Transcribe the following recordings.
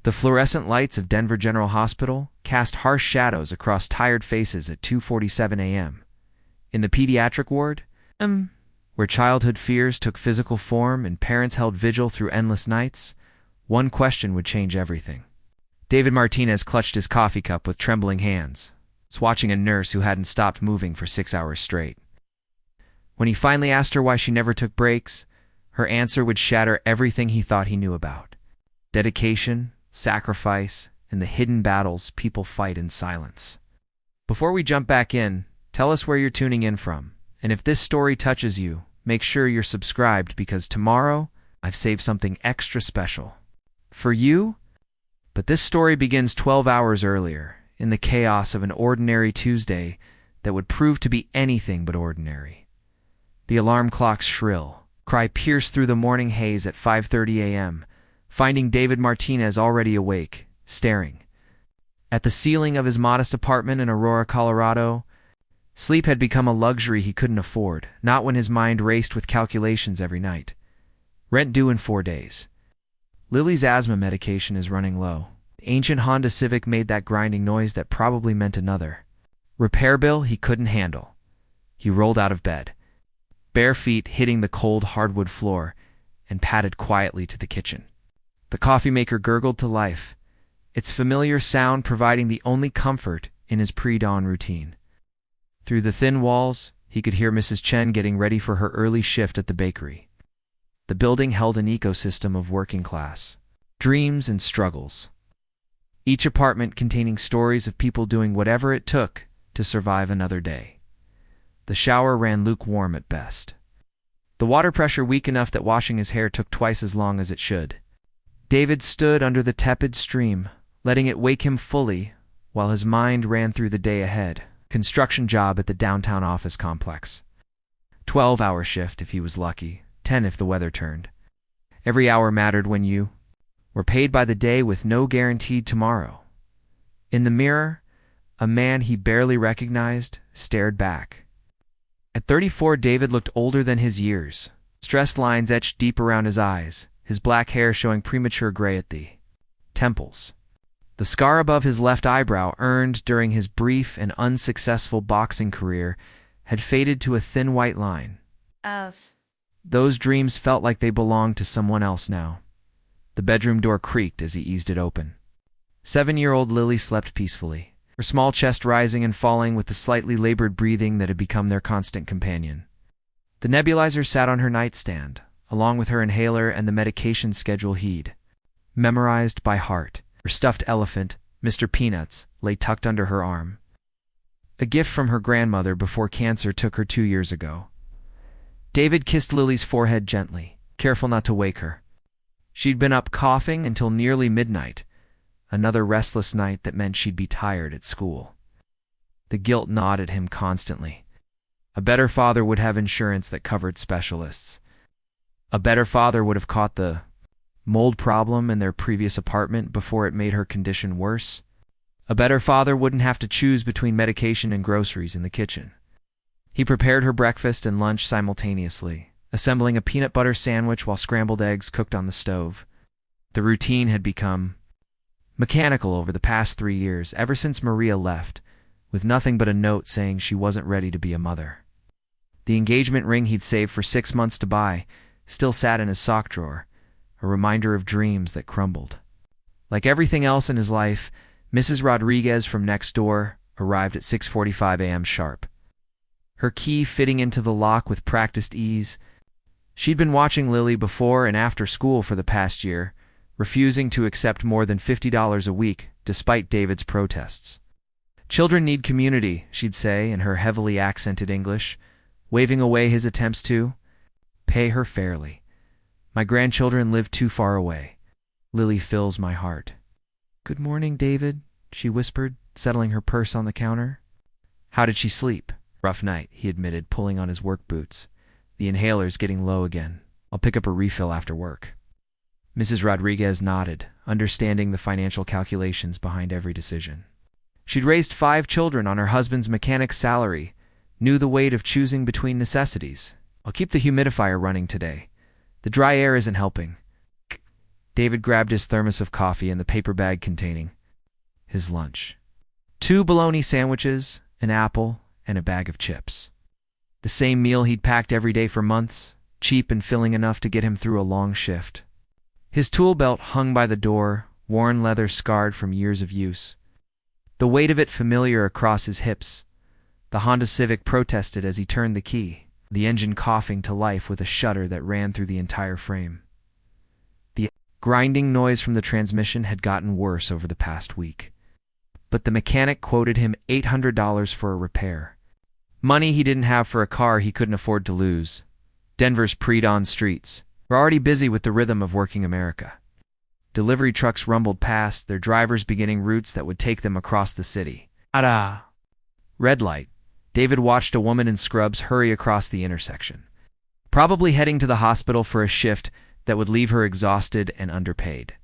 The fluorescent lights of Denver General Hospital cast harsh shadows across tired faces at 2:47 a.m. In the pediatric ward, where childhood fears took physical form and parents held vigil through endless nights, one question would change everything. David Martinez clutched his coffee cup with trembling hands, watching a nurse who hadn't stopped moving for 6 hours straight. When he finally asked her why she never took breaks, her answer would shatter everything he thought he knew about: dedication, sacrifice, and the hidden battles people fight in silence. Before we jump back in, tell us where you're tuning in from, and if this story touches you, make sure you're subscribed because tomorrow I've saved something extra special for you. But this story begins 12 hours earlier, in the chaos of an ordinary Tuesday that would prove to be anything but ordinary. The alarm clock's shrill cry pierced through the morning haze at 5:30 a.m., finding David Martinez already awake, staring at the ceiling of his modest apartment in Aurora, Colorado. Sleep had become a luxury he couldn't afford, not when his mind raced with calculations every night. Rent due in 4 days. Lily's asthma medication is running low. The ancient Honda Civic made that grinding noise that probably meant another repair bill he couldn't handle. He rolled out of bed, bare feet hitting the cold hardwood floor, and padded quietly to the kitchen. The coffee maker gurgled to life, its familiar sound providing the only comfort in his pre-dawn routine. Through the thin walls, he could hear Mrs. Chen getting ready for her early shift at the bakery. The building held an ecosystem of working class dreams and struggles, each apartment containing stories of people doing whatever it took to survive another day. The shower ran lukewarm at best, the water pressure weak enough that washing his hair took twice as long as it should. David stood under the tepid stream, letting it wake him fully while his mind ran through the day ahead. Construction job at the downtown office complex. 12-hour shift if he was lucky, 10 if the weather turned. Every hour mattered when you were paid by the day with no guaranteed tomorrow. In the mirror, a man he barely recognized stared back. At 34, David looked older than his years. Stressed lines etched deep around his eyes, his black hair showing premature gray at the temples. The scar above his left eyebrow, earned during his brief and unsuccessful boxing career, had faded to a thin white line. Those dreams felt like they belonged to someone else now. The bedroom door creaked as he eased it open. 7-year-old Lily slept peacefully, her small chest rising and falling with the slightly labored breathing that had become their constant companion. The nebulizer sat on her nightstand, along with her inhaler and the medication schedule he'd memorized by heart. Her stuffed elephant, Mr. Peanuts, lay tucked under her arm. A gift from her grandmother before cancer took her 2 years ago. David kissed Lily's forehead gently, careful not to wake her. She'd been up coughing until nearly midnight, another restless night that meant she'd be tired at school. The guilt gnawed at him constantly. A better father would have insurance that covered specialists. A better father would have caught the mold problem in their previous apartment before it made her condition worse. A better father wouldn't have to choose between medication and groceries in the kitchen. He prepared her breakfast and lunch simultaneously, assembling a peanut butter sandwich while scrambled eggs cooked on the stove. The routine had become mechanical over the past 3 years, ever since Maria left, with nothing but a note saying she wasn't ready to be a mother. The engagement ring he'd saved for 6 months to buy still sat in his sock drawer, a reminder of dreams that crumbled. Like everything else in his life, Mrs. Rodriguez from next door arrived at 6:45 a.m. sharp. Her key fitting into the lock with practiced ease. She'd been watching Lily before and after school for the past year, refusing to accept more than $50 a week despite David's protests. "Children need community," she'd say in her heavily accented English, waving away his attempts to pay her fairly. "My grandchildren live too far away. Lily fills my heart." "Good morning, David," she whispered, settling her purse on the counter. "How did she sleep?" "Rough night," he admitted, pulling on his work boots. "The inhaler's getting low again. I'll pick up a refill after work." Mrs. Rodriguez nodded, understanding the financial calculations behind every decision. She'd raised 5 children on her husband's mechanic's salary, knew the weight of choosing between necessities. "I'll keep the humidifier running today. The dry air isn't helping." David grabbed his thermos of coffee and the paper bag containing his lunch. 2 bologna sandwiches, an apple, and a bag of chips. The same meal he'd packed every day for months, cheap and filling enough to get him through a long shift. His tool belt hung by the door, worn leather scarred from years of use. The weight of it familiar across his hips. The Honda Civic protested as he turned the key, the engine coughing to life with a shudder that ran through the entire frame. The grinding noise from the transmission had gotten worse over the past week. But the mechanic quoted him $800 for a repair. Money he didn't have for a car he couldn't afford to lose. Denver's pre-dawn streets were already busy with the rhythm of working America. Delivery trucks rumbled past, their drivers beginning routes that would take them across the city. Ada! Red light. David watched a woman in scrubs hurry across the intersection, probably heading to the hospital for a shift that would leave her exhausted and underpaid.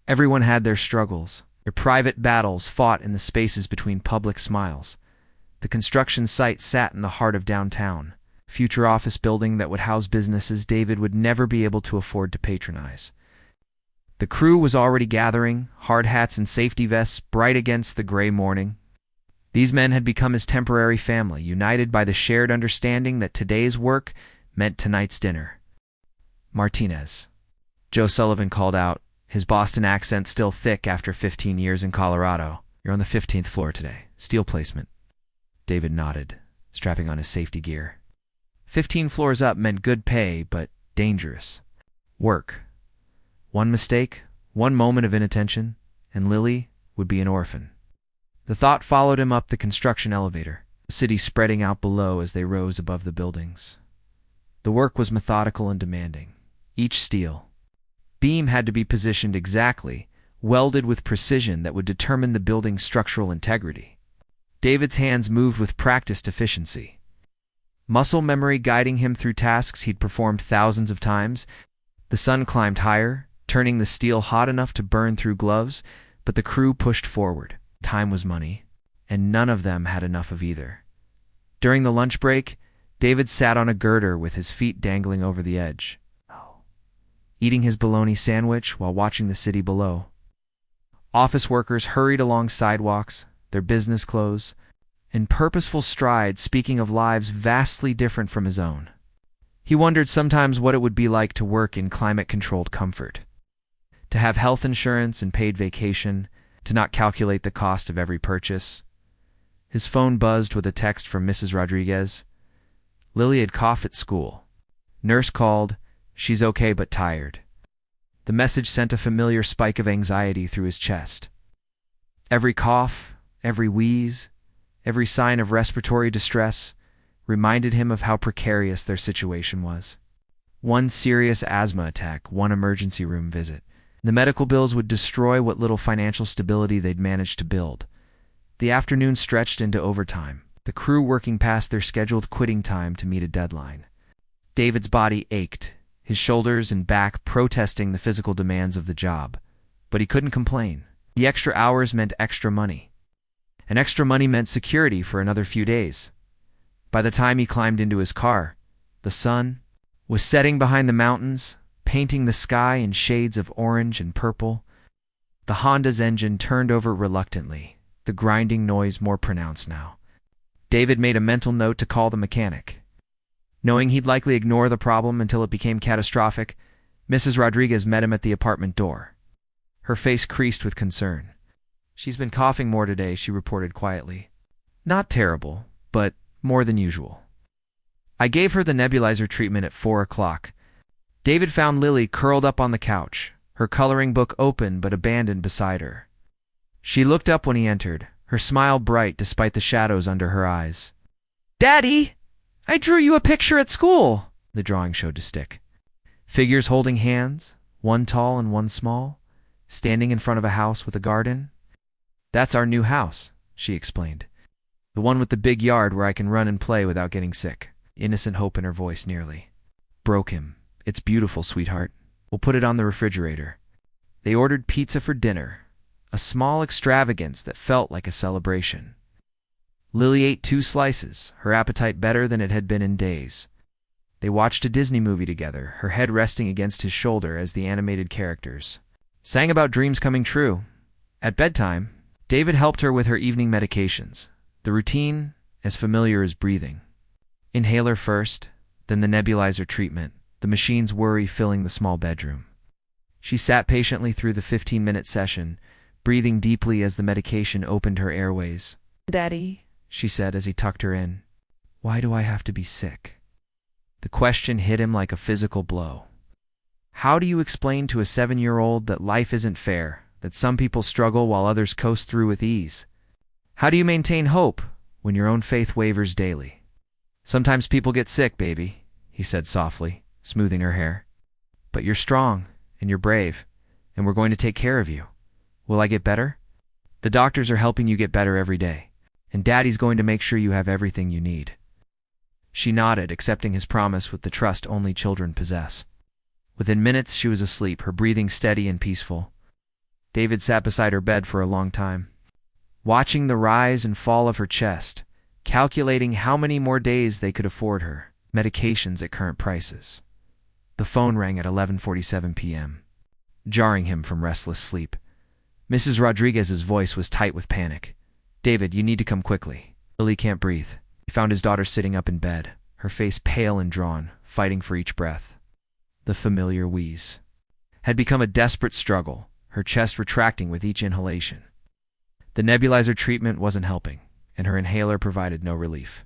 Everyone had their struggles, their private battles fought in the spaces between public smiles. The construction site sat in the heart of downtown, a future office building that would house businesses David would never be able to afford to patronize. The crew was already gathering, hard hats and safety vests bright against the gray morning. These men had become his temporary family, united by the shared understanding that today's work meant tonight's dinner. Martinez. Joe Sullivan called out, his Boston accent still thick after 15 years in Colorado. You're on the 15th floor today. Steel placement. David nodded, strapping on his safety gear. 15 floors up meant good pay, but dangerous. Work. One mistake, one moment of inattention, and Lily would be an orphan. The thought followed him up the construction elevator, the city spreading out below as they rose above the buildings. The work was methodical and demanding. Each steel beam had to be positioned exactly, welded with precision that would determine the building's structural integrity. David's hands moved with practiced efficiency, muscle memory guiding him through tasks he'd performed thousands of times. The sun climbed higher, turning the steel hot enough to burn through gloves, but the crew pushed forward. Time was money, and none of them had enough of either. During the lunch break, David sat on a girder with his feet dangling over the edge, eating his bologna sandwich while watching the city below. Office workers hurried along sidewalks, their business clothes, in purposeful strides speaking of lives vastly different from his own. He wondered sometimes what it would be like to work in climate-controlled comfort, to have health insurance and paid vacation, to not calculate the cost of every purchase. His phone buzzed with a text from Mrs. Rodriguez. Lily had coughed at school. Nurse called. She's okay but tired. The message sent a familiar spike of anxiety through his chest. Every cough, every wheeze, every sign of respiratory distress reminded him of how precarious their situation was. One serious asthma attack, one emergency room visit. The medical bills would destroy what little financial stability they'd managed to build. The afternoon stretched into overtime, the crew working past their scheduled quitting time to meet a deadline. David's body ached, his shoulders and back protesting the physical demands of the job. But he couldn't complain. The extra hours meant extra money. And extra money meant security for another few days. By the time he climbed into his car, the sun was setting behind the mountains, painting the sky in shades of orange and purple. The Honda's engine turned over reluctantly, the grinding noise more pronounced now. David made a mental note to call the mechanic. Knowing he'd likely ignore the problem until it became catastrophic, Mrs. Rodriguez met him at the apartment door. Her face creased with concern. She's been coughing more today, she reported quietly. Not terrible, but more than usual. I gave her the nebulizer treatment at 4 o'clock. David found Lily curled up on the couch, her coloring book open but abandoned beside her. She looked up when he entered, her smile bright despite the shadows under her eyes. "Daddy! I drew you a picture at school!" The drawing showed to stick. Figures holding hands, one tall and one small, standing in front of a house with a garden. "That's our new house," she explained. "The one with the big yard where I can run and play without getting sick." Innocent hope in her voice nearly broke him. "It's beautiful, sweetheart. We'll put it on the refrigerator." They ordered pizza for dinner, a small extravagance that felt like a celebration. Lily ate 2 slices, her appetite better than it had been in days. They watched a Disney movie together, her head resting against his shoulder as the animated characters sang about dreams coming true. At bedtime, David helped her with her evening medications, the routine as familiar as breathing. Inhaler first, then the nebulizer treatment, the machine's worry filling the small bedroom. She sat patiently through the 15-minute session, breathing deeply as the medication opened her airways. "Daddy," she said as he tucked her in. "Why do I have to be sick?" The question hit him like a physical blow. How do you explain to a 7-year-old that life isn't fair, that some people struggle while others coast through with ease? How do you maintain hope when your own faith wavers daily? "Sometimes people get sick, baby," he said softly, smoothing her hair. "But you're strong, and you're brave, and we're going to take care of you. Will I get better? The doctors are helping you get better every day, and Daddy's going to make sure you have everything you need." She nodded, accepting his promise with the trust only children possess. Within minutes, she was asleep, her breathing steady and peaceful. David sat beside her bed for a long time, watching the rise and fall of her chest, calculating how many more days they could afford her medications at current prices. The phone rang at 11:47 p.m., jarring him from restless sleep. Mrs. Rodriguez's voice was tight with panic. "David, you need to come quickly. Lily can't breathe." He found his daughter sitting up in bed, her face pale and drawn, fighting for each breath. The familiar wheeze had become a desperate struggle, her chest retracting with each inhalation. The nebulizer treatment wasn't helping, and her inhaler provided no relief.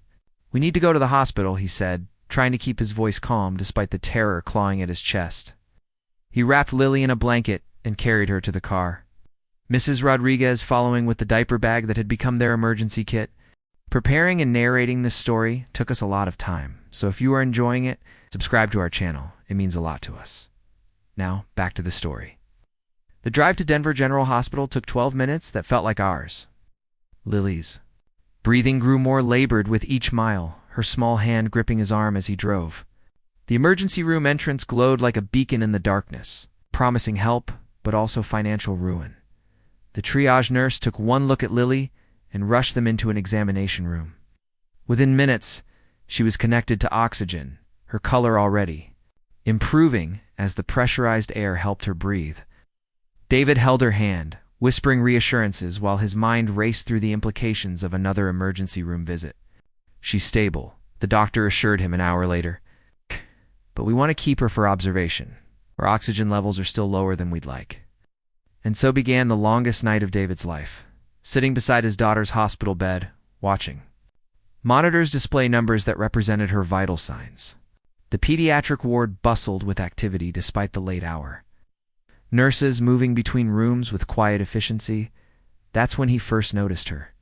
"We need to go to the hospital," he said, trying to keep his voice calm despite the terror clawing at his chest. He wrapped Lily in a blanket and carried her to the car, Mrs. Rodriguez following with the diaper bag that had become their emergency kit. Preparing and narrating this story took us a lot of time, so if you are enjoying it, subscribe to our channel. It means a lot to us. Now, back to the story. The drive to Denver General Hospital took 12 minutes that felt like hours. Lily's breathing grew more labored with each mile, her small hand gripping his arm as he drove. The emergency room entrance glowed like a beacon in the darkness, promising help, but also financial ruin. The triage nurse took one look at Lily and rushed them into an examination room. Within minutes, she was connected to oxygen, her color already improving as the pressurized air helped her breathe. David held her hand, whispering reassurances while his mind raced through the implications of another emergency room visit. "She's stable," the doctor assured him an hour later. "But we want to keep her for observation. Her oxygen levels are still lower than we'd like." And so began the longest night of David's life, sitting beside his daughter's hospital bed, watching. Monitors display numbers that represented her vital signs. The pediatric ward bustled with activity despite the late hour. Nurses moving between rooms with quiet efficiency. That's when he first noticed her.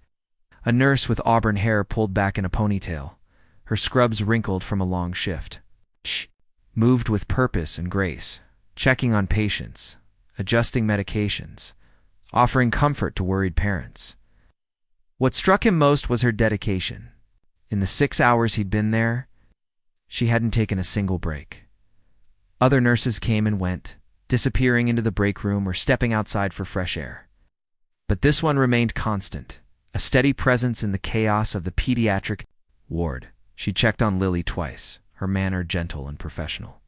A nurse with auburn hair pulled back in a ponytail, her scrubs wrinkled from a long shift. She moved with purpose and grace, checking on patients, adjusting medications, offering comfort to worried parents. What struck him most was her dedication. In the 6 hours he'd been there, she hadn't taken a single break. Other nurses came and went, disappearing into the break room or stepping outside for fresh air. But this one remained constant, a steady presence in the chaos of the pediatric ward. She checked on Lily twice, her manner gentle and professional,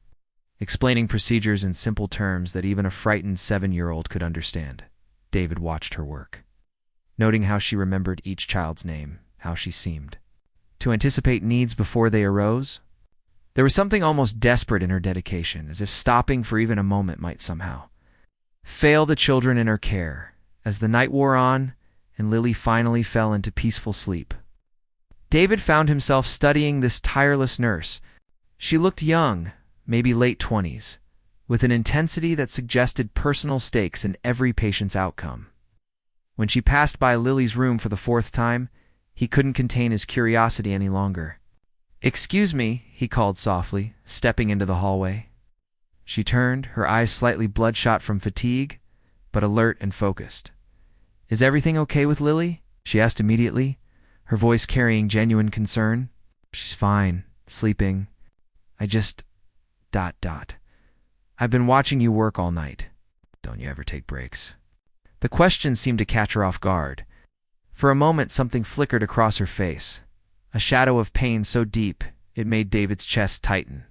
explaining procedures in simple terms that even a frightened 7-year-old could understand. David watched her work, noting how she remembered each child's name, how she seemed to anticipate needs before they arose. There was something almost desperate in her dedication, as if stopping for even a moment might somehow fail the children in her care. As the night wore on, and Lily finally fell into peaceful sleep, David found himself studying this tireless nurse. She looked young, maybe late 20s, with an intensity that suggested personal stakes in every patient's outcome. When she passed by Lily's room for the 4th time, he couldn't contain his curiosity any longer. "Excuse me," he called softly, stepping into the hallway. She turned, her eyes slightly bloodshot from fatigue, but alert and focused. "Is everything okay with Lily?" she asked immediately, her voice carrying genuine concern. "She's fine, sleeping. I just... I've been watching you work all night. Don't you ever take breaks?" The question seemed to catch her off guard. For a moment, something flickered across her face, a shadow of pain so deep it made David's chest tighten,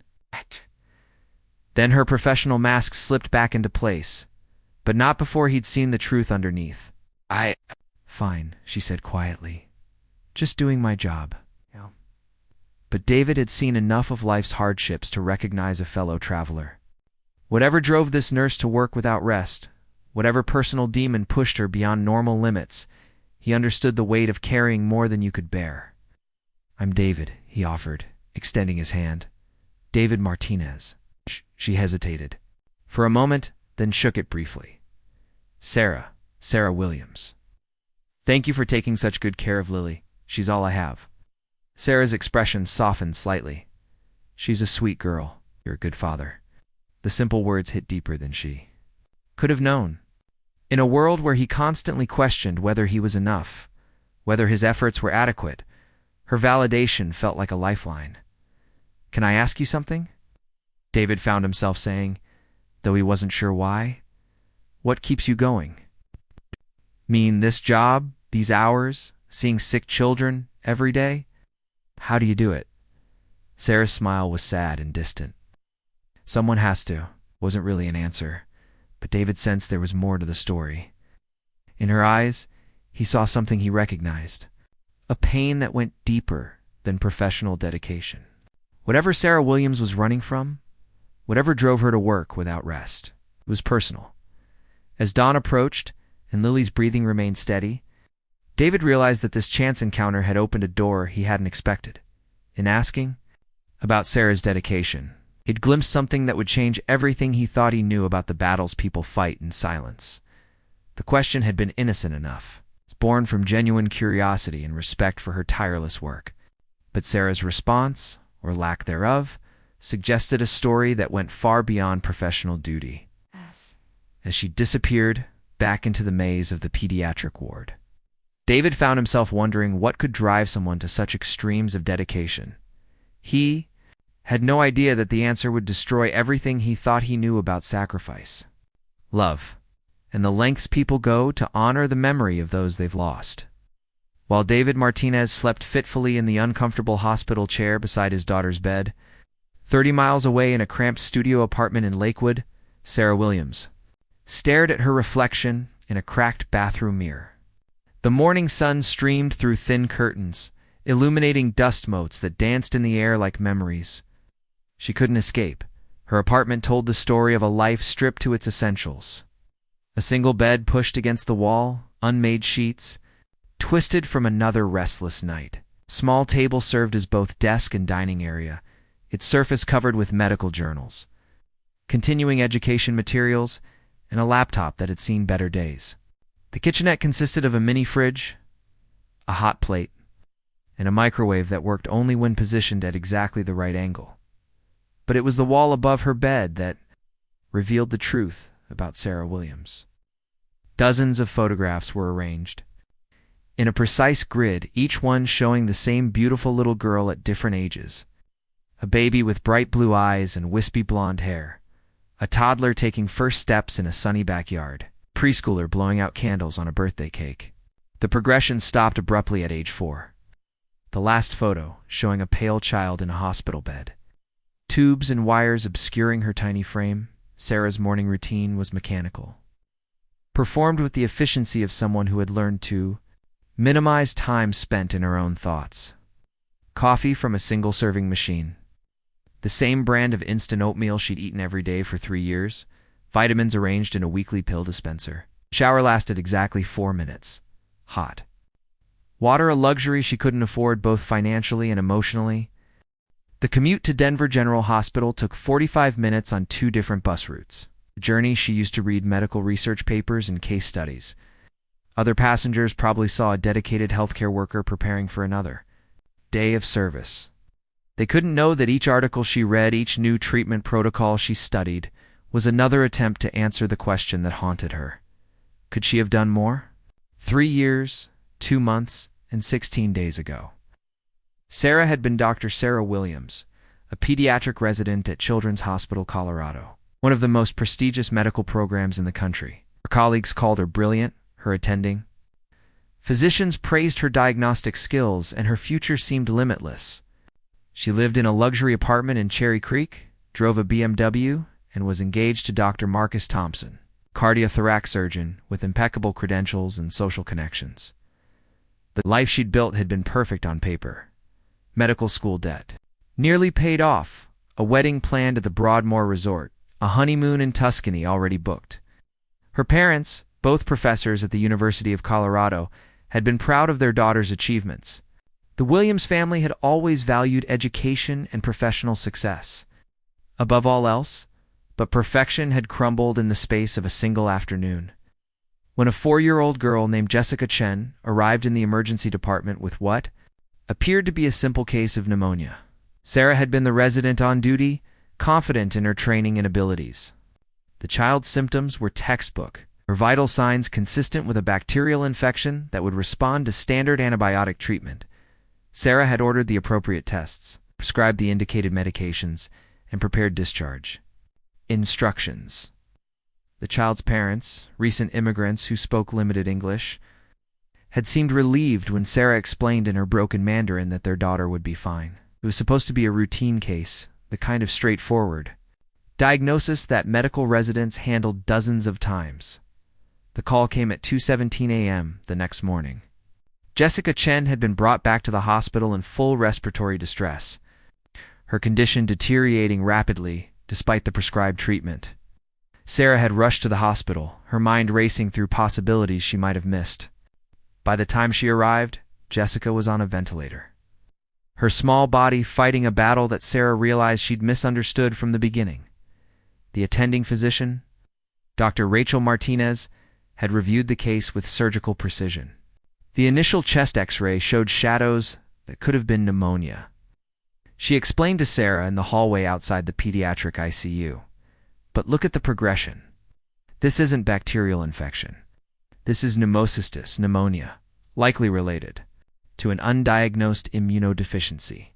Then her professional mask slipped back into place, but not before he'd seen the truth underneath. Fine, she said quietly. Just doing my job. Yeah. But David had seen enough of life's hardships to recognize a fellow traveler. Whatever drove this nurse to work without rest, whatever personal demon pushed her beyond normal limits, he understood the weight of carrying more than you could bear. I'm David, he offered, extending his hand. David Martinez. She hesitated. For a moment, then shook it briefly. Sarah Williams. Thank you for taking such good care of Lily. She's all I have. Sarah's expression softened slightly. She's a sweet girl. You're a good father. The simple words hit deeper than she could have known. In a world where he constantly questioned whether he was enough, whether his efforts were adequate, her validation felt like a lifeline. Can I ask you something? David found himself saying, though he wasn't sure why. What keeps you going? Mean this job, these hours, seeing sick children every day? How do you do it? Sarah's smile was sad and distant. Someone has to, wasn't really an answer, but David sensed there was more to the story. In her eyes, he saw something he recognized, a pain that went deeper than professional dedication. Whatever Sarah Williams was running from, whatever drove her to work without rest, it was personal. As dawn approached and Lily's breathing remained steady, David realized that this chance encounter had opened a door he hadn't expected. In asking about Sarah's dedication, he'd glimpsed something that would change everything he thought he knew about the battles people fight in silence. The question had been innocent enough. It's born from genuine curiosity and respect for her tireless work. But Sarah's response, or lack thereof, suggested a story that went far beyond professional duty. As she disappeared back into the maze of the pediatric ward, David found himself wondering what could drive someone to such extremes of dedication. He had no idea that the answer would destroy everything he thought he knew about sacrifice, love, and the lengths people go to honor the memory of those they've lost. While David Martinez slept fitfully in the uncomfortable hospital chair beside his daughter's bed, 30 miles away in a cramped studio apartment in Lakewood, Sarah Williams stared at her reflection in a cracked bathroom mirror. The morning sun streamed through thin curtains, illuminating dust motes that danced in the air like memories. She couldn't escape. Her apartment told the story of a life stripped to its essentials. A single bed pushed against the wall, unmade sheets, twisted from another restless night. Small table served as both desk and dining area, its surface covered with medical journals, continuing education materials, and a laptop that had seen better days. The kitchenette consisted of a mini fridge, a hot plate, and a microwave that worked only when positioned at exactly the right angle. But it was the wall above her bed that revealed the truth about Sarah Williams. Dozens of photographs were arranged in a precise grid, each one showing the same beautiful little girl at different ages. A baby with bright blue eyes and wispy blonde hair, a toddler taking first steps in a sunny backyard, preschooler blowing out candles on a birthday cake. The progression stopped abruptly at age 4. The last photo, showing a pale child in a hospital bed. Tubes and wires obscuring her tiny frame, Sarah's morning routine was mechanical, performed with the efficiency of someone who had learned to minimize time spent in her own thoughts. Coffee from a single-serving machine. The same brand of instant oatmeal she'd eaten every day for 3 years, vitamins arranged in a weekly pill dispenser. Shower lasted exactly 4 minutes. Hot. Water a luxury she couldn't afford both financially and emotionally. The commute to Denver General Hospital took 45 minutes on 2 different bus routes. A journey she used to read medical research papers and case studies. Other passengers probably saw a dedicated healthcare worker preparing for another day of service. They couldn't know that each article she read, each new treatment protocol she studied, was another attempt to answer the question that haunted her. Could she have done more? 3 years, 2 months, and 16 days ago, Sarah had been Dr. Sarah Williams, a pediatric resident at Children's Hospital Colorado, one of the most prestigious medical programs in the country. Her colleagues called her brilliant, her attending. Physicians praised her diagnostic skills, and her future seemed limitless. She lived in a luxury apartment in Cherry Creek, drove a BMW, and was engaged to Dr. Marcus Thompson, cardiothoracic surgeon with impeccable credentials and social connections. The life she'd built had been perfect on paper. Medical school debt nearly paid off, a wedding planned at the Broadmoor Resort, a honeymoon in Tuscany already booked. Her parents, both professors at the University of Colorado, had been proud of their daughter's achievements. The Williams family had always valued education and professional success above all else, but perfection had crumbled in the space of a single afternoon. When a 4-year-old girl named Jessica Chen arrived in the emergency department with what appeared to be a simple case of pneumonia. Sarah had been the resident on duty, confident in her training and abilities. The child's symptoms were textbook, her vital signs consistent with a bacterial infection that would respond to standard antibiotic treatment. Sarah had ordered the appropriate tests, prescribed the indicated medications, and prepared discharge. Instructions. The child's parents, recent immigrants who spoke limited English, had seemed relieved when Sarah explained in her broken Mandarin that their daughter would be fine. It was supposed to be a routine case, the kind of straightforward diagnosis that medical residents handled dozens of times. The call came at 2:17 a.m. the next morning. Jessica Chen had been brought back to the hospital in full respiratory distress, her condition deteriorating rapidly despite the prescribed treatment. Sarah had rushed to the hospital, her mind racing through possibilities she might have missed. By the time she arrived, Jessica was on a ventilator, her small body fighting a battle that Sarah realized she'd misunderstood from the beginning. The attending physician, Dr. Rachel Martinez, had reviewed the case with surgical precision. The initial chest X-ray showed shadows that could have been pneumonia. She explained to Sarah in the hallway outside the pediatric ICU, "But look at the progression. This isn't bacterial infection. This is pneumocystis pneumonia, likely related to an undiagnosed immunodeficiency."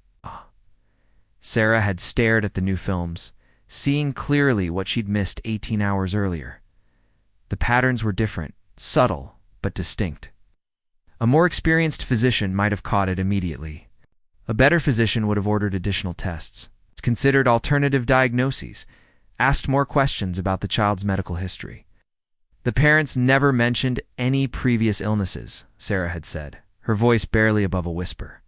Sarah had stared at the new films, seeing clearly what she'd missed 18 hours earlier. The patterns were different, subtle, but distinct. A more experienced physician might have caught it immediately. A better physician would have ordered additional tests, considered alternative diagnoses, asked more questions about the child's medical history. The parents never mentioned any previous illnesses, Sarah had said, her voice barely above a whisper.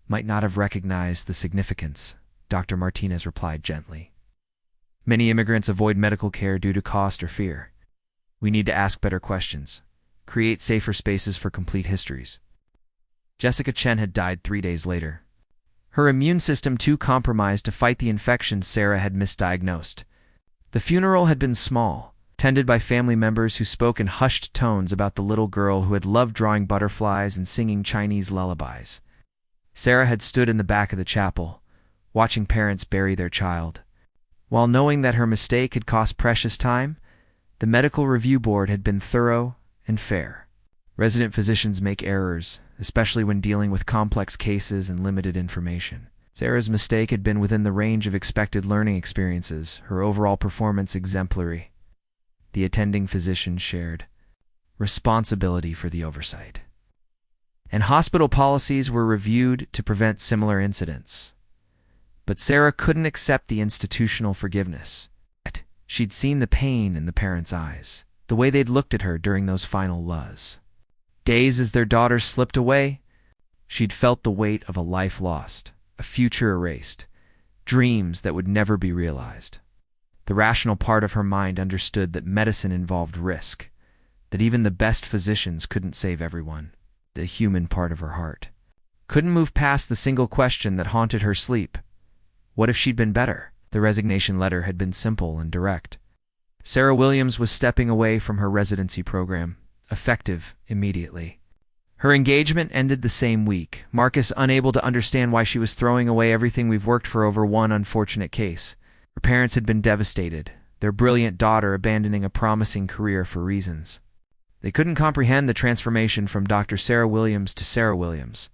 "Might not have recognized the significance," Dr. Martinez replied gently. "Many immigrants avoid medical care due to cost or fear. We need to ask better questions, create safer spaces for complete histories." Jessica Chen had died 3 days later, her immune system too compromised to fight the infection Sarah had misdiagnosed. The funeral had been small, attended by family members who spoke in hushed tones about the little girl who had loved drawing butterflies and singing Chinese lullabies. Sarah had stood in the back of the chapel, watching parents bury their child. While knowing that her mistake had cost precious time, the medical review board had been thorough and fair. Resident physicians make errors, especially when dealing with complex cases and limited information. Sarah's mistake had been within the range of expected learning experiences, her overall performance exemplary. The attending physician shared responsibility for the oversight, and hospital policies were reviewed to prevent similar incidents. But Sarah couldn't accept the institutional forgiveness. She'd seen the pain in the parents' eyes, the way they'd looked at her during those final days. Days as their daughter slipped away, she'd felt the weight of a life lost, a future erased, dreams that would never be realized. The rational part of her mind understood that medicine involved risk, that even the best physicians couldn't save everyone. The human part of her heart couldn't move past the single question that haunted her sleep. What if she'd been better? The resignation letter had been simple and direct. Sarah Williams was stepping away from her residency program, effective immediately. Her engagement ended the same week, Marcus unable to understand why she was throwing away everything we've worked for over one unfortunate case. Her parents had been devastated, their brilliant daughter abandoning a promising career for reasons. They couldn't comprehend the transformation from Dr. Sarah Williams to Sarah Williams.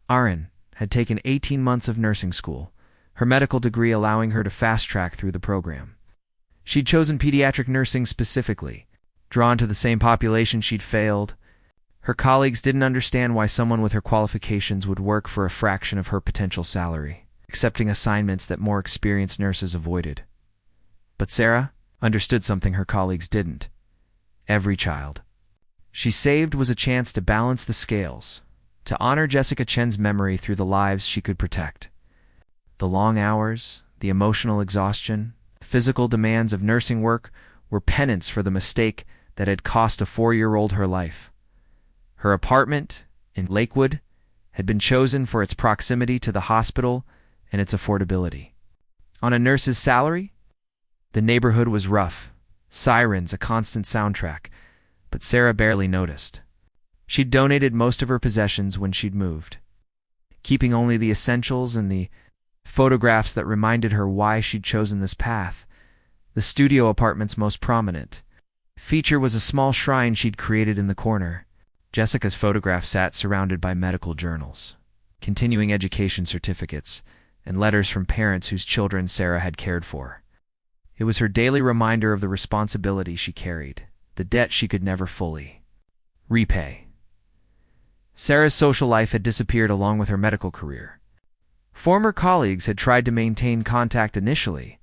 Aaron had taken 18 months of nursing school, her medical degree allowing her to fast-track through the program. She'd chosen pediatric nursing specifically, drawn to the same population she'd failed. Her colleagues didn't understand why someone with her qualifications would work for a fraction of her potential salary. accepting assignments that more experienced nurses avoided. But Sarah understood something her colleagues didn't. Every child she saved was a chance to balance the scales, to honor Jessica Chen's memory through the lives she could protect. The long hours, the emotional exhaustion, physical demands of nursing work were penance for the mistake that had cost a 4-year-old her life. Her apartment in Lakewood had been chosen for its proximity to the hospital and its affordability. On a nurse's salary, the neighborhood was rough, sirens a constant soundtrack, but Sarah barely noticed. She'd donated most of her possessions when she'd moved, keeping only the essentials and the photographs that reminded her why she'd chosen this path. The studio apartment's most prominent feature was a small shrine she'd created in the corner. Jessica's photograph sat surrounded by medical journals, continuing education certificates, and letters from parents whose children Sarah had cared for. It was her daily reminder of the responsibility she carried, the debt she could never fully repay. Sarah's social life had disappeared along with her medical career. Former colleagues had tried to maintain contact initially,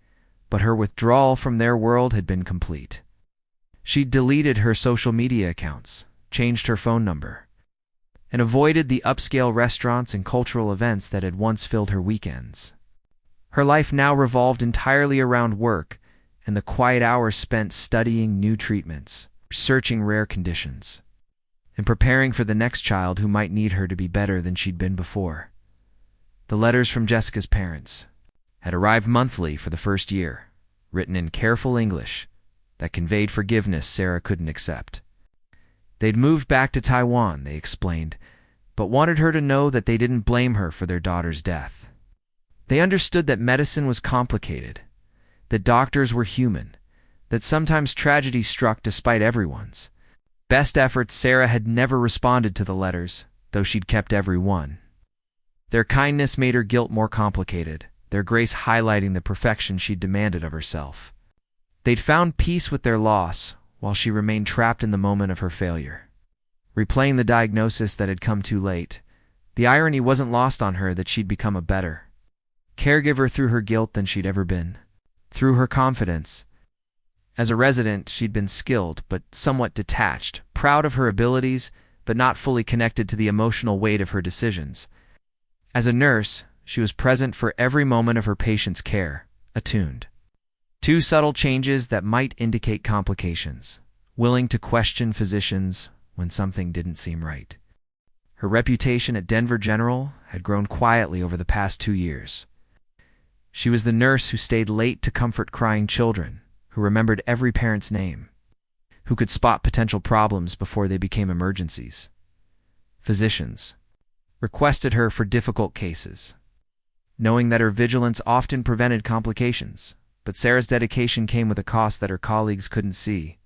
but her withdrawal from their world had been complete. She'd deleted her social media accounts, changed her phone number, and avoided the upscale restaurants and cultural events that had once filled her weekends. Her life now revolved entirely around work and the quiet hours spent studying new treatments, researching rare conditions, and preparing for the next child who might need her to be better than she'd been before. The letters from Jessica's parents had arrived monthly for the first year, written in careful English that conveyed forgiveness Sarah couldn't accept. They'd moved back to Taiwan, they explained, but wanted her to know that they didn't blame her for their daughter's death. They understood that medicine was complicated, that doctors were human, that sometimes tragedy struck despite everyone's best efforts. Sarah had never responded to the letters, though she'd kept every one. Their kindness made her guilt more complicated, their grace highlighting the perfection she'd demanded of herself. They'd found peace with their loss, while she remained trapped in the moment of her failure, replaying the diagnosis that had come too late. The irony wasn't lost on her that she'd become a better caregiver through her guilt than she'd ever been, through her confidence. As a resident, she'd been skilled but somewhat detached, proud of her abilities but not fully connected to the emotional weight of her decisions. As a nurse, she was present for every moment of her patient's care, attuned to subtle changes that might indicate complications, willing to question physicians when something didn't seem right. Her reputation at Denver General had grown quietly over the past 2 years. She was the nurse who stayed late to comfort crying children, who remembered every parent's name, who could spot potential problems before they became emergencies. Physicians requested her for difficult cases, knowing that her vigilance often prevented complications. But Sarah's dedication came with a cost that her colleagues couldn't see.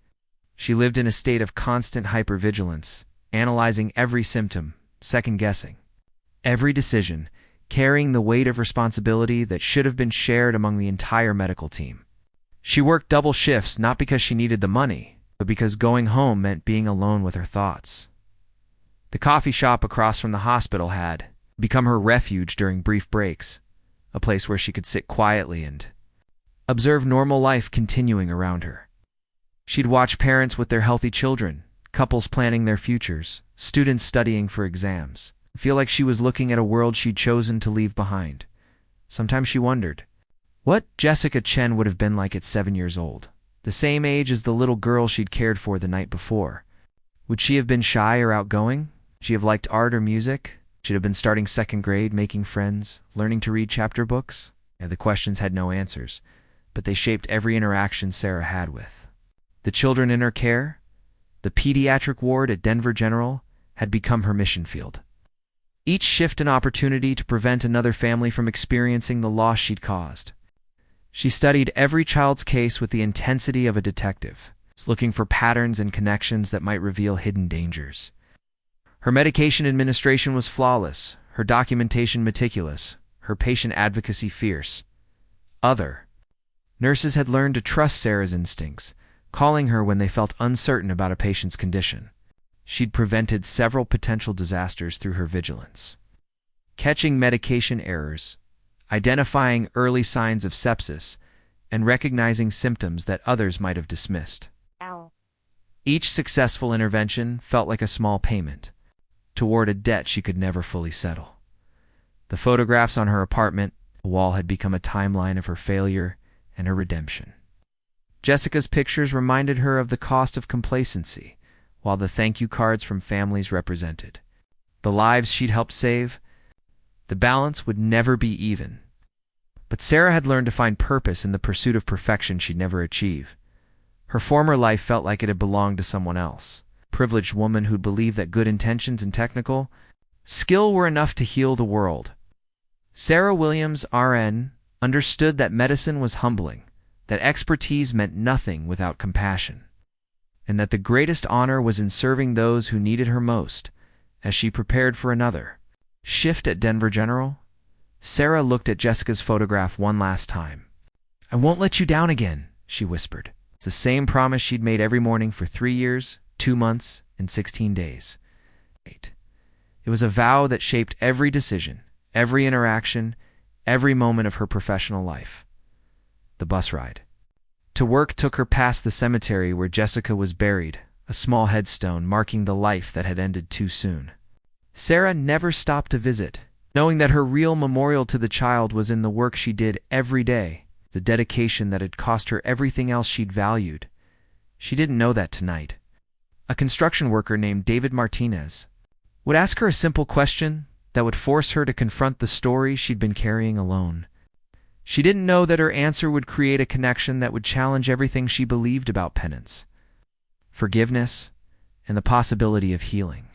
She lived in a state of constant hypervigilance, analyzing every symptom, second-guessing every decision, carrying the weight of responsibility that should have been shared among the entire medical team. She worked double shifts not because she needed the money, but because going home meant being alone with her thoughts. The coffee shop across from the hospital had become her refuge during brief breaks, a place where she could sit quietly and observe normal life continuing around her. She'd watch parents with their healthy children, couples planning their futures, students studying for exams, feel like she was looking at a world she'd chosen to leave behind. Sometimes she wondered what Jessica Chen would have been like at 7 years old, the same age as the little girl she'd cared for the night before. Would she have been shy or outgoing? She'd have liked art or music? She'd have been starting 2nd grade, making friends, learning to read chapter books? The questions had no answers, but they shaped every interaction Sarah had with the children in her care. The pediatric ward at Denver General had become her mission field. Each shift an opportunity to prevent another family from experiencing the loss she'd caused. She studied every child's case with the intensity of a detective, looking for patterns and connections that might reveal hidden dangers. Her medication administration was flawless, her documentation meticulous, her patient advocacy fierce. Other nurses had learned to trust Sarah's instincts, calling her when they felt uncertain about a patient's condition. She'd prevented several potential disasters through her vigilance, catching medication errors, identifying early signs of sepsis, and recognizing symptoms that others might have dismissed. Each successful intervention felt like a small payment toward a debt she could never fully settle. The photographs on her apartment wall had become a timeline of her failure and her redemption. Jessica's pictures reminded her of the cost of complacency, while the thank you cards from families represented the lives she'd helped save. The balance would never be even. But Sarah had learned to find purpose in the pursuit of perfection she'd never achieve. Her former life felt like it had belonged to someone else, a privileged woman who'd believed that good intentions and technical skill were enough to heal the world. Sarah Williams, RN, understood that medicine was humbling, that expertise meant nothing without compassion, and that the greatest honor was in serving those who needed her most. As she prepared for another shift at Denver General, Sarah looked at Jessica's photograph one last time. "I won't let you down again," she whispered. It's the same promise she'd made every morning for 3 years, 2 months, and 16 days. It was a vow that shaped every decision, every interaction, every moment of her professional life. The bus ride to work took her past the cemetery where Jessica was buried, a small headstone marking the life that had ended too soon. Sarah never stopped to visit, knowing that her real memorial to the child was in the work she did every day, the dedication that had cost her everything else she'd valued. She didn't know that tonight. A construction worker named David Martinez would ask her a simple question that would force her to confront the story she'd been carrying alone. She didn't know that her answer would create a connection that would challenge everything she believed about penance, forgiveness, and the possibility of healing.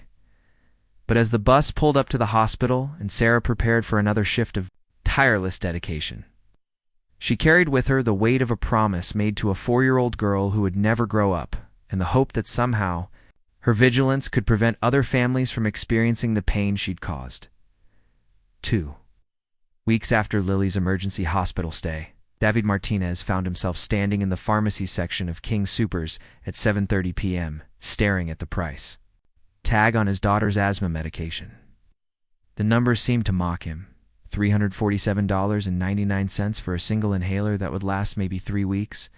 But as the bus pulled up to the hospital and Sarah prepared for another shift of tireless dedication, she carried with her the weight of a promise made to a 4-year-old girl who would never grow up, and the hope that somehow her vigilance could prevent other families from experiencing the pain she'd caused. 2 weeks after Lily's emergency hospital stay, David Martinez found himself standing in the pharmacy section of King Soopers at 7:30 p.m., staring at the price tag on his daughter's asthma medication. The numbers seemed to mock him. $347.99 for a single inhaler that would last maybe 3 weeks.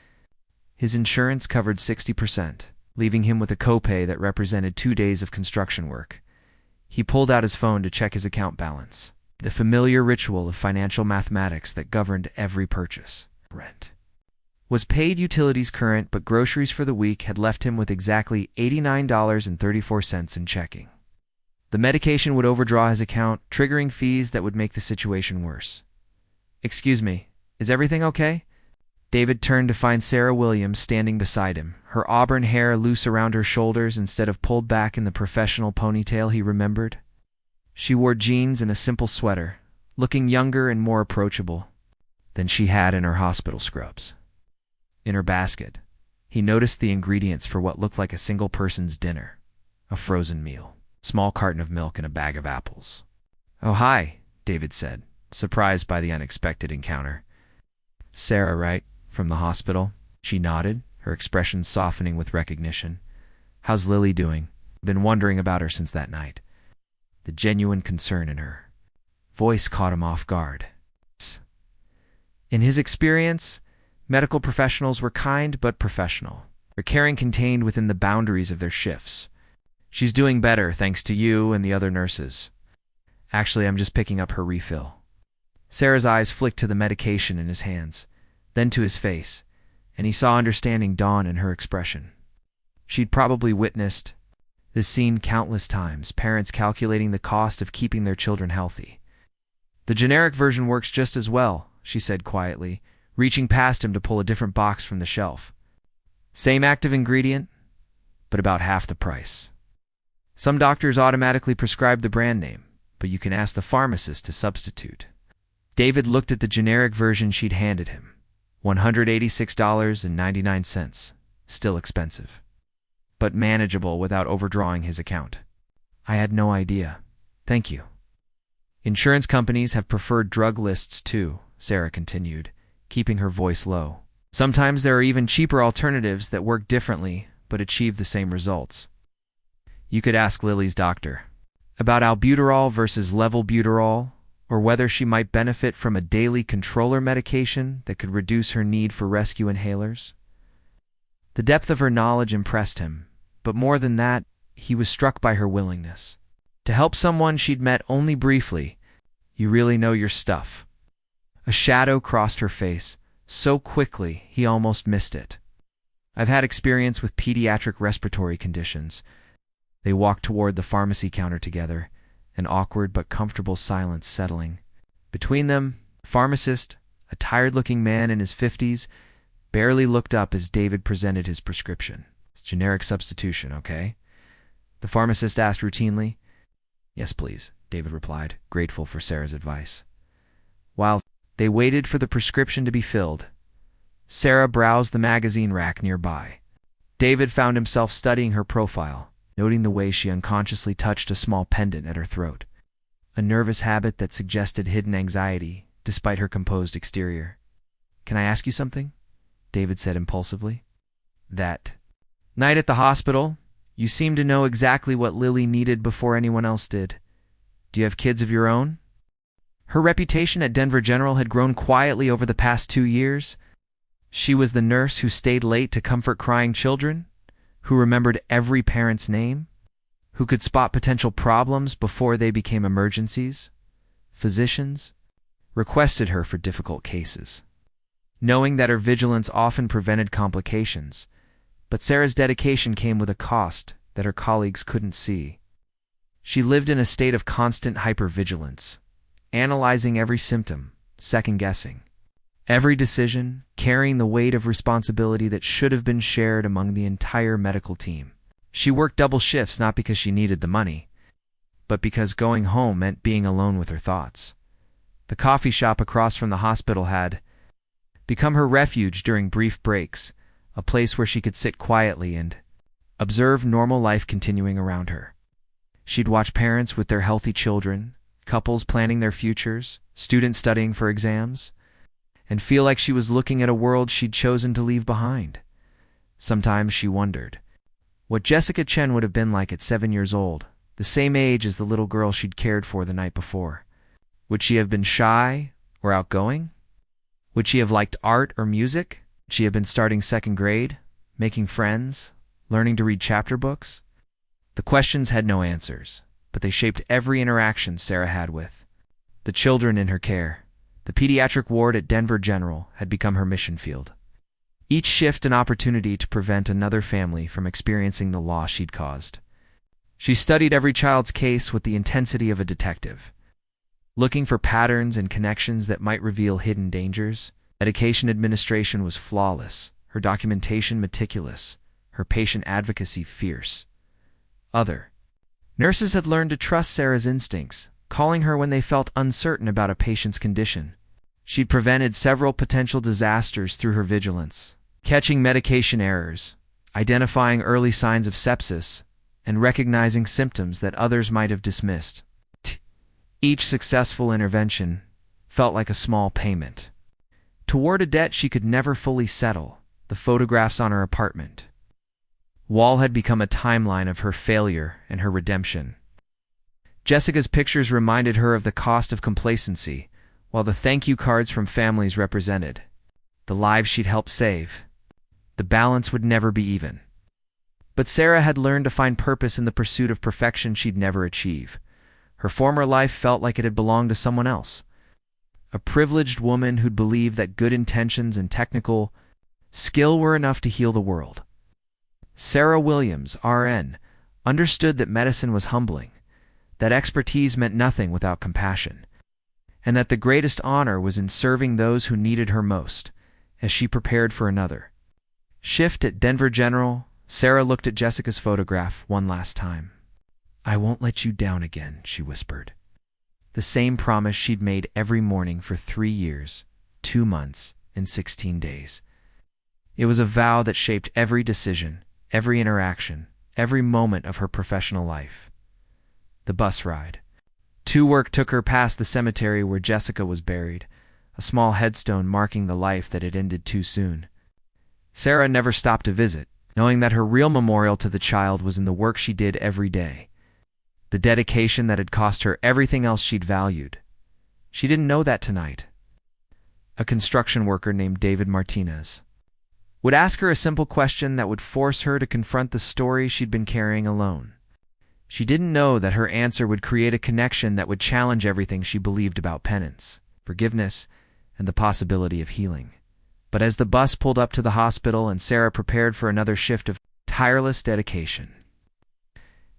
His insurance covered 60%, leaving him with a copay that represented 2 days of construction work. He pulled out his phone to check his account balance, the familiar ritual of financial mathematics that governed every purchase. Rent was paid, utilities current, but groceries for the week had left him with exactly $89.34 in checking. The medication would overdraw his account, triggering fees that would make the situation worse. "Excuse me, is everything okay?" David turned to find Sarah Williams standing beside him, her auburn hair loose around her shoulders instead of pulled back in the professional ponytail he remembered. She wore jeans and a simple sweater, looking younger and more approachable than she had in her hospital scrubs. In her basket, he noticed the ingredients for what looked like a single person's dinner: a frozen meal, a small carton of milk, and a bag of apples. "Oh, hi," David said, surprised by the unexpected encounter. "Sarah, right? From the hospital?" She nodded, her expression softening with recognition. "How's Lily doing? Been wondering about her since that night." The genuine concern in her voice caught him off guard. In his experience, medical professionals were kind but professional, their caring contained within the boundaries of their shifts. "She's doing better, thanks to you and the other nurses. Actually, I'm just picking up her refill." Sarah's eyes flicked to the medication in his hands, then to his face, and he saw understanding dawn in her expression. She'd probably witnessed this scene countless times, parents calculating the cost of keeping their children healthy. "The generic version works just as well," she said quietly, reaching past him to pull a different box from the shelf. "Same active ingredient, but about half the price. Some doctors automatically prescribe the brand name, but you can ask the pharmacist to substitute." David looked at the generic version she'd handed him. $186.99. Still expensive, but manageable without overdrawing his account. "I had no idea. Thank you." "Insurance companies have preferred drug lists too," Sarah continued, keeping her voice low. "Sometimes there are even cheaper alternatives that work differently but achieve the same results. You could ask Lily's doctor about albuterol versus levobuterol, or whether she might benefit from a daily controller medication that could reduce her need for rescue inhalers. The depth of her knowledge impressed him, but more than that, he was struck by her willingness to help someone she'd met only briefly. You really know your stuff. A shadow crossed her face, so quickly he almost missed it. I've had experience with pediatric respiratory conditions. They walked toward the pharmacy counter together, an awkward but comfortable silence settling. Between them, the pharmacist, a tired-looking man in his 50s, barely looked up as David presented his prescription. It's generic substitution, okay? The pharmacist asked routinely. Yes, please, David replied, grateful for Sarah's advice. While they waited for the prescription to be filled, Sarah browsed the magazine rack nearby. David found himself studying her profile, noting the way she unconsciously touched a small pendant at her throat, a nervous habit that suggested hidden anxiety despite her composed exterior. Can I ask you something? David said impulsively. That night at the hospital, you seemed to know exactly what Lily needed before anyone else did. Do you have kids of your own? Her reputation at Denver General had grown quietly over the past 2 years. She was the nurse who stayed late to comfort crying children, who remembered every parent's name, who could spot potential problems before they became emergencies. Physicians requested her for difficult cases, knowing that her vigilance often prevented complications, but Sarah's dedication came with a cost that her colleagues couldn't see. She lived in a state of constant hypervigilance, analyzing every symptom, second-guessing every decision, carrying the weight of responsibility that should have been shared among the entire medical team. She worked double shifts not because she needed the money, but because going home meant being alone with her thoughts. The coffee shop across from the hospital had become her refuge during brief breaks, a place where she could sit quietly and observe normal life continuing around her. She'd watch parents with their healthy children, couples planning their futures, students studying for exams, and feel like she was looking at a world she'd chosen to leave behind. Sometimes she wondered what Jessica Chen would have been like at 7 years old, the same age as the little girl she'd cared for the night before. Would she have been shy or outgoing? Would she have liked art or music? Would she have been starting 2nd grade, making friends, learning to read chapter books? The questions had no answers, but they shaped every interaction Sarah had with the children in her care. The pediatric ward at Denver General had become her mission field. Each shift an opportunity to prevent another family from experiencing the loss she'd caused. She studied every child's case with the intensity of a detective, looking for patterns and connections that might reveal hidden dangers. Medication administration was flawless, her documentation meticulous, her patient advocacy fierce. Other nurses had learned to trust Sarah's instincts, calling her when they felt uncertain about a patient's condition. She'd prevented several potential disasters through her vigilance, catching medication errors, identifying early signs of sepsis, and recognizing symptoms that others might have dismissed. Each successful intervention felt like a small payment toward a debt she could never fully settle. The photographs on her apartment wall had become a timeline of her failure and her redemption. Jessica's pictures reminded her of the cost of complacency, while the thank you cards from families represented the lives she'd helped save. The balance would never be even. But Sarah had learned to find purpose in the pursuit of perfection she'd never achieve. Her former life felt like it had belonged to someone else, a privileged woman who'd believed that good intentions and technical skill were enough to heal the world. Sarah Williams, RN, understood that medicine was humbling, that expertise meant nothing without compassion, and that the greatest honor was in serving those who needed her most. As she prepared for another shift at Denver General, Sarah looked at Jessica's photograph one last time. "I won't let you down again," she whispered. The same promise she'd made every morning for 3 years, 2 months, and 16 days. It was a vow that shaped every decision, every interaction, every moment of her professional life. The bus ride to work took her past the cemetery where Jessica was buried, a small headstone marking the life that had ended too soon. Sarah never stopped to visit, knowing that her real memorial to the child was in the work she did every day, the dedication that had cost her everything else she'd valued. She didn't know that tonight. A construction worker named David Martinez would ask her a simple question that would force her to confront the story she'd been carrying alone. She didn't know that her answer would create a connection that would challenge everything she believed about penance, forgiveness, and the possibility of healing. But as the bus pulled up to the hospital and Sarah prepared for another shift of tireless dedication,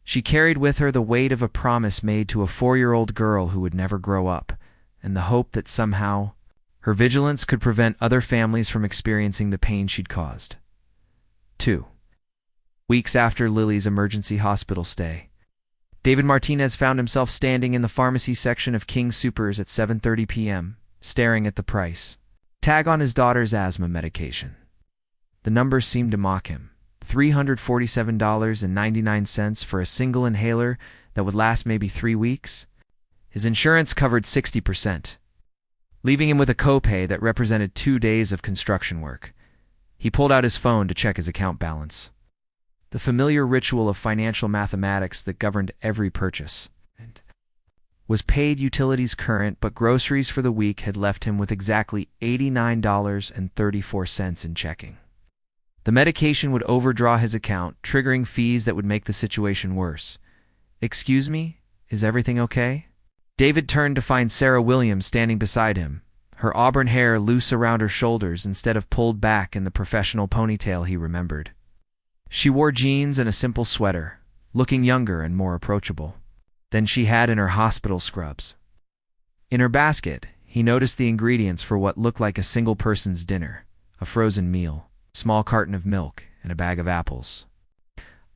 she carried with her the weight of a promise made to a 4-year-old girl who would never grow up, and the hope that somehow her vigilance could prevent other families from experiencing the pain she'd caused. 2 weeks after Lily's emergency hospital stay, David Martinez found himself standing in the pharmacy section of King Soopers at 7:30 p.m., staring at the price tag on his daughter's asthma medication. The numbers seemed to mock him. $347.99 for a single inhaler that would last maybe 3 weeks? His insurance covered 60%, leaving him with a copay that represented 2 days of construction work. He pulled out his phone to check his account balance. The familiar ritual of financial mathematics that governed every purchase was paid, utilities current, but groceries for the week had left him with exactly $89.34 in checking. The medication would overdraw his account, triggering fees that would make the situation worse. "Excuse me, is everything okay?" David turned to find Sarah Williams standing beside him, her auburn hair loose around her shoulders instead of pulled back in the professional ponytail he remembered. She wore jeans and a simple sweater, looking younger and more approachable than she had in her hospital scrubs. In her basket, he noticed the ingredients for what looked like a single person's dinner: a frozen meal, a small carton of milk, and a bag of apples.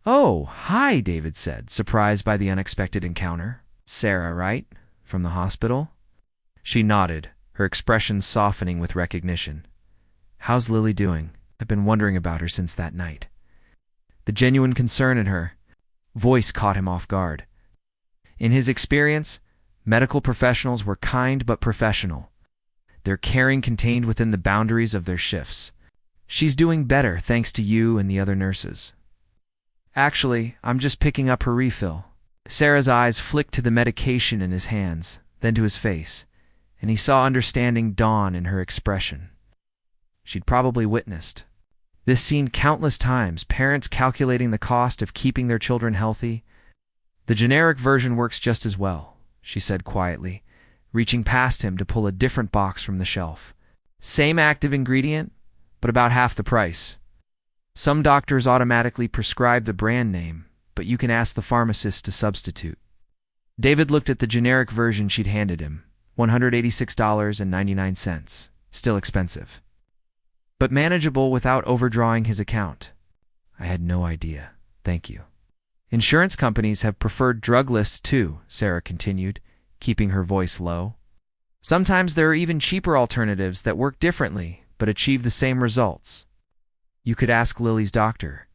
"Oh, hi," David said, surprised by the unexpected encounter. "Sarah, right? From the hospital?" She nodded, her expression softening with recognition. "How's Lily doing? I've been wondering about her since that night." The genuine concern in her voice caught him off guard. In his experience, medical professionals were kind but professional, their caring contained within the boundaries of their shifts. "She's doing better, thanks to you and the other nurses. Actually, I'm just picking up her refill." Sarah's eyes flicked to the medication in his hands, then to his face, and he saw understanding dawn in her expression. She'd probably witnessed this scene countless times, parents calculating the cost of keeping their children healthy. "The generic version works just as well," she said quietly, reaching past him to pull a different box from the shelf. "Same active ingredient, but about half the price. Some doctors automatically prescribe the brand name, but you can ask the pharmacist to substitute." David looked at the generic version she'd handed him, $186.99, still expensive, but manageable without overdrawing his account. "I had no idea. Thank you." "Insurance companies have preferred drug lists too," Sarah continued, keeping her voice low. "Sometimes there are even cheaper alternatives that work differently but achieve the same results. You could ask Lily's doctor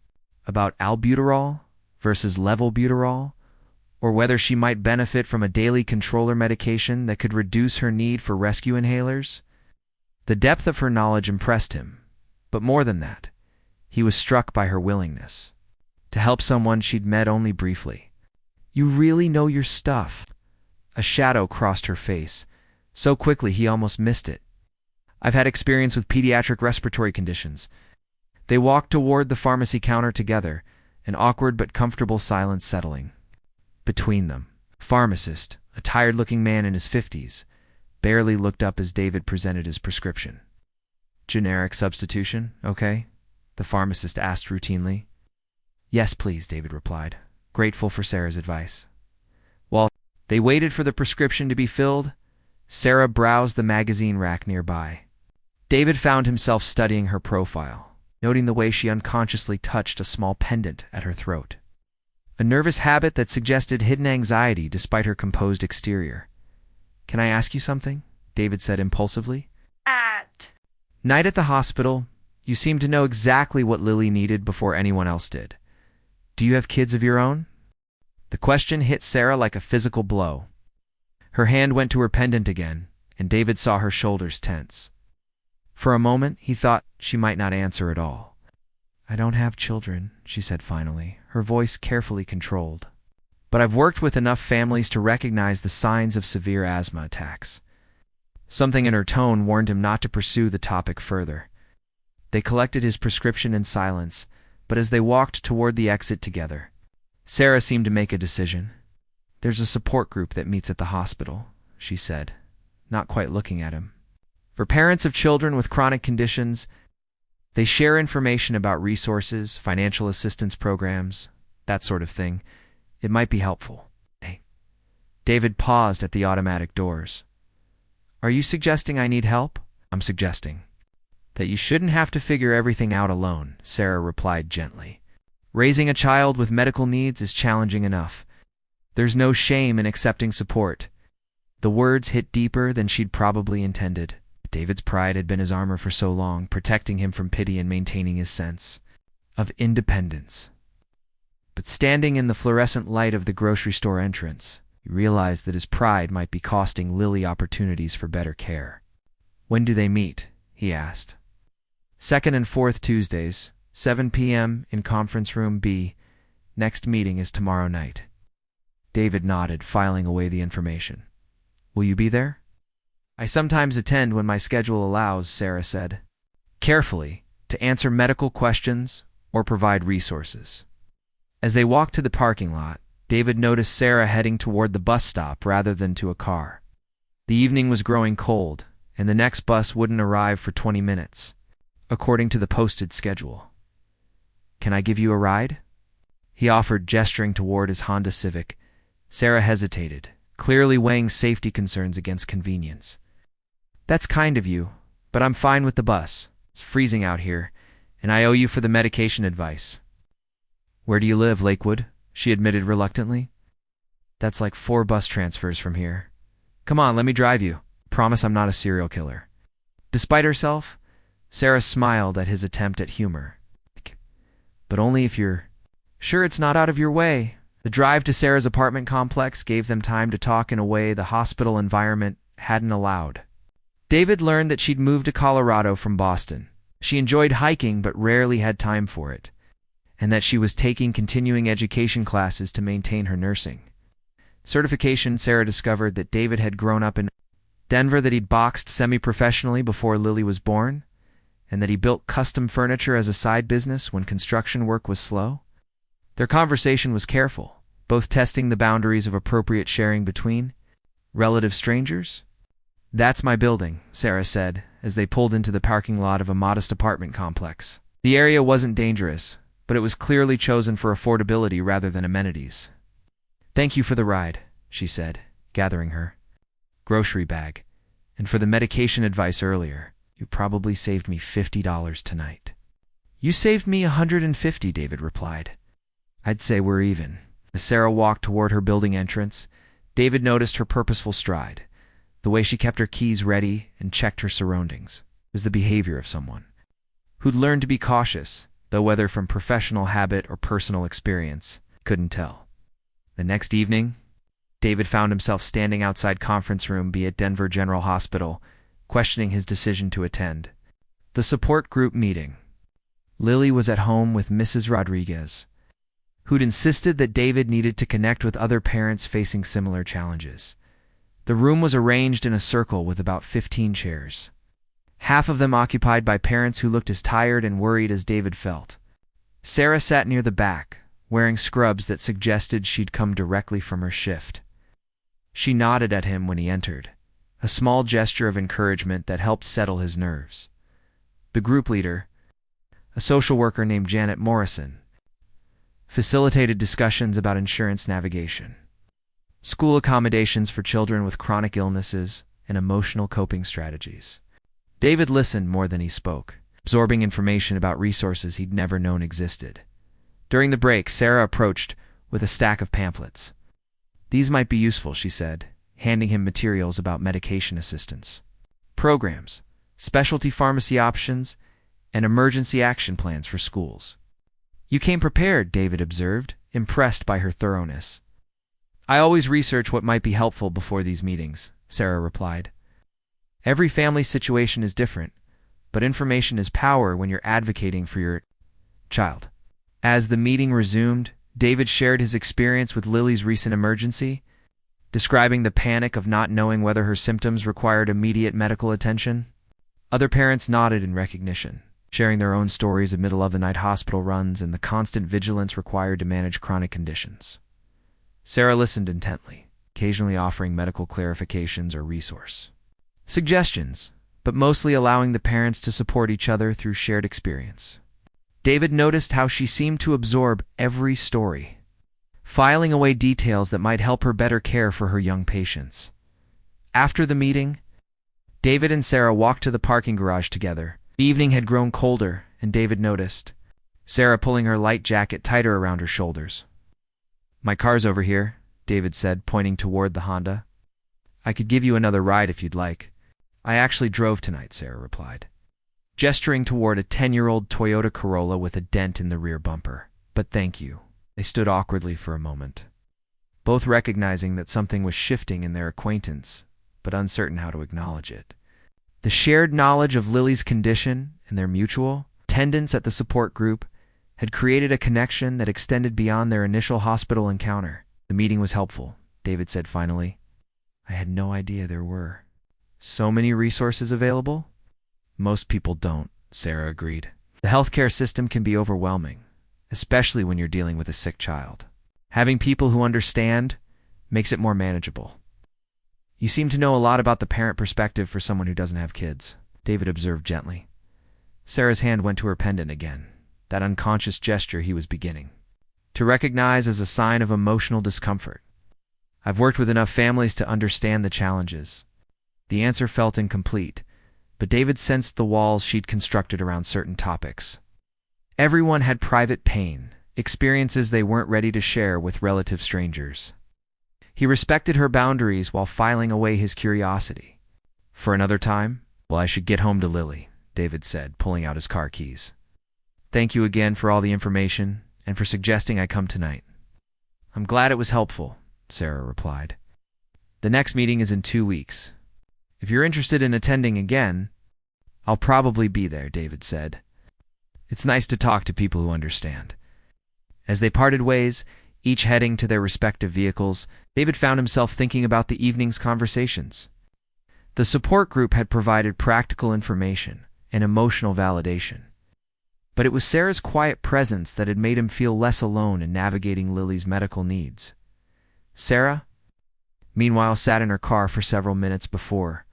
about albuterol versus levobuterol, or whether she might benefit from a daily controller medication that could reduce her need for rescue inhalers." The depth of her knowledge impressed him, but more than that, he was struck by her willingness to help someone she'd met only briefly. "You really know your stuff." A shadow crossed her face, so quickly he almost missed it. "I've had experience with pediatric respiratory conditions." They walked toward the pharmacy counter together, an awkward but comfortable silence settling between them. Pharmacist, a tired-looking man in his 50s, barely looked up as David presented his prescription. "Generic substitution, okay?" the pharmacist asked routinely. "Yes, please," David replied, grateful for Sarah's advice. While they waited for the prescription to be filled, Sarah browsed the magazine rack nearby. David found himself studying her profile, noting the way she unconsciously touched a small pendant at her throat, a nervous habit that suggested hidden anxiety despite her composed exterior. "Can I ask you something?" David said impulsively. Night at the hospital, you seemed to know exactly what Lily needed before anyone else did. "Do you have kids of your own?" The question hit Sarah like a physical blow. Her hand went to her pendant again, and David saw her shoulders tense. For a moment, he thought she might not answer at all. "I don't have children," she said finally, her voice carefully controlled. "But I've worked with enough families to recognize the signs of severe asthma attacks. Something in her tone warned him not to pursue the topic further. They collected his prescription in silence, but as they walked toward the exit together, Sarah seemed to make a decision. "There's a support group that meets at the hospital," she said, not quite looking at him. "For parents of children with chronic conditions, they share information about resources, financial assistance programs, that sort of thing. It might be helpful." Hey. David paused at the automatic doors. "Are you suggesting I need help?" "I'm suggesting that you shouldn't have to figure everything out alone," Sarah replied gently. "Raising a child with medical needs is challenging enough. There's no shame in accepting support." The words hit deeper than she'd probably intended. David's pride had been his armor for so long, protecting him from pity and maintaining his sense of independence. But standing in the fluorescent light of the grocery store entrance, he realized that his pride might be costing Lily opportunities for better care. "When do they meet?" he asked. "Second and fourth Tuesdays, 7 p.m. in Conference Room B. Next meeting is tomorrow night." David nodded, filing away the information. "Will you be there?" "I sometimes attend when my schedule allows," Sarah said, carefully, to answer medical questions or provide resources. As they walked to the parking lot, David noticed Sarah heading toward the bus stop rather than to a car. The evening was growing cold, and the next bus wouldn't arrive for 20 minutes, according to the posted schedule. "Can I give you a ride?" he offered, gesturing toward his Honda Civic. Sarah hesitated, clearly weighing safety concerns against convenience. "That's kind of you, but I'm fine with the bus. It's freezing out here, and I owe you for the medication advice." "Where do you live, Lakewood?" she admitted reluctantly. "That's like 4 bus transfers from here. Come on, let me drive you. Promise I'm not a serial killer." Despite herself, Sarah smiled at his attempt at humor. "But only if you're sure it's not out of your way." The drive to Sarah's apartment complex gave them time to talk in a way the hospital environment hadn't allowed. David learned that she'd moved to Colorado from Boston. She enjoyed hiking but rarely had time for it, and that she was taking continuing education classes to maintain her nursing certification. Sarah discovered that David had grown up in Denver, that he'd boxed semi-professionally before Lily was born, and that he built custom furniture as a side business when construction work was slow. Their conversation was careful, both testing the boundaries of appropriate sharing between relative strangers. "That's my building," Sarah said, as they pulled into the parking lot of a modest apartment complex. The area wasn't dangerous, but it was clearly chosen for affordability rather than amenities. "Thank you for the ride," she said, gathering her grocery bag. "And for the medication advice earlier. You probably saved me $50 tonight." "You saved me $150, David replied. "I'd say we're even." As Sarah walked toward her building entrance, David noticed her purposeful stride. The way she kept her keys ready and checked her surroundings was the behavior of someone who'd learned to be cautious, though whether from professional habit or personal experience, couldn't tell. The next evening, David found himself standing outside Conference Room B at Denver General Hospital, questioning his decision to attend the support group meeting. Lily was at home with Mrs. Rodriguez, who'd insisted that David needed to connect with other parents facing similar challenges. The room was arranged in a circle with about 15 chairs, half of them occupied by parents who looked as tired and worried as David felt. Sarah sat near the back, wearing scrubs that suggested she'd come directly from her shift. She nodded at him when he entered, a small gesture of encouragement that helped settle his nerves. The group leader, a social worker named Janet Morrison, facilitated discussions about insurance navigation, school accommodations for children with chronic illnesses, and emotional coping strategies. David listened more than he spoke, absorbing information about resources he'd never known existed. During the break, Sarah approached with a stack of pamphlets. "These might be useful," she said, handing him materials about medication assistance programs, specialty pharmacy options, and emergency action plans for schools. "You came prepared," David observed, impressed by her thoroughness. "I always research what might be helpful before these meetings," Sarah replied. "Every family situation is different, but information is power when you're advocating for your child." As the meeting resumed, David shared his experience with Lily's recent emergency. describing the panic of not knowing whether her symptoms required immediate medical attention. Other parents nodded in recognition, sharing their own stories of middle-of-the-night hospital runs and the constant vigilance required to manage chronic conditions. Sarah listened intently, occasionally offering medical clarifications or resource suggestions, but mostly allowing the parents to support each other through shared experience. David noticed how she seemed to absorb every story, filing away details that might help her better care for her young patients. After the meeting, David and Sarah walked to the parking garage together. The evening had grown colder, and David noticed Sarah pulling her light jacket tighter around her shoulders. "My car's over here," David said, pointing toward the Honda. "I could give you another ride if you'd like." "I actually drove tonight," Sarah replied, gesturing toward a 10-year-old Toyota Corolla with a dent in the rear bumper. "But thank you." They stood awkwardly for a moment, both recognizing that something was shifting in their acquaintance, but uncertain how to acknowledge it. The shared knowledge of Lily's condition and their mutual attendance at the support group had created a connection that extended beyond their initial hospital encounter. "The meeting was helpful," David said finally. "I had no idea there were so many resources available." "Most people don't," Sarah agreed. "The healthcare system can be overwhelming, especially when you're dealing with a sick child. Having people who understand makes it more manageable." "You seem to know a lot about the parent perspective for someone who doesn't have kids," David observed gently. Sarah's hand went to her pendant again, that unconscious gesture he was beginning to recognize as a sign of emotional discomfort. "I've worked with enough families to understand the challenges." The answer felt incomplete, but David sensed the walls she'd constructed around certain topics. Everyone had private pain, experiences they weren't ready to share with relative strangers. He respected her boundaries while filing away his curiosity. "For another time?" "Well, I should get home to Lily," David said, pulling out his car keys. "Thank you again for all the information and for suggesting I come tonight." "I'm glad it was helpful," Sarah replied. "The next meeting is in 2 weeks. If you're interested in attending again, I'll probably be there," David said. "It's nice to talk to people who understand." As they parted ways, each heading to their respective vehicles, David found himself thinking about the evening's conversations. The support group had provided practical information and emotional validation, but it was Sarah's quiet presence that had made him feel less alone in navigating Lily's medical needs. Sarah, meanwhile, sat in her car for several minutes before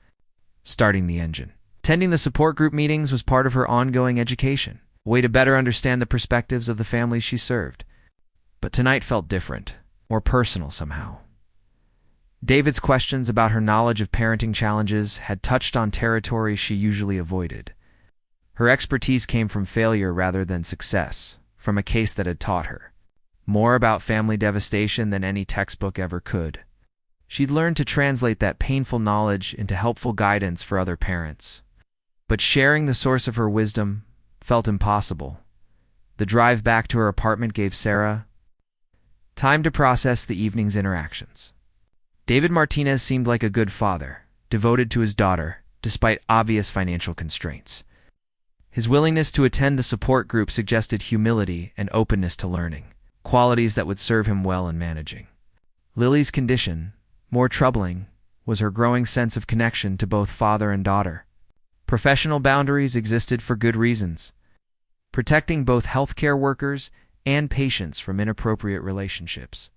starting the engine. Attending the support group meetings was part of her ongoing education, a way to better understand the perspectives of the families she served. But tonight felt different, more personal somehow. David's questions about her knowledge of parenting challenges had touched on territory she usually avoided. Her expertise came from failure rather than success, from a case that had taught her more about family devastation than any textbook ever could. She'd learned to translate that painful knowledge into helpful guidance for other parents. But sharing the source of her wisdom felt impossible. The drive back to her apartment gave Sarah time to process the evening's interactions. David Martinez seemed like a good father, devoted to his daughter, despite obvious financial constraints. His willingness to attend the support group suggested humility and openness to learning, qualities that would serve him well in managing Lily's condition. More troubling was her growing sense of connection to both father and daughter. Professional boundaries existed for good reasons, protecting both healthcare workers and patients from inappropriate relationships.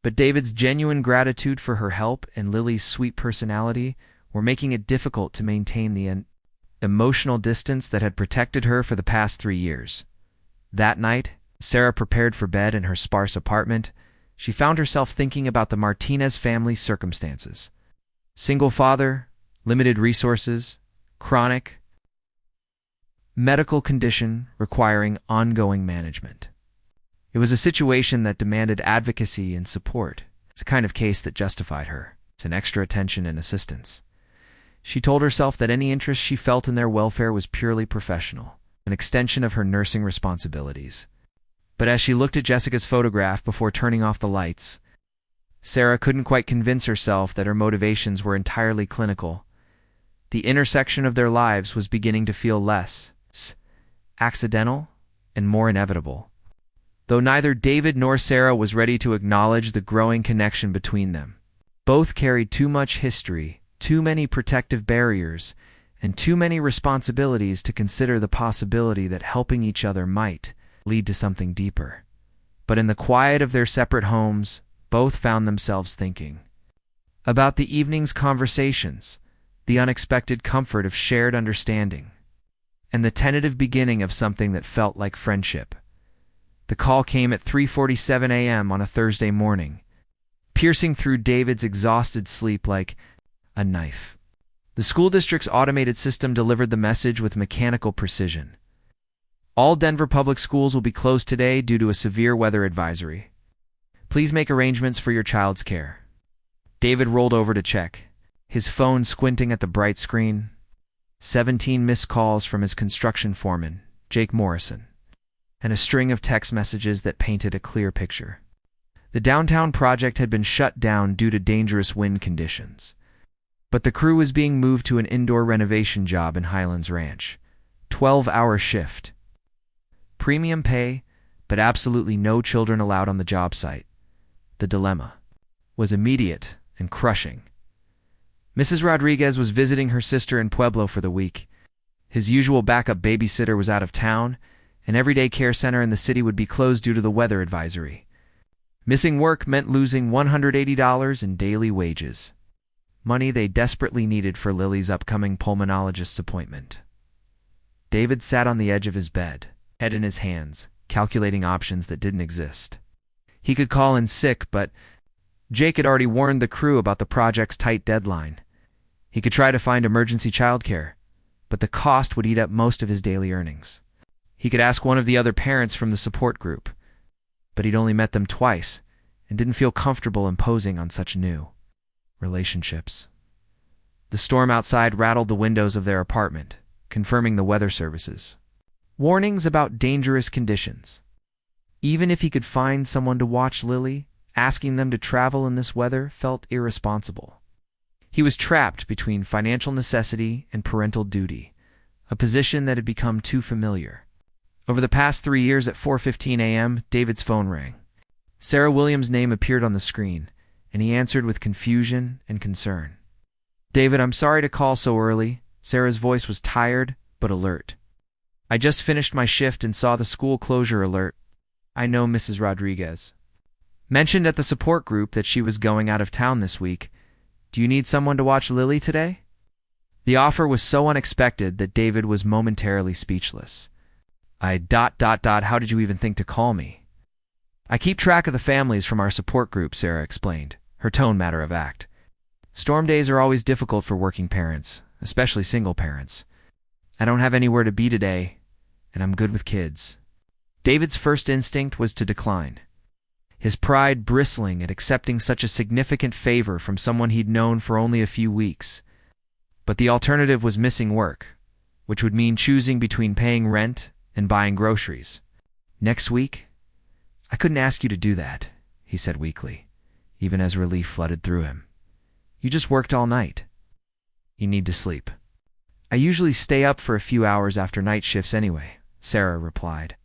But David's genuine gratitude for her help and Lily's sweet personality were making it difficult to maintain the emotional distance that had protected her for the past 3 years. That night, Sarah prepared for bed in her sparse apartment. She found herself thinking about the Martinez family's circumstances. Single father, limited resources, chronic medical condition requiring ongoing management. It was a situation that demanded advocacy and support. It's a kind of case that justified her. It's an extra attention and assistance. She told herself that any interest she felt in their welfare was purely professional, an extension of her nursing responsibilities. But as she looked at Jessica's photograph before turning off the lights, Sarah couldn't quite convince herself that her motivations were entirely clinical. The intersection of their lives was beginning to feel less accidental and more inevitable. Though neither David nor Sarah was ready to acknowledge the growing connection between them, Both carried too much history, too many protective barriers, and too many responsibilities to consider the possibility that helping each other might lead to something deeper. But in the quiet of their separate homes, both found themselves thinking about the evening's conversations, the unexpected comfort of shared understanding, and the tentative beginning of something that felt like friendship. The call came at 3:47 a.m. on a Thursday morning, piercing through David's exhausted sleep like a knife. The school district's automated system delivered the message with mechanical precision. All Denver public schools will be closed today due to a severe weather advisory. Please make arrangements for your child's care. David rolled over to check, his phone squinting at the bright screen. 17 missed calls from his construction foreman, Jake Morrison, and a string of text messages that painted a clear picture. The downtown project had been shut down due to dangerous wind conditions, but the crew was being moved to an indoor renovation job in Highlands Ranch. 12-hour shift. Premium pay, but absolutely no children allowed on the job site. The dilemma was immediate and crushing. Mrs. Rodriguez was visiting her sister in Pueblo for the week. His usual backup babysitter was out of town, and every day care center in the city would be closed due to the weather advisory. Missing work meant losing $180 in daily wages, money they desperately needed for Lily's upcoming pulmonologist's appointment. David sat on the edge of his bed, head in his hands, calculating options that didn't exist. He could call in sick, but Jake had already warned the crew about the project's tight deadline. He could try to find emergency childcare, but the cost would eat up most of his daily earnings. He could ask one of the other parents from the support group, but he'd only met them twice and didn't feel comfortable imposing on such new relationships. The storm outside rattled the windows of their apartment, confirming the weather services. Warnings about dangerous conditions. Even if he could find someone to watch Lily, asking them to travel in this weather felt irresponsible. He was trapped between financial necessity and parental duty, a position that had become too familiar. Over the past 3 years at 4:15 a.m., David's phone rang. Sarah Williams' name appeared on the screen, and he answered with confusion and concern. "David, I'm sorry to call so early." Sarah's voice was tired but alert. "I just finished my shift and saw the school closure alert. I know Mrs. Rodriguez mentioned at the support group that she was going out of town this week. Do you need someone to watch Lily today?" The offer was so unexpected that David was momentarily speechless. How did you even think to call me?" "I keep track of the families from our support group," Sarah explained, her tone matter-of-fact. "Storm days are always difficult for working parents, especially single parents. I don't have anywhere to be today, and I'm good with kids." David's first instinct was to decline, his pride bristling at accepting such a significant favor from someone he'd known for only a few weeks. But the alternative was missing work, which would mean choosing between paying rent and buying groceries. "Next week? I couldn't ask you to do that," he said weakly, even as relief flooded through him. "You just worked all night. You need to sleep." "I usually stay up for a few hours after night shifts anyway," Sarah replied.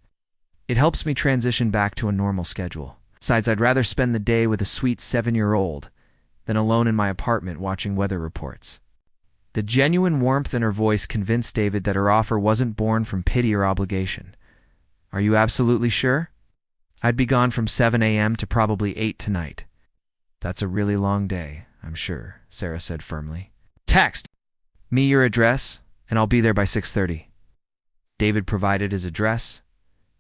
"It helps me transition back to a normal schedule. Besides, I'd rather spend the day with a sweet 7-year-old than alone in my apartment watching weather reports." The genuine warmth in her voice convinced David that her offer wasn't born from pity or obligation. "Are you absolutely sure?" "I'd be gone from 7 a.m. to probably 8 tonight." "That's a really long day, I'm sure," Sarah said firmly. "Text me your address, and I'll be there by 6:30. David provided his address,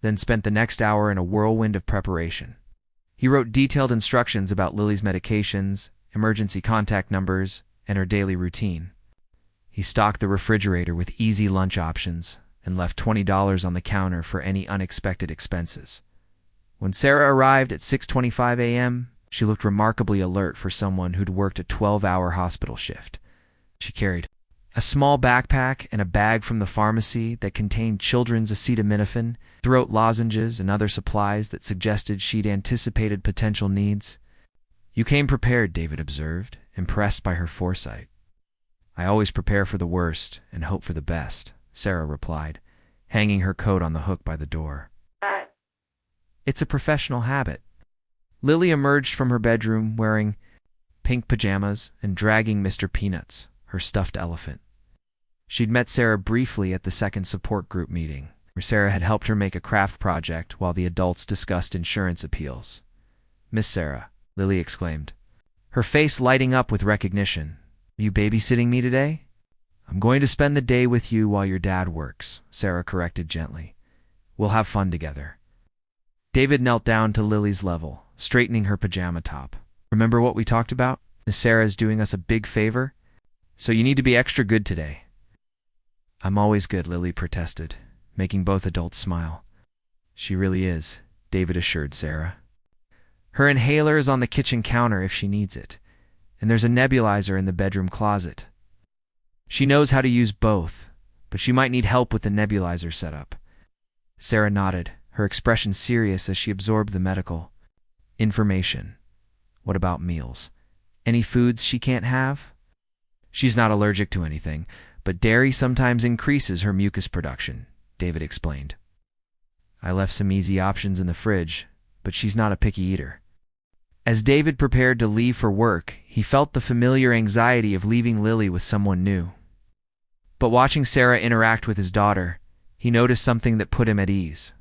then spent the next hour in a whirlwind of preparation. He wrote detailed instructions about Lily's medications, emergency contact numbers, and her daily routine. He stocked the refrigerator with easy lunch options and left $20 on the counter for any unexpected expenses. When Sarah arrived at 6:25 a.m., she looked remarkably alert for someone who'd worked a 12-hour hospital shift. She carried a small backpack and a bag from the pharmacy that contained children's acetaminophen, throat lozenges, and other supplies that suggested she'd anticipated potential needs. "You came prepared," David observed, impressed by her foresight. "I always prepare for the worst and hope for the best," Sarah replied, hanging her coat on the hook by the door. "It's a professional habit." Lily emerged from her bedroom wearing pink pajamas, and dragging Mr. Peanuts, her stuffed elephant. She'd met Sarah briefly at the second support group meeting, where Sarah had helped her make a craft project while the adults discussed insurance appeals. "Miss Sarah," Lily exclaimed, her face lighting up with recognition. "Are you babysitting me today?" "I'm going to spend the day with you while your dad works," Sarah corrected gently. "We'll have fun together." David knelt down to Lily's level, straightening her pajama top. "Remember what we talked about? Miss Sarah is doing us a big favor, so you need to be extra good today." "I'm always good," Lily protested, making both adults smile. "She really is," David assured Sarah. "Her inhaler is on the kitchen counter if she needs it, and there's a nebulizer in the bedroom closet. She knows how to use both, but she might need help with the nebulizer setup." Sarah nodded, her expression serious as she absorbed the medical information. "What about meals? Any foods she can't have?" "She's not allergic to anything, but dairy sometimes increases her mucus production," David explained. "I left some easy options in the fridge, but she's not a picky eater." As David prepared to leave for work, he felt the familiar anxiety of leaving Lily with someone new. But watching Sarah interact with his daughter, he noticed something that put him at ease.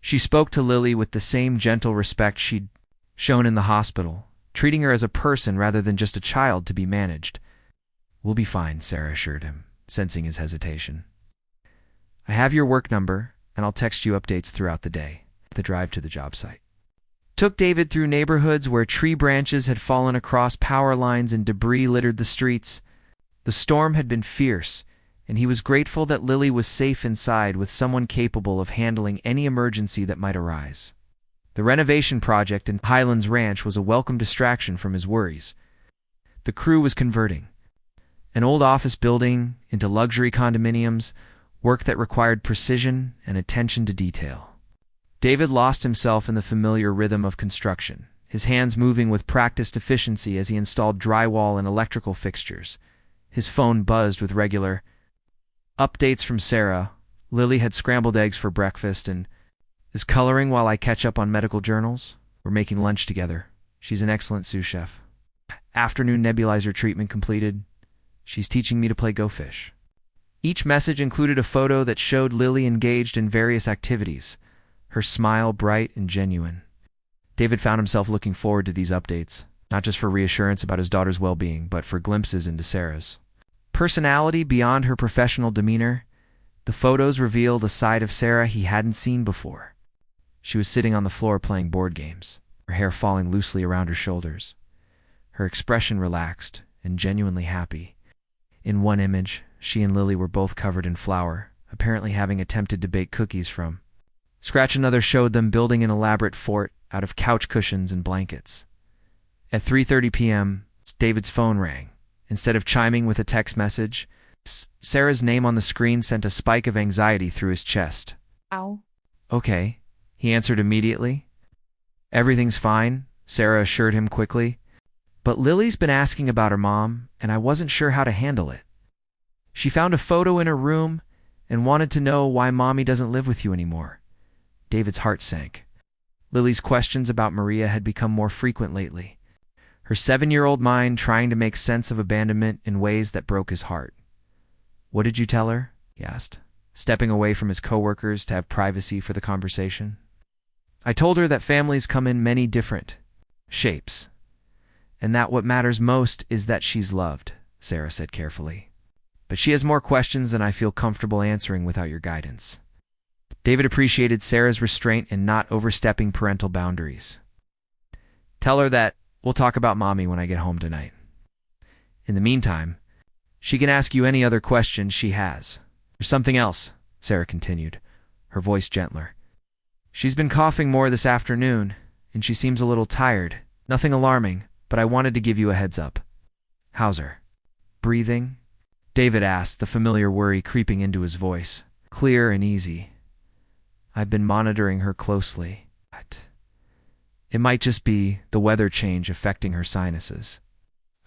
She spoke to Lily with the same gentle respect she'd shown in the hospital, treating her as a person rather than just a child to be managed. "We'll be fine," Sarah assured him, sensing his hesitation. "I have your work number, and I'll text you updates throughout the day." The drive to the job site took David through neighborhoods where tree branches had fallen across power lines and debris littered the streets. The storm had been fierce, and he was grateful that Lily was safe inside with someone capable of handling any emergency that might arise. The renovation project in Highlands Ranch was a welcome distraction from his worries. The crew was converting an old office building into luxury condominiums, work that required precision and attention to detail. David lost himself in the familiar rhythm of construction, his hands moving with practiced efficiency as he installed drywall and electrical fixtures. His phone buzzed with regular updates from Sarah. "Lily had scrambled eggs for breakfast and is coloring while I catch up on medical journals. We're making lunch together. She's an excellent sous chef. Afternoon nebulizer treatment completed. She's teaching me to play Go Fish." Each message included a photo that showed Lily engaged in various activities, her smile bright and genuine. David found himself looking forward to these updates, not just for reassurance about his daughter's well-being, but for glimpses into Sarah's personality beyond her professional demeanor. The photos revealed a side of Sarah he hadn't seen before. She was sitting on the floor playing board games, her hair falling loosely around her shoulders, her expression relaxed and genuinely happy. In one image, she and Lily were both covered in flour, apparently having attempted to bake cookies from scratch. Another showed them building an elaborate fort out of couch cushions and blankets. At 3:30 p.m., David's phone rang. Instead of chiming with a text message, Sarah's name on the screen sent a spike of anxiety through his chest. "Ow." "Okay," he answered immediately. "Everything's fine," Sarah assured him quickly. "But Lily's been asking about her mom, and I wasn't sure how to handle it. She found a photo in her room and wanted to know why Mommy doesn't live with you anymore." David's heart sank. Lily's questions about Maria had become more frequent lately, her 7-year-old mind trying to make sense of abandonment in ways that broke his heart. "What did you tell her?" he asked, stepping away from his coworkers to have privacy for the conversation. "I told her that families come in many different shapes, and that what matters most is that she's loved," Sarah said carefully. "But she has more questions than I feel comfortable answering without your guidance." David appreciated Sarah's restraint in not overstepping parental boundaries. "Tell her that we'll talk about Mommy when I get home tonight. In the meantime, she can ask you any other questions she has." "There's something else," Sarah continued, her voice gentler. "She's been coughing more this afternoon, and she seems a little tired. Nothing alarming, but I wanted to give you a heads up." "How's her breathing?" David asked, the familiar worry creeping into his voice, clear and easy. "I've been monitoring her closely. It might just be the weather change affecting her sinuses."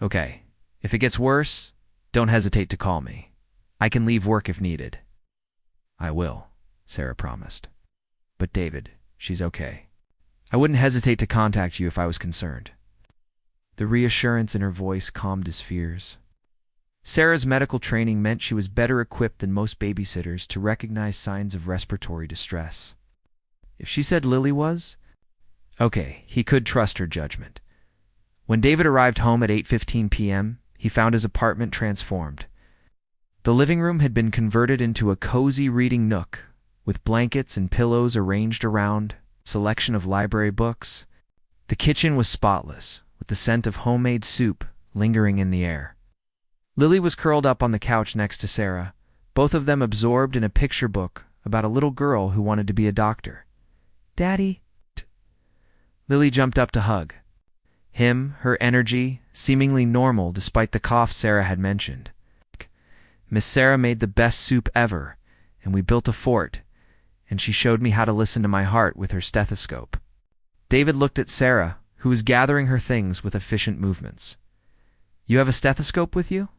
"Okay, if it gets worse, don't hesitate to call me. I can leave work if needed." "I will," Sarah promised. "But David, she's okay. I wouldn't hesitate to contact you if I was concerned." The reassurance in her voice calmed his fears. Sarah's medical training meant she was better equipped than most babysitters to recognize signs of respiratory distress. If she said Lily was, okay, he could trust her judgment. When David arrived home at 8:15 p.m., he found his apartment transformed. The living room had been converted into a cozy reading nook, with blankets and pillows arranged around a selection of library books. The kitchen was spotless, with the scent of homemade soup lingering in the air. Lily was curled up on the couch next to Sarah, both of them absorbed in a picture book about a little girl who wanted to be a doctor. "Daddy." Lily jumped up to hug him, her energy seemingly normal despite the cough Sarah had mentioned. "Miss Sarah made the best soup ever, and we built a fort, and she showed me how to listen to my heart with her stethoscope." David looked at Sarah, who was gathering her things with efficient movements. "You have a stethoscope with you?"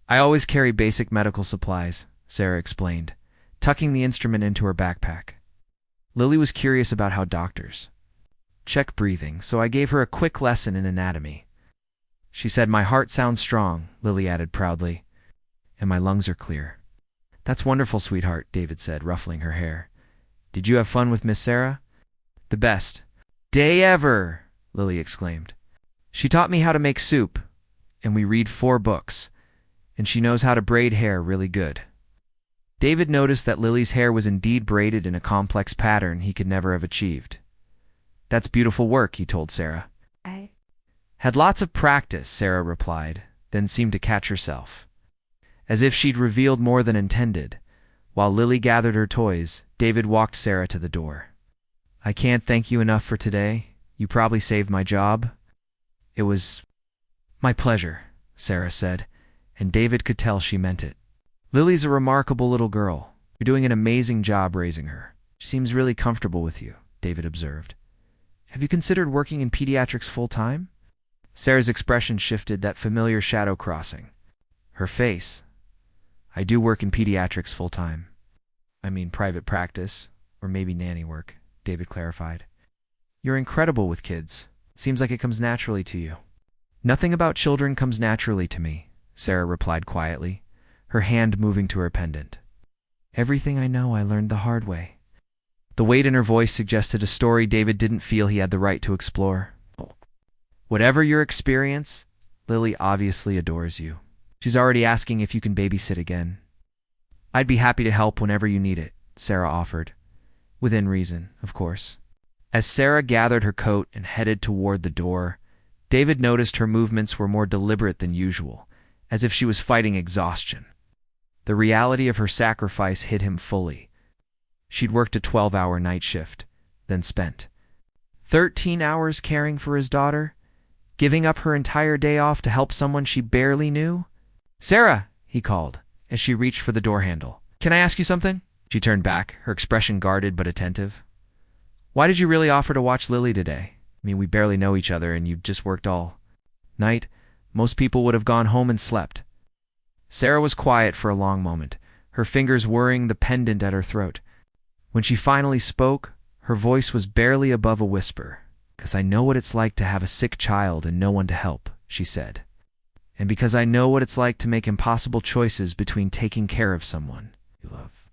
"I always carry basic medical supplies," Sarah explained, tucking the instrument into her backpack. Lily was curious about how doctors check breathing, so I gave her a quick lesson in anatomy. She said, "My heart sounds strong," Lily added proudly, "and my lungs are clear." "That's wonderful, sweetheart," David said, ruffling her hair. "Did you have fun with Miss Sarah?" "The best day ever," Lily exclaimed. "She taught me how to make soup, and we read 4 books, and she knows how to braid hair really good." David noticed that Lily's hair was indeed braided in a complex pattern he could never have achieved. "That's beautiful work," he told Sarah. "I had lots of practice," Sarah replied, then seemed to catch herself. As if she'd revealed more than intended, while Lily gathered her toys, David walked Sarah to the door. "I can't thank you enough for today. You probably saved my job." "It was my pleasure," Sarah said, and David could tell she meant it. "Lily's a remarkable little girl. You're doing an amazing job raising her. She seems really comfortable with you," David observed. "Have you considered working in pediatrics full-time?" Sarah's expression shifted, that familiar shadow crossing her face. "I do work in pediatrics full-time. I mean private practice, or maybe nanny work," David clarified. "You're incredible with kids. It seems like it comes naturally to you." "Nothing about children comes naturally to me," Sarah replied quietly, her hand moving to her pendant. "Everything I know I learned the hard way." The weight in her voice suggested a story David didn't feel he had the right to explore. "Whatever your experience, Lily obviously adores you. She's already asking if you can babysit again." "I'd be happy to help whenever you need it," Sarah offered. Within reason, of course. As Sarah gathered her coat and headed toward the door, David noticed her movements were more deliberate than usual, as if she was fighting exhaustion. The reality of her sacrifice hit him fully. She'd worked a 12-hour night shift, then spent 13 hours caring for his daughter, giving up her entire day off to help someone she barely knew. "Sarah," he called, as she reached for the door handle. "Can I ask you something?" She turned back, her expression guarded but attentive. "Why did you really offer to watch Lily today? I mean, we barely know each other and you've just worked all night. Most people would have gone home and slept." Sarah was quiet for a long moment, her fingers whirring the pendant at her throat. When she finally spoke, her voice was barely above a whisper. "'Cause I know what it's like to have a sick child and no one to help," she said. "And because I know what it's like to make impossible choices between taking care of someone you love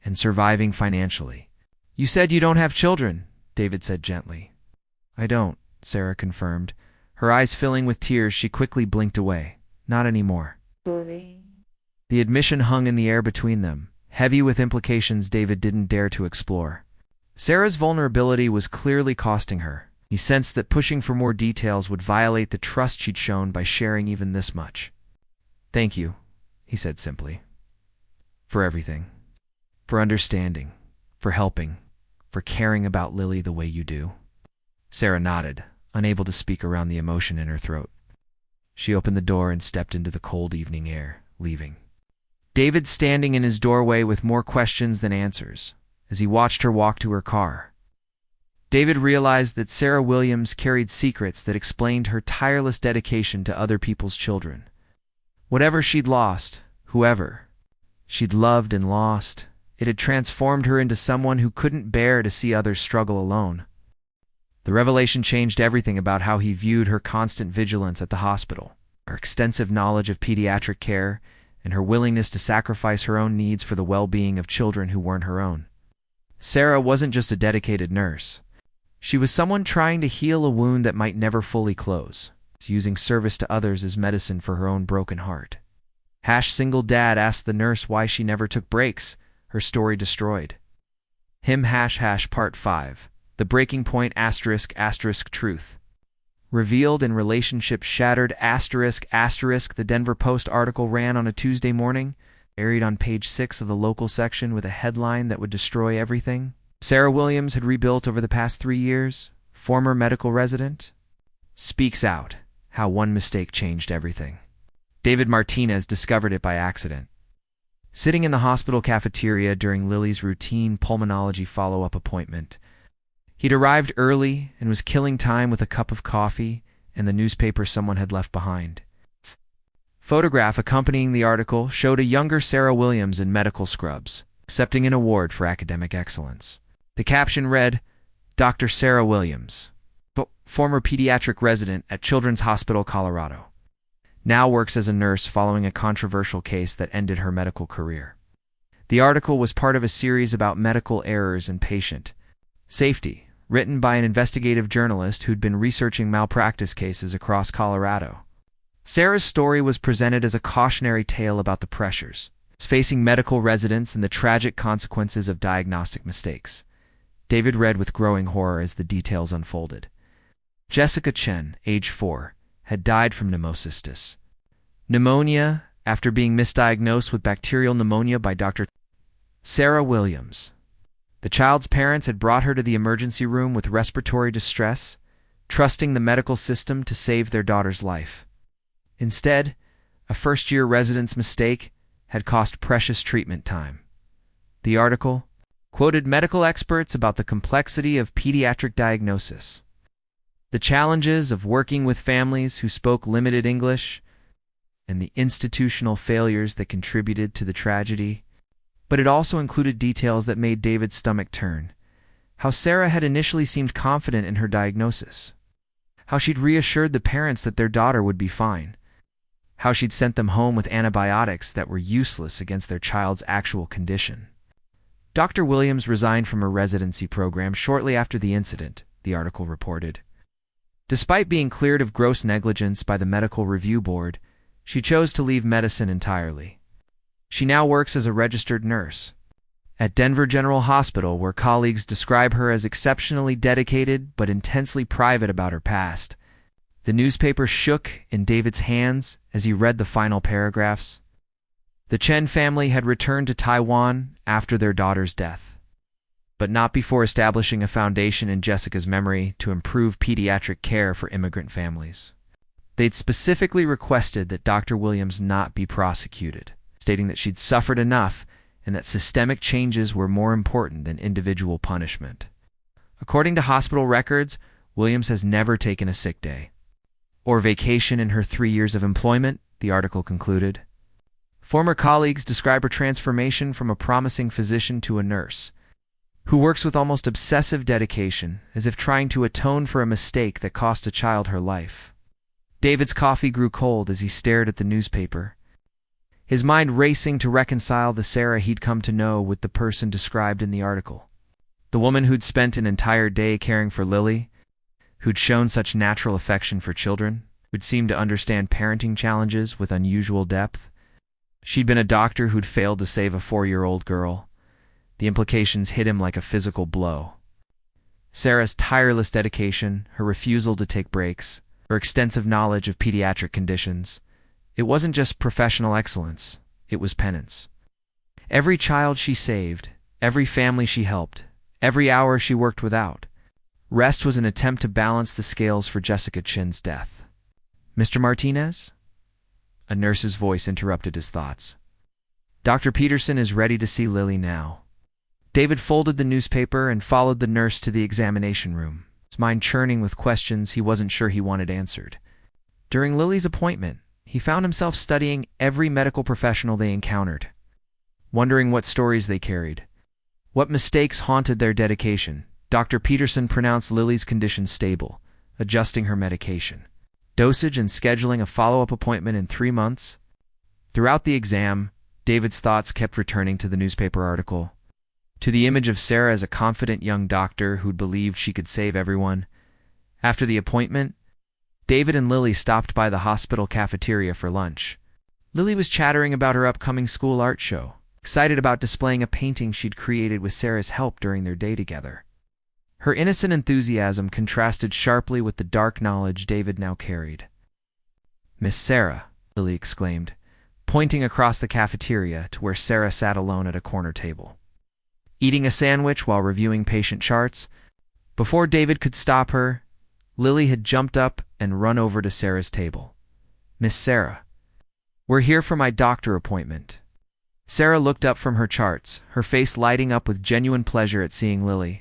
and surviving financially." "You said you don't have children," David said gently. "I don't," Sarah confirmed. Her eyes filling with tears, she quickly blinked away. "Not anymore." The admission hung in the air between them, heavy with implications David didn't dare to explore. Sarah's vulnerability was clearly costing her. He sensed that pushing for more details would violate the trust she'd shown by sharing even this much. "Thank you," he said simply. "For everything. For understanding. For helping. For caring about Lily the way you do." Sarah nodded, unable to speak around the emotion in her throat. She opened the door and stepped into the cold evening air, leaving David standing in his doorway with more questions than answers. As he watched her walk to her car, David realized that Sarah Williams carried secrets that explained her tireless dedication to other people's children. Whatever she'd lost, whoever she'd loved and lost, it had transformed her into someone who couldn't bear to see others struggle alone. The revelation changed everything about how he viewed her constant vigilance at the hospital, her extensive knowledge of pediatric care, and her willingness to sacrifice her own needs for the well-being of children who weren't her own. Sarah wasn't just a dedicated nurse. She was someone trying to heal a wound that might never fully close, using service to others as medicine for her own broken heart. Single dad asked the nurse why she never took breaks, her story destroyed. Part 5. The Breaking Point **** Truth. Revealed in relationship shattered ****. The Denver Post article ran on a Tuesday morning, buried on page 6 of the local section with a headline that would destroy everything. Sarah Williams had rebuilt over the past 3 years. Former medical resident speaks out how one mistake changed everything. David Martinez discovered it by accident. Sitting in the hospital cafeteria during Lily's routine pulmonology follow-up appointment, he'd arrived early and was killing time with a cup of coffee and the newspaper someone had left behind. Photograph accompanying the article showed a younger Sarah Williams in medical scrubs, accepting an award for academic excellence. The caption read, "Dr. Sarah Williams, former pediatric resident at Children's Hospital, Colorado, now works as a nurse following a controversial case that ended her medical career." The article was part of a series about medical errors and patient safety, written by an investigative journalist who'd been researching malpractice cases across Colorado. Sarah's story was presented as a cautionary tale about the pressures facing medical residents and the tragic consequences of diagnostic mistakes. David read with growing horror as the details unfolded. Jessica Chen, age 4, had died from pneumocystis pneumonia after being misdiagnosed with bacterial pneumonia by Dr. Sarah Williams. The child's parents had brought her to the emergency room with respiratory distress, trusting the medical system to save their daughter's life. Instead, a first-year resident's mistake had cost precious treatment time. The article quoted medical experts about the complexity of pediatric diagnosis, the challenges of working with families who spoke limited English, and the institutional failures that contributed to the tragedy. But it also included details that made David's stomach turn. How Sarah had initially seemed confident in her diagnosis. How she'd reassured the parents that their daughter would be fine. How she'd sent them home with antibiotics that were useless against their child's actual condition. Dr. Williams resigned from her residency program shortly after the incident, the article reported. Despite being cleared of gross negligence by the Medical Review Board, she chose to leave medicine entirely. She now works as a registered nurse at Denver General Hospital, where colleagues describe her as exceptionally dedicated but intensely private about her past. The newspaper shook in David's hands as he read the final paragraphs. The Chen family had returned to Taiwan after their daughter's death, but not before establishing a foundation in Jessica's memory to improve pediatric care for immigrant families. They'd specifically requested that Dr. Williams not be prosecuted, stating that she'd suffered enough and that systemic changes were more important than individual punishment. According to hospital records, Williams has never taken a sick day or vacation in her 3 years of employment, the article concluded. Former colleagues describe her transformation from a promising physician to a nurse, who works with almost obsessive dedication, as if trying to atone for a mistake that cost a child her life. David's coffee grew cold as he stared at the newspaper, his mind racing to reconcile the Sarah he'd come to know with the person described in the article. The woman who'd spent an entire day caring for Lily, who'd shown such natural affection for children, who'd seemed to understand parenting challenges with unusual depth. She'd been a doctor who'd failed to save a 4-year-old girl. The implications hit him like a physical blow. Sarah's tireless dedication, her refusal to take breaks, her extensive knowledge of pediatric conditions. It wasn't just professional excellence, it was penance. Every child she saved, every family she helped, every hour she worked without rest was an attempt to balance the scales for Jessica Chen's death. "Mr. Martinez?" A nurse's voice interrupted his thoughts. "Dr. Peterson is ready to see Lily now." David folded the newspaper and followed the nurse to the examination room, his mind churning with questions he wasn't sure he wanted answered. During Lily's appointment, he found himself studying every medical professional they encountered, wondering what stories they carried, what mistakes haunted their dedication. Dr. Peterson pronounced Lily's condition stable, adjusting her medication, dosage, and scheduling a follow-up appointment in 3 months. Throughout the exam, David's thoughts kept returning to the newspaper article, to the image of Sarah as a confident young doctor who'd believed she could save everyone. After the appointment, David and Lily stopped by the hospital cafeteria for lunch. Lily was chattering about her upcoming school art show, excited about displaying a painting she'd created with Sarah's help during their day together. Her innocent enthusiasm contrasted sharply with the dark knowledge David now carried. "Miss Sarah," Lily exclaimed, pointing across the cafeteria to where Sarah sat alone at a corner table, eating a sandwich while reviewing patient charts. Before David could stop her, Lily had jumped up and run over to Sarah's table. "Miss Sarah, we're here for my doctor appointment." Sarah looked up from her charts, her face lighting up with genuine pleasure at seeing Lily.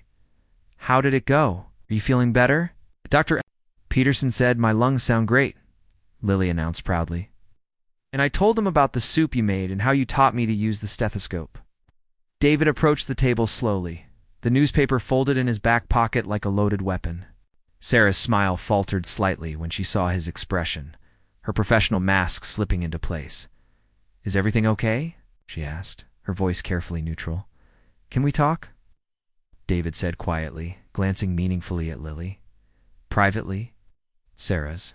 "How did it go? Are you feeling better?" "Dr. Peterson said my lungs sound great," Lily announced proudly. "And I told him about the soup you made and how you taught me to use the stethoscope." David approached the table slowly, the newspaper folded in his back pocket like a loaded weapon. Sarah's smile faltered slightly when she saw his expression, her professional mask slipping into place. "Is everything okay?" she asked, her voice carefully neutral. "Can we talk?" David said quietly, glancing meaningfully at Lily. Privately, Sarah's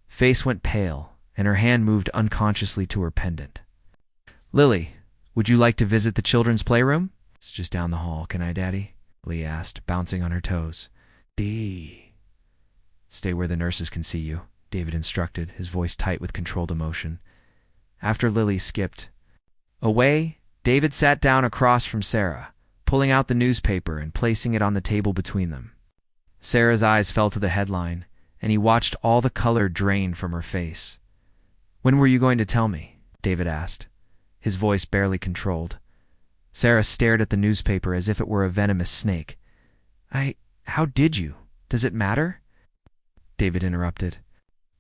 face went pale, and her hand moved unconsciously to her pendant. "Lily, would you like to visit the children's playroom?" "It's just down the hall, can I, Daddy?" Lily asked, bouncing on her toes. "Stay where the nurses can see you," David instructed, his voice tight with controlled emotion. After Lily skipped away, David sat down across from Sarah, pulling out the newspaper and placing it on the table between them. Sarah's eyes fell to the headline, and he watched all the color drain from her face. "When were you going to tell me?" David asked, his voice barely controlled. Sarah stared at the newspaper as if it were a venomous snake. How did you? Does it matter?" David interrupted.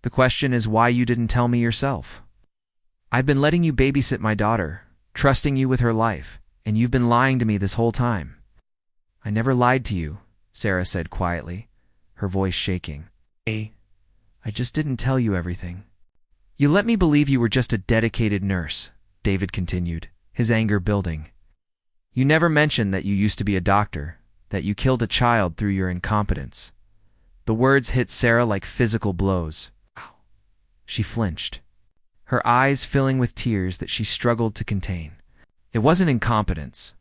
"The question is why you didn't tell me yourself. I've been letting you babysit my daughter, trusting you with her life, and you've been lying to me this whole time." "I never lied to you," Sarah said quietly, her voice shaking. "I just didn't tell you everything." "You let me believe you were just a dedicated nurse," David continued, his anger building. "You never mentioned that you used to be a doctor, that you killed a child through your incompetence." The words hit Sarah like physical blows. She flinched, her eyes filling with tears that she struggled to contain. "It wasn't incompetence.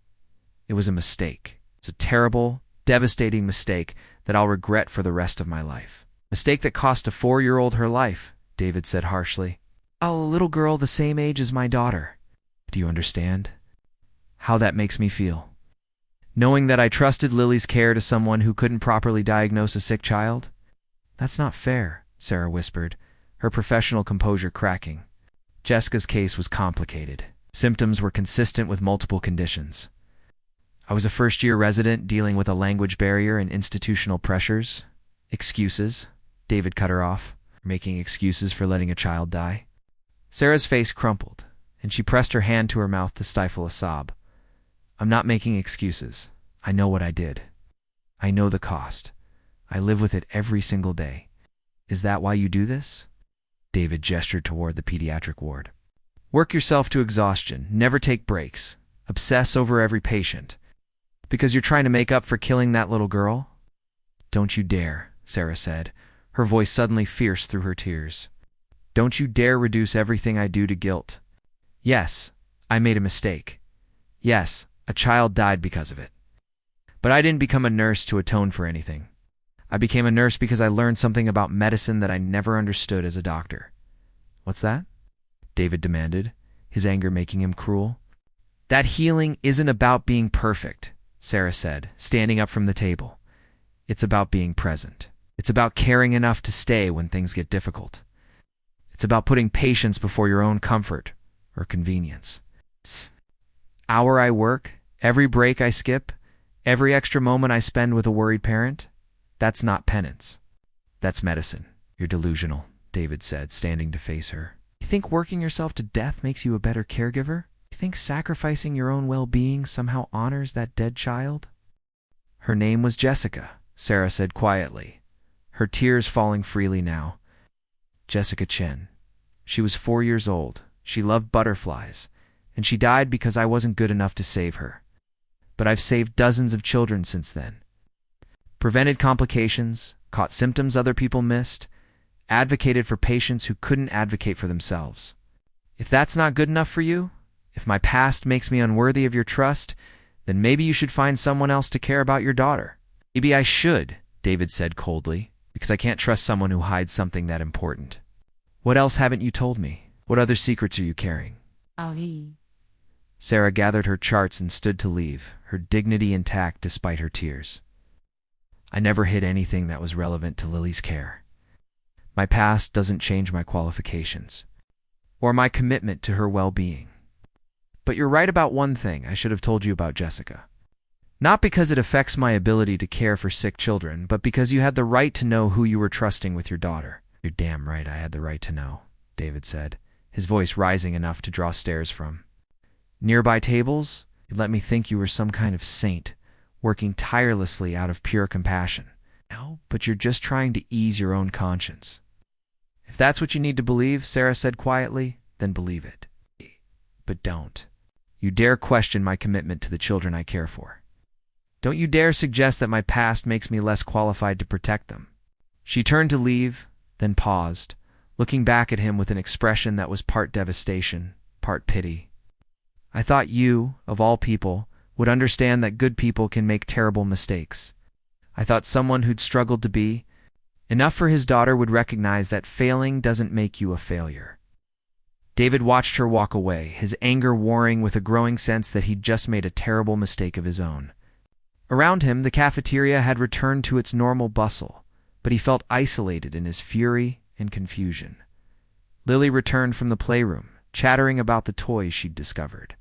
It was a mistake. It's a terrible, devastating mistake that I'll regret for the rest of my life. Mistake that cost a 4-year-old her life," David said harshly. "A little girl the same age as my daughter. Do you understand how that makes me feel? Knowing that I trusted Lily's care to someone who couldn't properly diagnose a sick child? That's not fair," Sarah whispered, her professional composure cracking. Jessica's case was complicated. Symptoms were consistent with multiple conditions. "I was a first-year resident dealing with a language barrier and institutional pressures." "Excuses," David cut her off, "making excuses for letting a child die." Sarah's face crumpled, and she pressed her hand to her mouth to stifle a sob. "I'm not making excuses. I know what I did. I know the cost. I live with it every single day. Is that why you do this?" David gestured toward the pediatric ward. "Work yourself to exhaustion, never take breaks, obsess over every patient. Because you're trying to make up for killing that little girl?" "Don't you dare," Sarah said, her voice suddenly fierce through her tears. "Don't you dare reduce everything I do to guilt. Yes, I made a mistake. Yes, a child died because of it. But I didn't become a nurse to atone for anything. I became a nurse because I learned something about medicine that I never understood as a doctor." "What's that?" David demanded, his anger making him cruel. "That healing isn't about being perfect," Sarah said, standing up from the table. "It's about being present. It's about caring enough to stay when things get difficult. It's about putting patience before your own comfort or convenience. Hour I work, every break I skip, every extra moment I spend with a worried parent, that's not penance. That's medicine." "You're delusional," David said, standing to face her. "You think working yourself to death makes you a better caregiver? You think sacrificing your own well-being somehow honors that dead child?" Her name was Jessica, Sarah said quietly, her tears falling freely now. Jessica Chen. She was 4 years old. She loved butterflies, and she died because I wasn't good enough to save her. But I've saved dozens of children since then. Prevented complications, caught symptoms other people missed, advocated for patients who couldn't advocate for themselves. If that's not good enough for you, if my past makes me unworthy of your trust, then maybe you should find someone else to care about your daughter. Maybe I should, David said coldly, because I can't trust someone who hides something that important. What else haven't you told me? What other secrets are you carrying? Sarah gathered her charts and stood to leave, her dignity intact despite her tears. I never hid anything that was relevant to Lily's care. My past doesn't change my qualifications, or my commitment to her well-being. But you're right about one thing I should have told you about Jessica. Not because it affects my ability to care for sick children, but because you had the right to know who you were trusting with your daughter. You're damn right I had the right to know, David said, his voice rising enough to draw stares from. Nearby tables, it let me think you were some kind of saint, working tirelessly out of pure compassion. No, but you're just trying to ease your own conscience. If that's what you need to believe, Sarah said quietly, then believe it. But don't. You dare question my commitment to the children I care for. Don't you dare suggest that my past makes me less qualified to protect them. She turned to leave, then paused, looking back at him with an expression that was part devastation, part pity. I thought you, of all people, would understand that good people can make terrible mistakes. I thought someone who'd struggled to be enough for his daughter would recognize that failing doesn't make you a failure. David watched her walk away, his anger warring with a growing sense that he'd just made a terrible mistake of his own. Around him, the cafeteria had returned to its normal bustle, but he felt isolated in his fury and confusion. Lily returned from the playroom, chattering about the toys she'd discovered.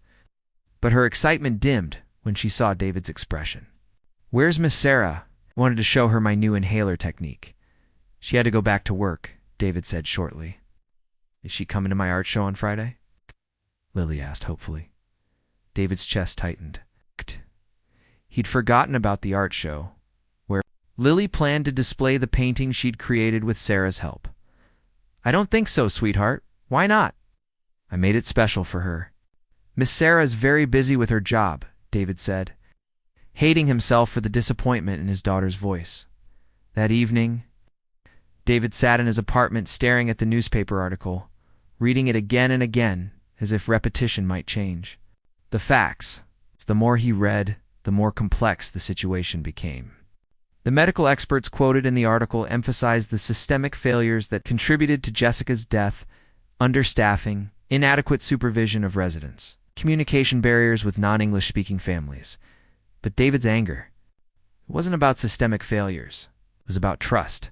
But her excitement dimmed when she saw David's expression. "Where's Miss Sarah?" I wanted to show her my new inhaler technique. She had to go back to work, David said shortly. Is she coming to my art show on Friday? Lily asked hopefully. David's chest tightened. He'd forgotten about the art show, where Lily planned to display the painting she'd created with Sarah's help. I don't think so, sweetheart. Why not? I made it special for her. Miss Sarah is very busy with her job, David said, hating himself for the disappointment in his daughter's voice. That evening, David sat in his apartment staring at the newspaper article, reading it again and again, as if repetition might change the facts. The more he read, the more complex the situation became. The medical experts quoted in the article emphasized the systemic failures that contributed to Jessica's death: understaffing, inadequate supervision of residents, communication barriers with non-English speaking families. But David's anger, it wasn't about systemic failures. It was about trust,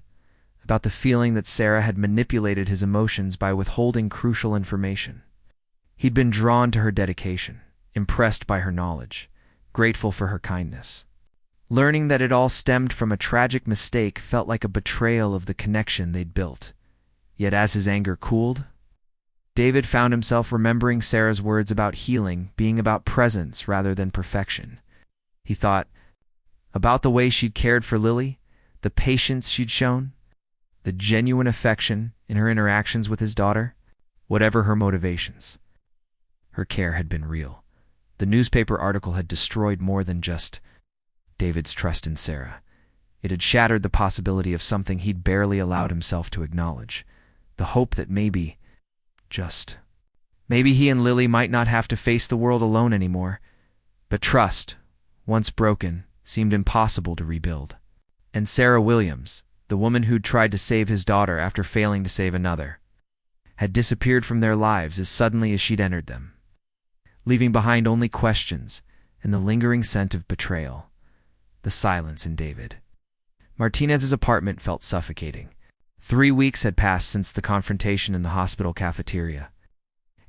about the feeling that Sarah had manipulated his emotions by withholding crucial information. He'd been drawn to her dedication, impressed by her knowledge, grateful for her kindness. Learning that it all stemmed from a tragic mistake felt like a betrayal of the connection they'd built. Yet as his anger cooled, David found himself remembering Sarah's words about healing being about presence rather than perfection. He thought about the way she'd cared for Lily, the patience she'd shown, the genuine affection in her interactions with his daughter. Whatever her motivations, her care had been real. The newspaper article had destroyed more than just David's trust in Sarah. It had shattered the possibility of something he'd barely allowed himself to acknowledge, the hope that maybe he and Lily might not have to face the world alone anymore. But trust, once broken, seemed impossible to rebuild. And Sarah Williams, the woman who'd tried to save his daughter after failing to save another, had disappeared from their lives as suddenly as she'd entered them, leaving behind only questions and the lingering scent of betrayal. The silence in David Martinez's apartment felt suffocating. 3 weeks had passed since the confrontation in the hospital cafeteria,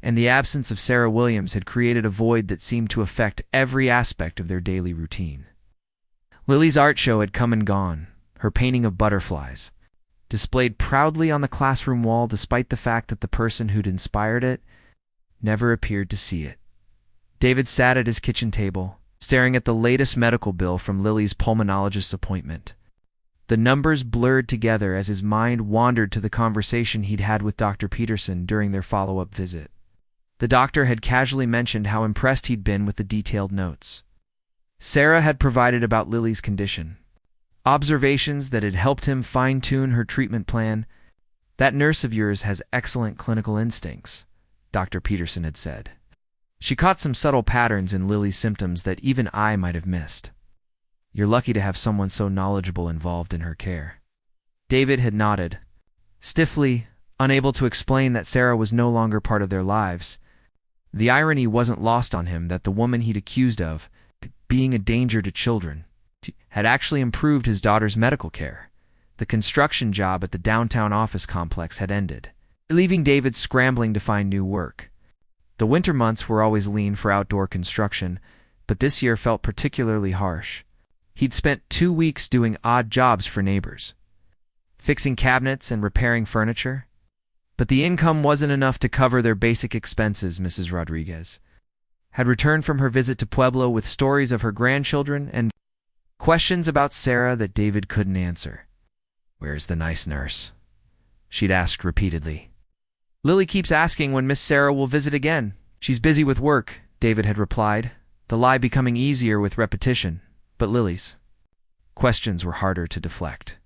and the absence of Sarah Williams had created a void that seemed to affect every aspect of their daily routine. Lily's art show had come and gone, her painting of butterflies, displayed proudly on the classroom wall despite the fact that the person who'd inspired it never appeared to see it. David sat at his kitchen table, staring at the latest medical bill from Lily's pulmonologist's appointment. The numbers blurred together as his mind wandered to the conversation he'd had with Dr. Peterson during their follow-up visit. The doctor had casually mentioned how impressed he'd been with the detailed notes Sarah had provided about Lily's condition, observations that had helped him fine-tune her treatment plan. "That nurse of yours has excellent clinical instincts," Dr. Peterson had said. "She caught some subtle patterns in Lily's symptoms that even I might have missed. You're lucky to have someone so knowledgeable involved in her care." David had nodded, stiffly, unable to explain that Sarah was no longer part of their lives. The irony wasn't lost on him that the woman he'd accused of being a danger to children had actually improved his daughter's medical care. The construction job at the downtown office complex had ended, leaving David scrambling to find new work. The winter months were always lean for outdoor construction, but this year felt particularly harsh. He'd spent 2 weeks doing odd jobs for neighbors, fixing cabinets and repairing furniture. But the income wasn't enough to cover their basic expenses. Mrs. Rodriguez had returned from her visit to Pueblo with stories of her grandchildren and questions about Sarah that David couldn't answer. "Where's the nice nurse?" she'd asked repeatedly. "Lily keeps asking when Miss Sarah will visit again. She's busy with work," David had replied, the lie becoming easier with repetition. But Lily's questions were harder to deflect.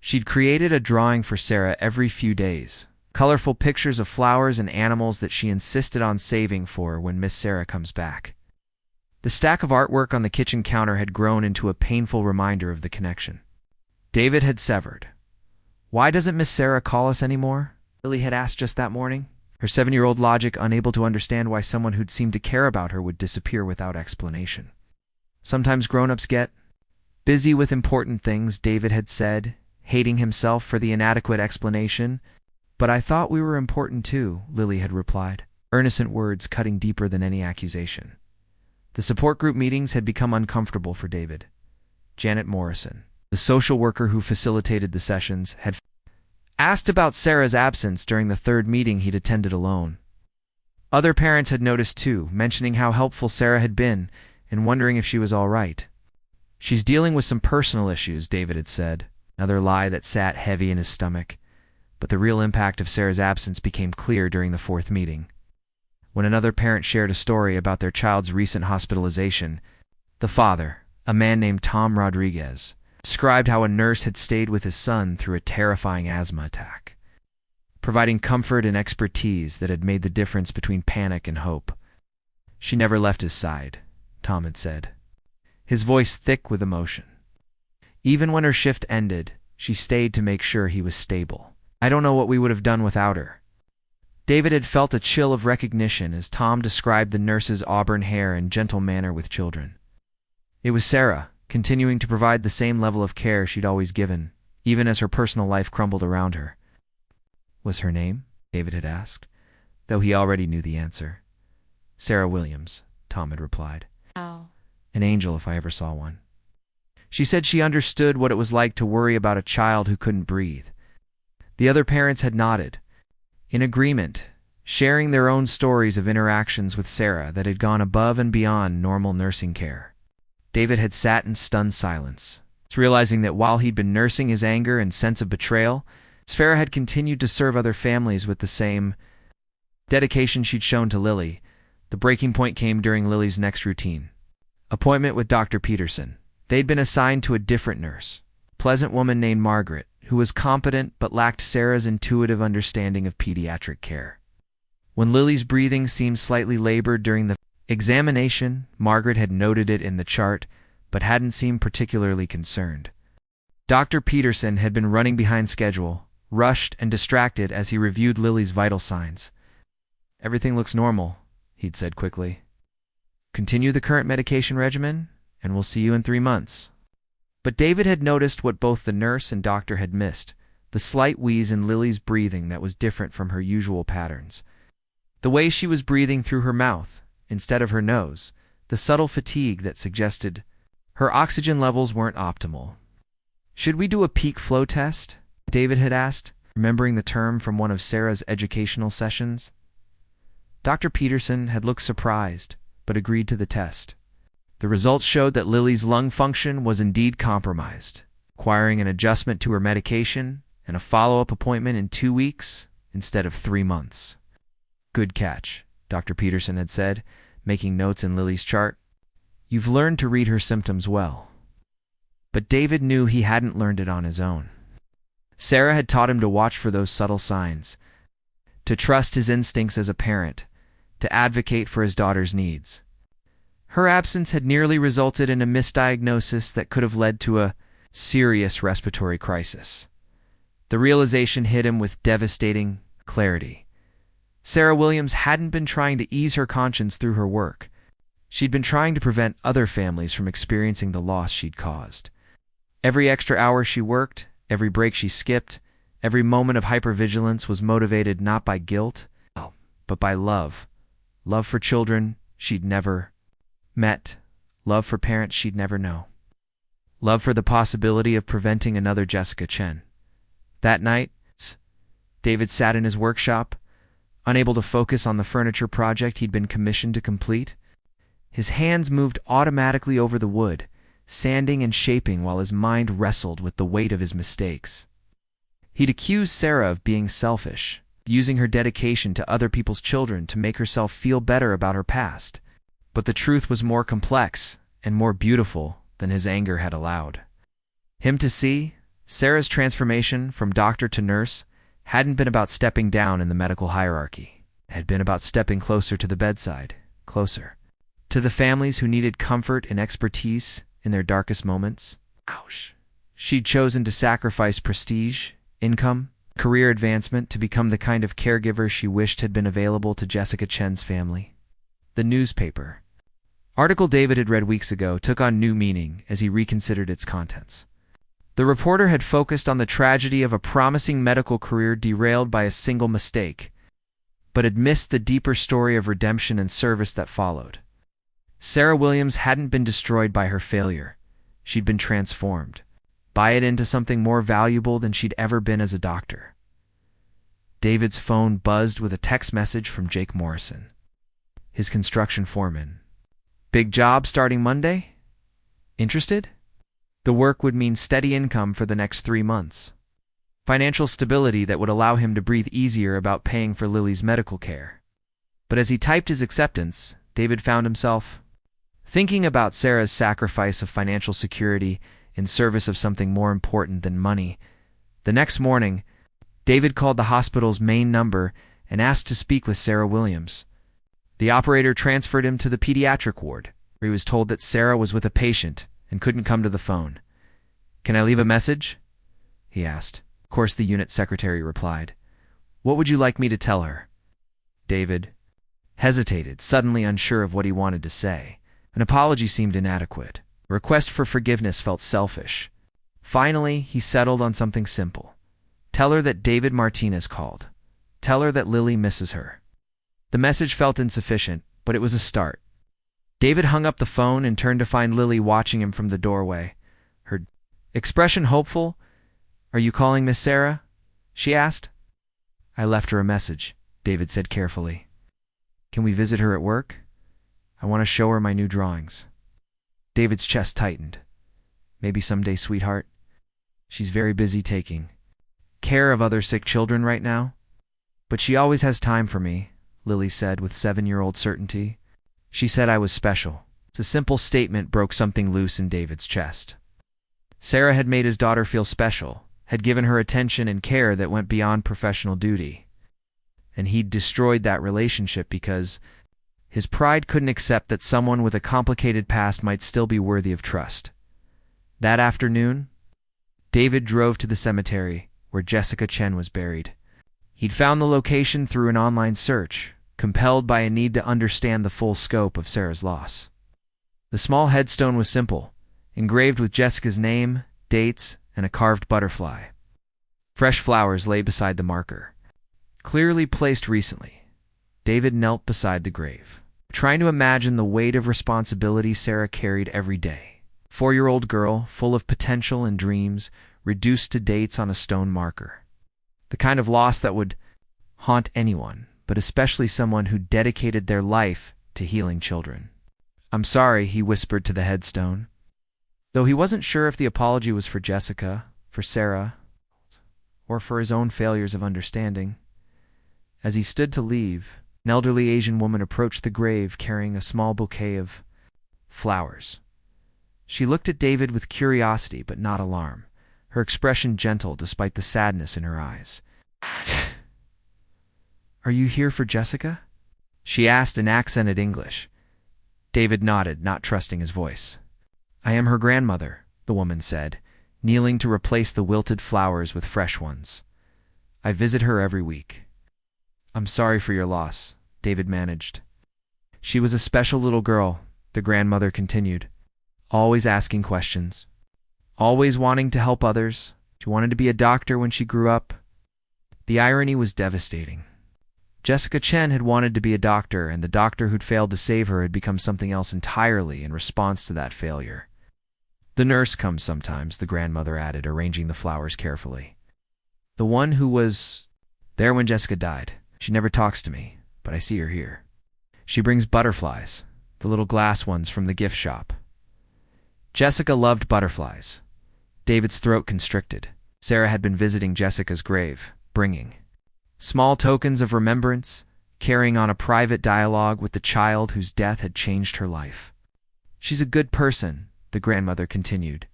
She'd created a drawing for Sarah every few days, colorful pictures of flowers and animals that she insisted on saving for when Miss Sarah comes back. The stack of artwork on the kitchen counter had grown into a painful reminder of the connection David had severed. "Why doesn't Miss Sarah call us anymore?" Lily had asked just that morning, her 7-year-old logic unable to understand why someone who'd seemed to care about her would disappear without explanation. "Sometimes grown-ups get busy with important things," David had said, hating himself for the inadequate explanation. "But I thought we were important too," Lily had replied, earnest words cutting deeper than any accusation. The support group meetings had become uncomfortable for David. Janet Morrison, the social worker who facilitated the sessions, had asked about Sarah's absence during the 3rd meeting he'd attended alone. Other parents had noticed too, mentioning how helpful Sarah had been and wondering if she was all right. "She's dealing with some personal issues," David had said, another lie that sat heavy in his stomach. But the real impact of Sarah's absence became clear during the 4th meeting. When another parent shared a story about their child's recent hospitalization, the father, a man named Tom Rodriguez, described how a nurse had stayed with his son through a terrifying asthma attack, providing comfort and expertise that had made the difference between panic and hope. "She never left his side," Tom had said, his voice thick with emotion. "Even when her shift ended, she stayed to make sure he was stable. I don't know what we would have done without her." David had felt a chill of recognition as Tom described the nurse's auburn hair and gentle manner with children. It was Sarah, continuing to provide the same level of care she'd always given, even as her personal life crumbled around her. "Was her name?" David had asked, though he already knew the answer. "Sarah Williams," Tom had replied. Oh. "An angel if I ever saw one." She said she understood what it was like to worry about a child who couldn't breathe. The other parents had nodded, in agreement, sharing their own stories of interactions with Sarah that had gone above and beyond normal nursing care. David had sat in stunned silence, realizing that while he'd been nursing his anger and sense of betrayal, Sarah had continued to serve other families with the same dedication she'd shown to Lily. The breaking point came during Lily's next routine appointment with Dr. Peterson. They'd been assigned to a different nurse, a pleasant woman named Margaret, who was competent but lacked Sarah's intuitive understanding of pediatric care. When Lily's breathing seemed slightly labored during the examination, Margaret had noted it in the chart, but hadn't seemed particularly concerned. Dr. Peterson had been running behind schedule, rushed and distracted as he reviewed Lily's vital signs. "Everything looks normal," he'd said quickly. "Continue the current medication regimen, and we'll see you in 3 months." But David had noticed what both the nurse and doctor had missed, the slight wheeze in Lily's breathing that was different from her usual patterns. The way she was breathing through her mouth, instead of her nose, the subtle fatigue that suggested her oxygen levels weren't optimal. "Should we do a peak flow test?" David had asked, remembering the term from one of Sarah's educational sessions. Dr. Peterson had looked surprised, but agreed to the test. The results showed that Lily's lung function was indeed compromised, requiring an adjustment to her medication and a follow-up appointment in 2 weeks instead of 3 months. "Good catch," Dr. Peterson had said, making notes in Lily's chart. "You've learned to read her symptoms well." But David knew he hadn't learned it on his own. Sarah had taught him to watch for those subtle signs, to trust his instincts as a parent, to advocate for his daughter's needs. Her absence had nearly resulted in a misdiagnosis that could have led to a serious respiratory crisis. The realization hit him with devastating clarity. Sarah Williams hadn't been trying to ease her conscience through her work. She'd been trying to prevent other families from experiencing the loss she'd caused. Every extra hour she worked, every break she skipped, every moment of hypervigilance was motivated not by guilt, but by love. Love for children she'd never met, love for parents she'd never know. Love for the possibility of preventing another Jessica Chen. That night, David sat in his workshop, unable to focus on the furniture project he'd been commissioned to complete. His hands moved automatically over the wood, sanding and shaping while his mind wrestled with the weight of his mistakes. He'd accused Sarah of being selfish, using her dedication to other people's children to make herself feel better about her past. But the truth was more complex and more beautiful than his anger had allowed him to see. Sarah's transformation from doctor to nurse hadn't been about stepping down in the medical hierarchy. It had been about stepping closer to the bedside, closer to the families who needed comfort and expertise in their darkest moments. Ouch. She'd chosen to sacrifice prestige, income, career advancement to become the kind of caregiver she wished had been available to Jessica Chen's family. The newspaper article David had read weeks ago took on new meaning as he reconsidered its contents. The reporter had focused on the tragedy of a promising medical career derailed by a single mistake, but had missed the deeper story of redemption and service that followed. Sarah Williams hadn't been destroyed by her failure. She'd been transformed by it into something more valuable than she'd ever been as a doctor. David's phone buzzed with a text message from Jake Morrison, his construction foreman. "Big job starting Monday? Interested?" The work would mean steady income for the next 3 months. Financial stability that would allow him to breathe easier about paying for Lily's medical care. But as he typed his acceptance, David found himself thinking about Sarah's sacrifice of financial security in service of something more important than money. The next morning, David called the hospital's main number and asked to speak with Sarah Williams. The operator transferred him to the pediatric ward, where he was told that Sarah was with a patient and couldn't come to the phone. "Can I leave a message?" he asked. Of course, the unit secretary replied. "What would you like me to tell her?" David hesitated, suddenly unsure of what he wanted to say. An apology seemed inadequate. A request for forgiveness felt selfish. Finally, he settled on something simple. Tell her that David Martinez called. Tell her that Lily misses her. The message felt insufficient, but it was a start. David hung up the phone and turned to find Lily watching him from the doorway, her expression hopeful. "Are you calling Miss Sarah?" she asked. "I left her a message," David said carefully. "Can we visit her at work? I want to show her my new drawings." David's chest tightened. "Maybe someday, sweetheart. She's very busy taking care of other sick children right now. But she always has time for me," Lily said with 7-year-old certainty. She said I was special. The simple statement broke something loose in David's chest. Sarah had made his daughter feel special, had given her attention and care that went beyond professional duty. And he'd destroyed that relationship because his pride couldn't accept that someone with a complicated past might still be worthy of trust. That afternoon, David drove to the cemetery where Jessica Chen was buried. He'd found the location through an online search, compelled by a need to understand the full scope of Sarah's loss. The small headstone was simple, engraved with Jessica's name, dates, and a carved butterfly. Fresh flowers lay beside the marker, clearly placed recently. David knelt beside the grave, trying to imagine the weight of responsibility Sarah carried every day. 4-year-old girl, full of potential and dreams, reduced to dates on a stone marker. The kind of loss that would haunt anyone, but especially someone who dedicated their life to healing children. "I'm sorry," he whispered to the headstone. Though he wasn't sure if the apology was for Jessica, for Sarah, or for his own failures of understanding. As he stood to leave, an elderly Asian woman approached the grave carrying a small bouquet of flowers. She looked at David with curiosity but not alarm, her expression gentle despite the sadness in her eyes. "Are you here for Jessica?" she asked in accented English. David nodded, not trusting his voice. "I am her grandmother," the woman said, kneeling to replace the wilted flowers with fresh ones. "I visit her every week." "I'm sorry for your loss," David managed. "She was a special little girl," the grandmother continued, "always asking questions, always wanting to help others. She wanted to be a doctor when she grew up." The irony was devastating. Jessica Chen had wanted to be a doctor, and the doctor who'd failed to save her had become something else entirely in response to that failure. "The nurse comes sometimes," the grandmother added, arranging the flowers carefully. "The one who was there when Jessica died. She never talks to me, but I see her here. She brings butterflies, the little glass ones from the gift shop." Jessica loved butterflies. David's throat constricted. Sarah had been visiting Jessica's grave, bringing small tokens of remembrance, carrying on a private dialogue with the child whose death had changed her life. "She's a good person," the grandmother continued.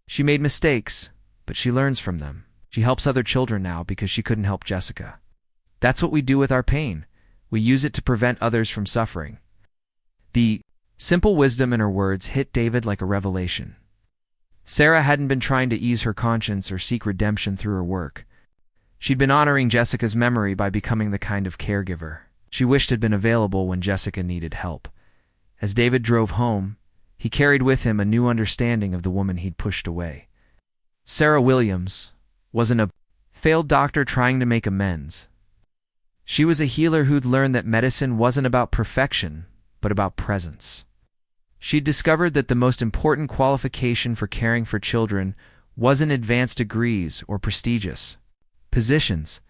"She made mistakes, but she learns from them. She helps other children now because she couldn't help Jessica. That's what we do with our pain. We use it to prevent others from suffering." The simple wisdom in her words hit David like a revelation. Sarah hadn't been trying to ease her conscience or seek redemption through her work. She'd been honoring Jessica's memory by becoming the kind of caregiver she wished had been available when Jessica needed help. As David drove home, he carried with him a new understanding of the woman he'd pushed away. Sarah Williams wasn't a failed doctor trying to make amends. She was a healer who'd learned that medicine wasn't about perfection, but about presence. She'd discovered that the most important qualification for caring for children wasn't advanced degrees or prestigious positions,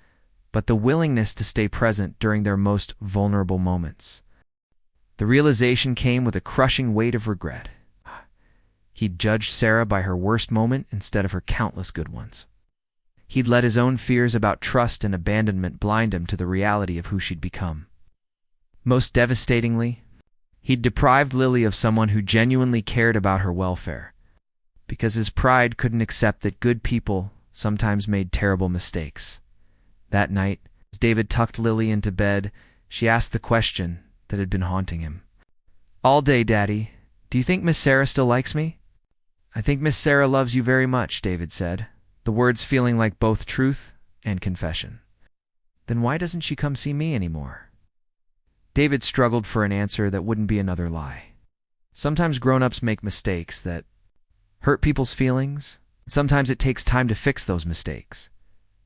but the willingness to stay present during their most vulnerable moments. The realization came with a crushing weight of regret. He'd judged Sarah by her worst moment instead of her countless good ones. He'd let his own fears about trust and abandonment blind him to the reality of who she'd become. Most devastatingly, he'd deprived Lily of someone who genuinely cared about her welfare, because his pride couldn't accept that good people sometimes made terrible mistakes. That night, as David tucked Lily into bed, she asked the question that had been haunting him. "All day, Daddy. Do you think Miss Sarah still likes me?" "I think Miss Sarah loves you very much," David said, the words feeling like both truth and confession. "Then why doesn't she come see me anymore?" David struggled for an answer that wouldn't be another lie. Sometimes grown-ups make mistakes that hurt people's feelings, and sometimes it takes time to fix those mistakes.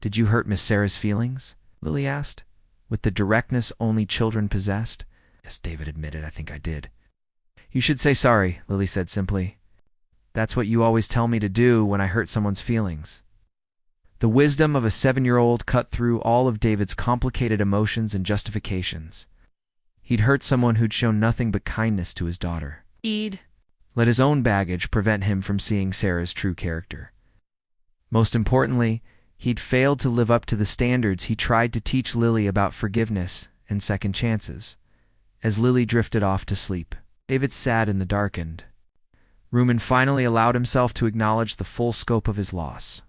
"Did you hurt Miss Sarah's feelings?" Lily asked, with the directness only children possessed. "Yes," David admitted, "I think I did." "You should say sorry," Lily said simply. "That's what you always tell me to do when I hurt someone's feelings." The wisdom of a 7-year-old cut through all of David's complicated emotions and justifications. He'd hurt someone who'd shown nothing but kindness to his daughter. He'd let his own baggage prevent him from seeing Sarah's true character. Most importantly, he'd failed to live up to the standards he tried to teach Lily about forgiveness and second chances. As Lily drifted off to sleep, David sat in the darkened room and finally allowed himself to acknowledge the full scope of his loss.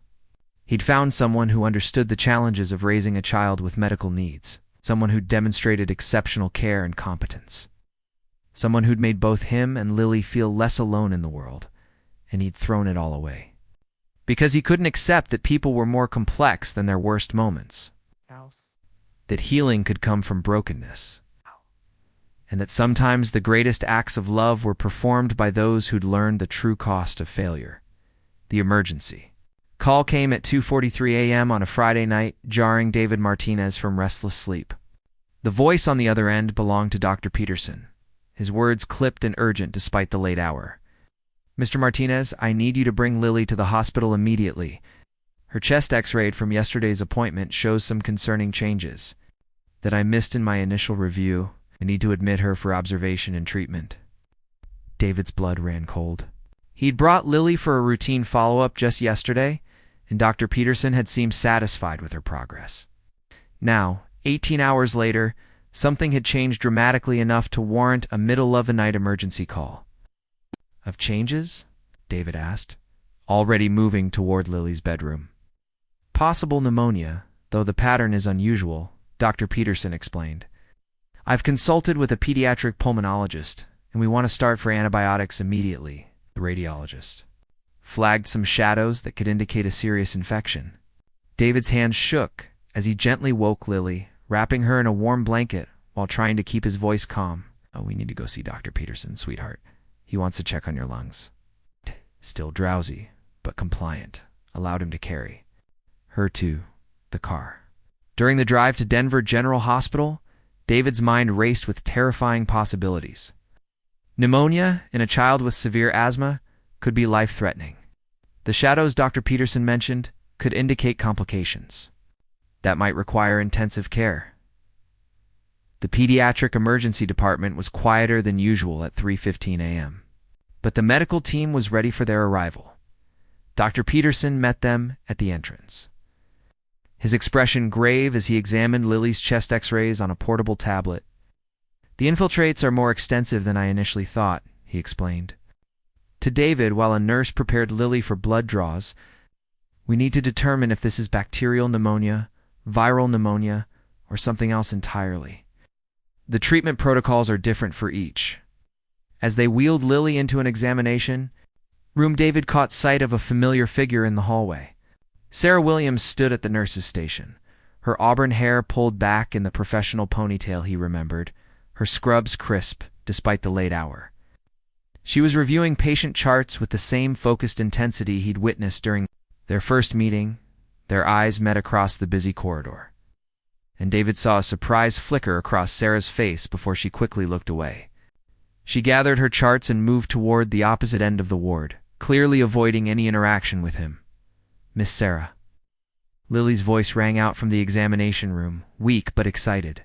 He'd found someone who understood the challenges of raising a child with medical needs, someone who'd demonstrated exceptional care and competence, someone who'd made both him and Lily feel less alone in the world, and he'd thrown it all away. Because he couldn't accept that people were more complex than their worst moments, that healing could come from brokenness, and that sometimes the greatest acts of love were performed by those who'd learned the true cost of failure. The emergency call came at 2:43 a.m. on a Friday night, jarring David Martinez from restless sleep. The voice on the other end belonged to Dr. Peterson, his words clipped and urgent despite the late hour. "Mr. Martinez, I need you to bring Lily to the hospital immediately. Her chest x-rayed from yesterday's appointment shows some concerning changes that I missed in my initial review. I need to admit her for observation and treatment." David's blood ran cold. He'd brought Lily for a routine follow-up just yesterday, and Dr. Peterson had seemed satisfied with her progress. Now, 18 hours later, something had changed dramatically enough to warrant a middle-of-the-night emergency call. "Of changes?" David asked, already moving toward Lily's bedroom. "Possible pneumonia, though the pattern is unusual," Dr. Peterson explained. "I've consulted with a pediatric pulmonologist, and we want to start for antibiotics immediately." The radiologist flagged some shadows that could indicate a serious infection. David's hands shook as he gently woke Lily, wrapping her in a warm blanket while trying to keep his voice calm. "Oh, we need to go see Dr. Peterson, sweetheart. He wants to check on your lungs." Still drowsy, but compliant, allowed him to carry her to the car. During the drive to Denver General Hospital, David's mind raced with terrifying possibilities. Pneumonia in a child with severe asthma could be life-threatening. The shadows Dr. Peterson mentioned could indicate complications that might require intensive care. The pediatric emergency department was quieter than usual at 3:15 a.m., but the medical team was ready for their arrival. Dr. Peterson met them at the entrance, his expression grave as he examined Lily's chest x-rays on a portable tablet. "The infiltrates are more extensive than I initially thought," he explained to David while a nurse prepared Lily for blood draws. "We need to determine if this is bacterial pneumonia, viral pneumonia, or something else entirely. The treatment protocols are different for each." As they wheeled Lily into an examination room, David caught sight of a familiar figure in the hallway. Sarah Williams stood at the nurse's station, her auburn hair pulled back in the professional ponytail he remembered, her scrubs crisp despite the late hour. She was reviewing patient charts with the same focused intensity he'd witnessed during their first meeting. Their eyes met across the busy corridor, and David saw a surprise flicker across Sarah's face before she quickly looked away. She gathered her charts and moved toward the opposite end of the ward, clearly avoiding any interaction with him. "Miss Sarah." Lily's voice rang out from the examination room, weak but excited.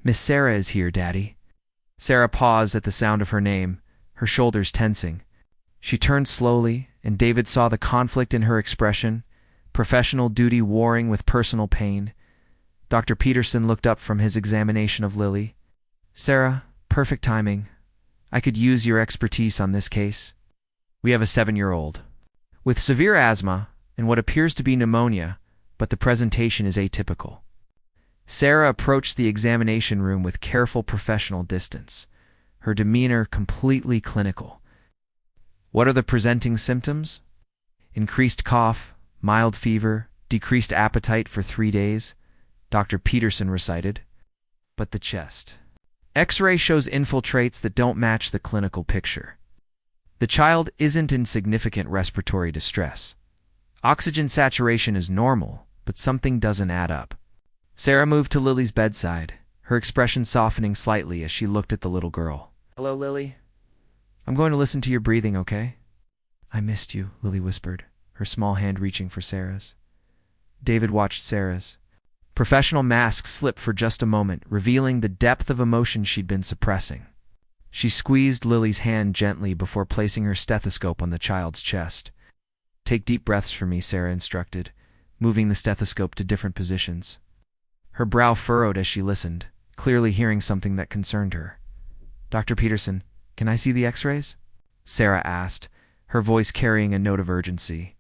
"Miss Sarah is here, Daddy." Sarah paused at the sound of her name, her shoulders tensing. She turned slowly, and David saw the conflict in her expression, professional duty warring with personal pain. Dr. Peterson looked up from his examination of Lily. "Sarah, perfect timing. I could use your expertise on this case. We have a 7-year-old with severe asthma and what appears to be pneumonia, but the presentation is atypical." Sarah approached the examination room with careful professional distance, her demeanor completely clinical. "What are the presenting symptoms?" "Increased cough, mild fever, decreased appetite for 3 days," Dr. Peterson recited. "But the chest X-ray shows infiltrates that don't match the clinical picture. The child isn't in significant respiratory distress. Oxygen saturation is normal, but something doesn't add up." Sarah moved to Lily's bedside, her expression softening slightly as she looked at the little girl. "Hello, Lily. I'm going to listen to your breathing, okay?" "I missed you," Lily whispered, her small hand reaching for Sarah's. David watched Sarah's professional mask slip for just a moment, revealing the depth of emotion she'd been suppressing. She squeezed Lily's hand gently before placing her stethoscope on the child's chest. "Take deep breaths for me," Sarah instructed, moving the stethoscope to different positions. Her brow furrowed as she listened, clearly hearing something that concerned her. "Dr. Peterson, can I see the x-rays?" Sarah asked, her voice carrying a note of urgency.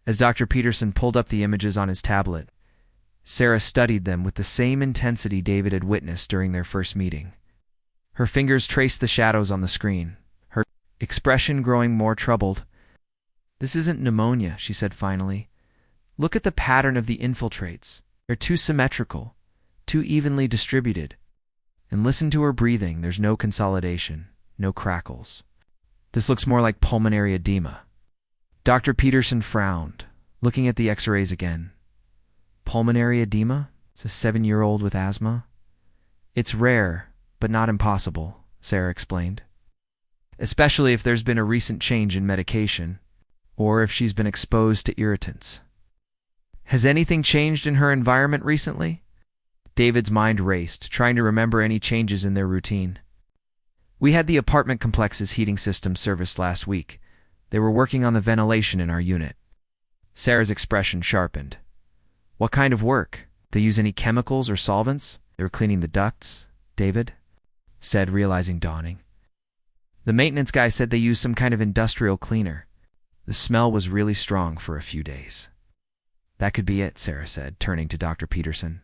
As Dr. Peterson pulled up the images on his tablet, Sarah studied them with the same intensity David had witnessed during their first meeting. Her fingers traced the shadows on the screen, her expression growing more troubled. "This isn't pneumonia," she said finally. "Look at the pattern of the infiltrates. They're too symmetrical, too evenly distributed. And listen to her breathing. There's no consolidation, no crackles. This looks more like pulmonary edema." Dr. Peterson frowned, looking at the x-rays again. "Pulmonary edema? It's a 7-year-old with asthma?" "It's rare, but not impossible," Sarah explained. "Especially if there's been a recent change in medication, or if she's been exposed to irritants." "Has anything changed in her environment recently?" David's mind raced, trying to remember any changes in their routine. We had the apartment complex's heating system serviced last week. They were working on the ventilation in our unit. Sarah's expression sharpened. What kind of work? They use any chemicals or solvents? They were cleaning the ducts, David said, realizing dawning. The maintenance guy said they used some kind of industrial cleaner. The smell was really strong for a few days. That could be it, Sarah said, turning to Dr. Peterson.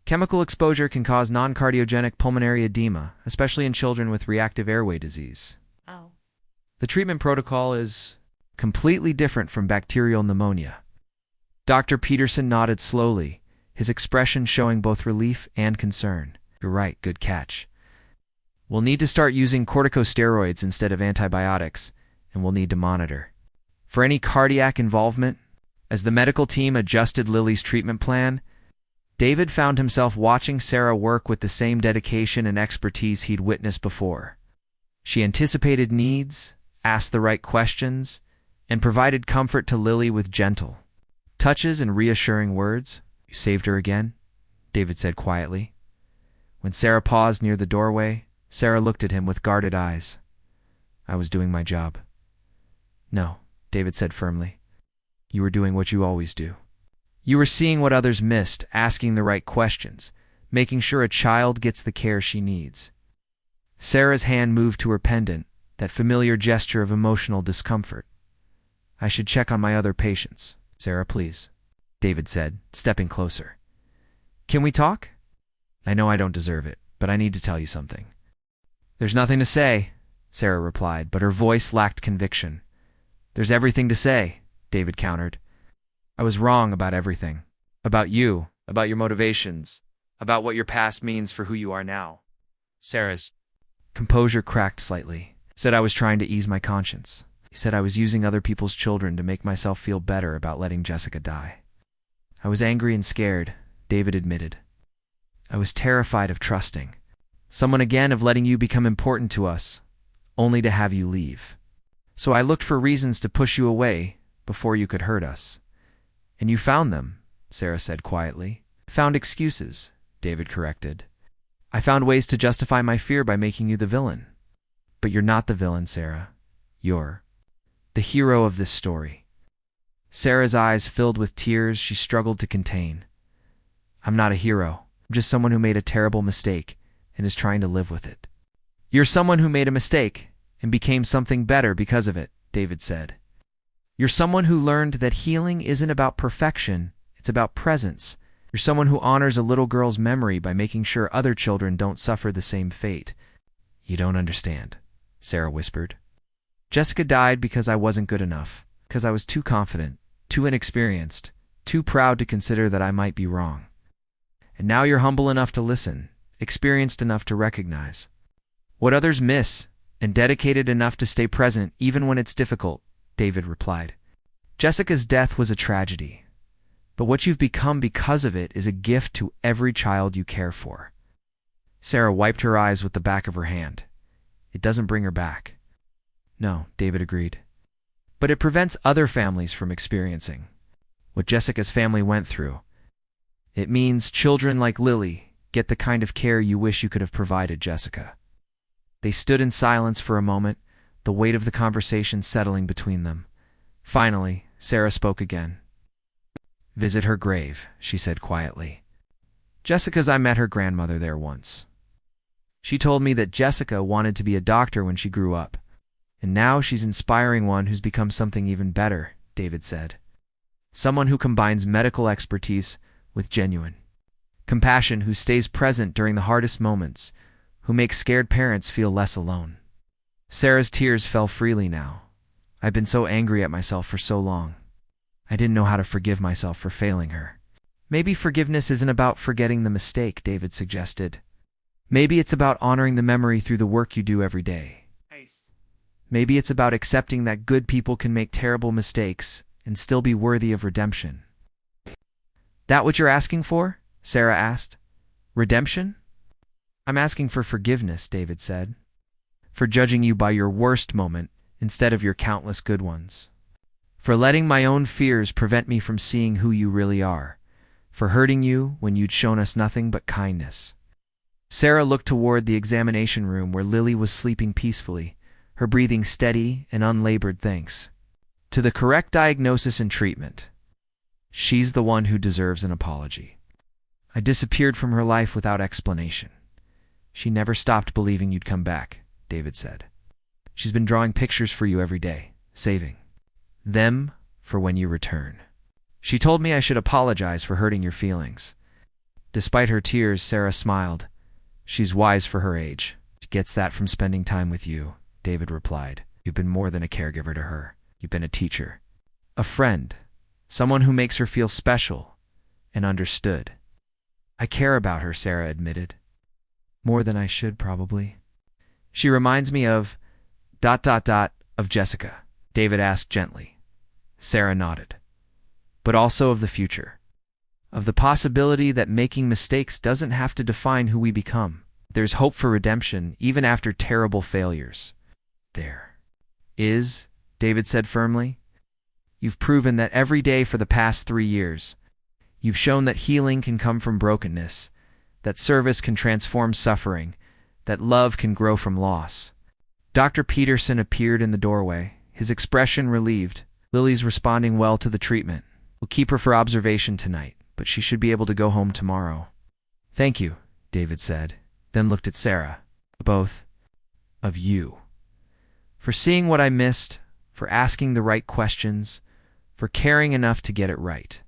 Chemical exposure can cause non-cardiogenic pulmonary edema, especially in children with reactive airway disease. Oh. The treatment protocol is completely different from bacterial pneumonia. Dr. Peterson nodded slowly, his expression showing both relief and concern. You're right, good catch. We'll need to start using corticosteroids instead of antibiotics, and we'll need to monitor for any cardiac involvement. As the medical team adjusted Lily's treatment plan, David found himself watching Sarah work with the same dedication and expertise he'd witnessed before. She anticipated needs, asked the right questions, and provided comfort to Lily with gentle touches and reassuring words. You saved her again, David said quietly. When Sarah paused near the doorway, Sarah looked at him with guarded eyes. I was doing my job. No, David said firmly. You were doing what you always do. You were seeing what others missed, asking the right questions, making sure a child gets the care she needs. Sarah's hand moved to her pendant, that familiar gesture of emotional discomfort. I should check on my other patients. Sarah, please, David said, stepping closer. Can we talk? I know I don't deserve it, but I need to tell you something. There's nothing to say, Sarah replied, but her voice lacked conviction. There's everything to say, David countered. I was wrong about everything. About you, about your motivations, about what your past means for who you are now. Sarah's composure cracked slightly. Said I was trying to ease my conscience. He said I was using other people's children to make myself feel better about letting Jessica die. I was angry and scared, David admitted. I was terrified of trusting someone again, of letting you become important to us, only to have you leave. So I looked for reasons to push you away before you could hurt us. And you found them, Sarah said quietly. Found excuses, David corrected. I found ways to justify my fear by making you the villain. But you're not the villain, Sarah. You're the hero of this story. Sarah's eyes filled with tears she struggled to contain. I'm not a hero. I'm just someone who made a terrible mistake and is trying to live with it. You're someone who made a mistake and became something better because of it, David said. You're someone who learned that healing isn't about perfection, it's about presence. You're someone who honors a little girl's memory by making sure other children don't suffer the same fate. You don't understand, Sarah whispered. Jessica died because I wasn't good enough, because I was too confident, too inexperienced, too proud to consider that I might be wrong. And now you're humble enough to listen, experienced enough to recognize what others miss, and dedicated enough to stay present even when it's difficult, David replied. Jessica's death was a tragedy, but what you've become because of it is a gift to every child you care for. Sarah wiped her eyes with the back of her hand. It doesn't bring her back. No, David agreed. But it prevents other families from experiencing what Jessica's family went through. It means children like Lily get the kind of care you wish you could have provided Jessica. They stood in silence for a moment, the weight of the conversation settling between them. Finally, Sarah spoke again. Visit her grave, she said quietly. Jessica's I met her grandmother there once. She told me that Jessica wanted to be a doctor when she grew up, and now she's inspiring one who's become something even better, David said. Someone who combines medical expertise with genuine compassion, who stays present during the hardest moments, who makes scared parents feel less alone. Sarah's tears fell freely now. I'd been so angry at myself for so long. I didn't know how to forgive myself for failing her. Maybe forgiveness isn't about forgetting the mistake, David suggested. Maybe it's about honoring the memory through the work you do every day. Nice. Maybe it's about accepting that good people can make terrible mistakes and still be worthy of redemption. That what you're asking for? Sarah asked. Redemption? I'm asking for forgiveness, David said. For judging you by your worst moment instead of your countless good ones. For letting my own fears prevent me from seeing who you really are. For hurting you when you'd shown us nothing but kindness. Sarah looked toward the examination room where Lily was sleeping peacefully, her breathing steady and unlabored thanks to the correct diagnosis and treatment. She's the one who deserves an apology. I disappeared from her life without explanation. She never stopped believing you'd come back, David said. She's been drawing pictures for you every day, saving them for when you return. She told me I should apologize for hurting your feelings. Despite her tears, Sarah smiled. She's wise for her age. She gets that from spending time with you, David replied. You've been more than a caregiver to her. You've been a teacher, a friend, someone who makes her feel special and understood. I care about her, Sarah admitted. More than I should, probably. She reminds me of ... of Jessica, David asked gently. Sarah nodded. But also of the future. Of the possibility that making mistakes doesn't have to define who we become. There's hope for redemption, even after terrible failures. There is, David said firmly. You've proven that every day for the past 3 years. You've shown that healing can come from brokenness, that service can transform suffering, that love can grow from loss. Dr. Peterson appeared in the doorway, his expression relieved. Lily's responding well to the treatment. We'll keep her for observation tonight, but she should be able to go home tomorrow. Thank you, David said, then looked at Sarah. Both of you. For seeing what I missed, for asking the right questions, for caring enough to get it right.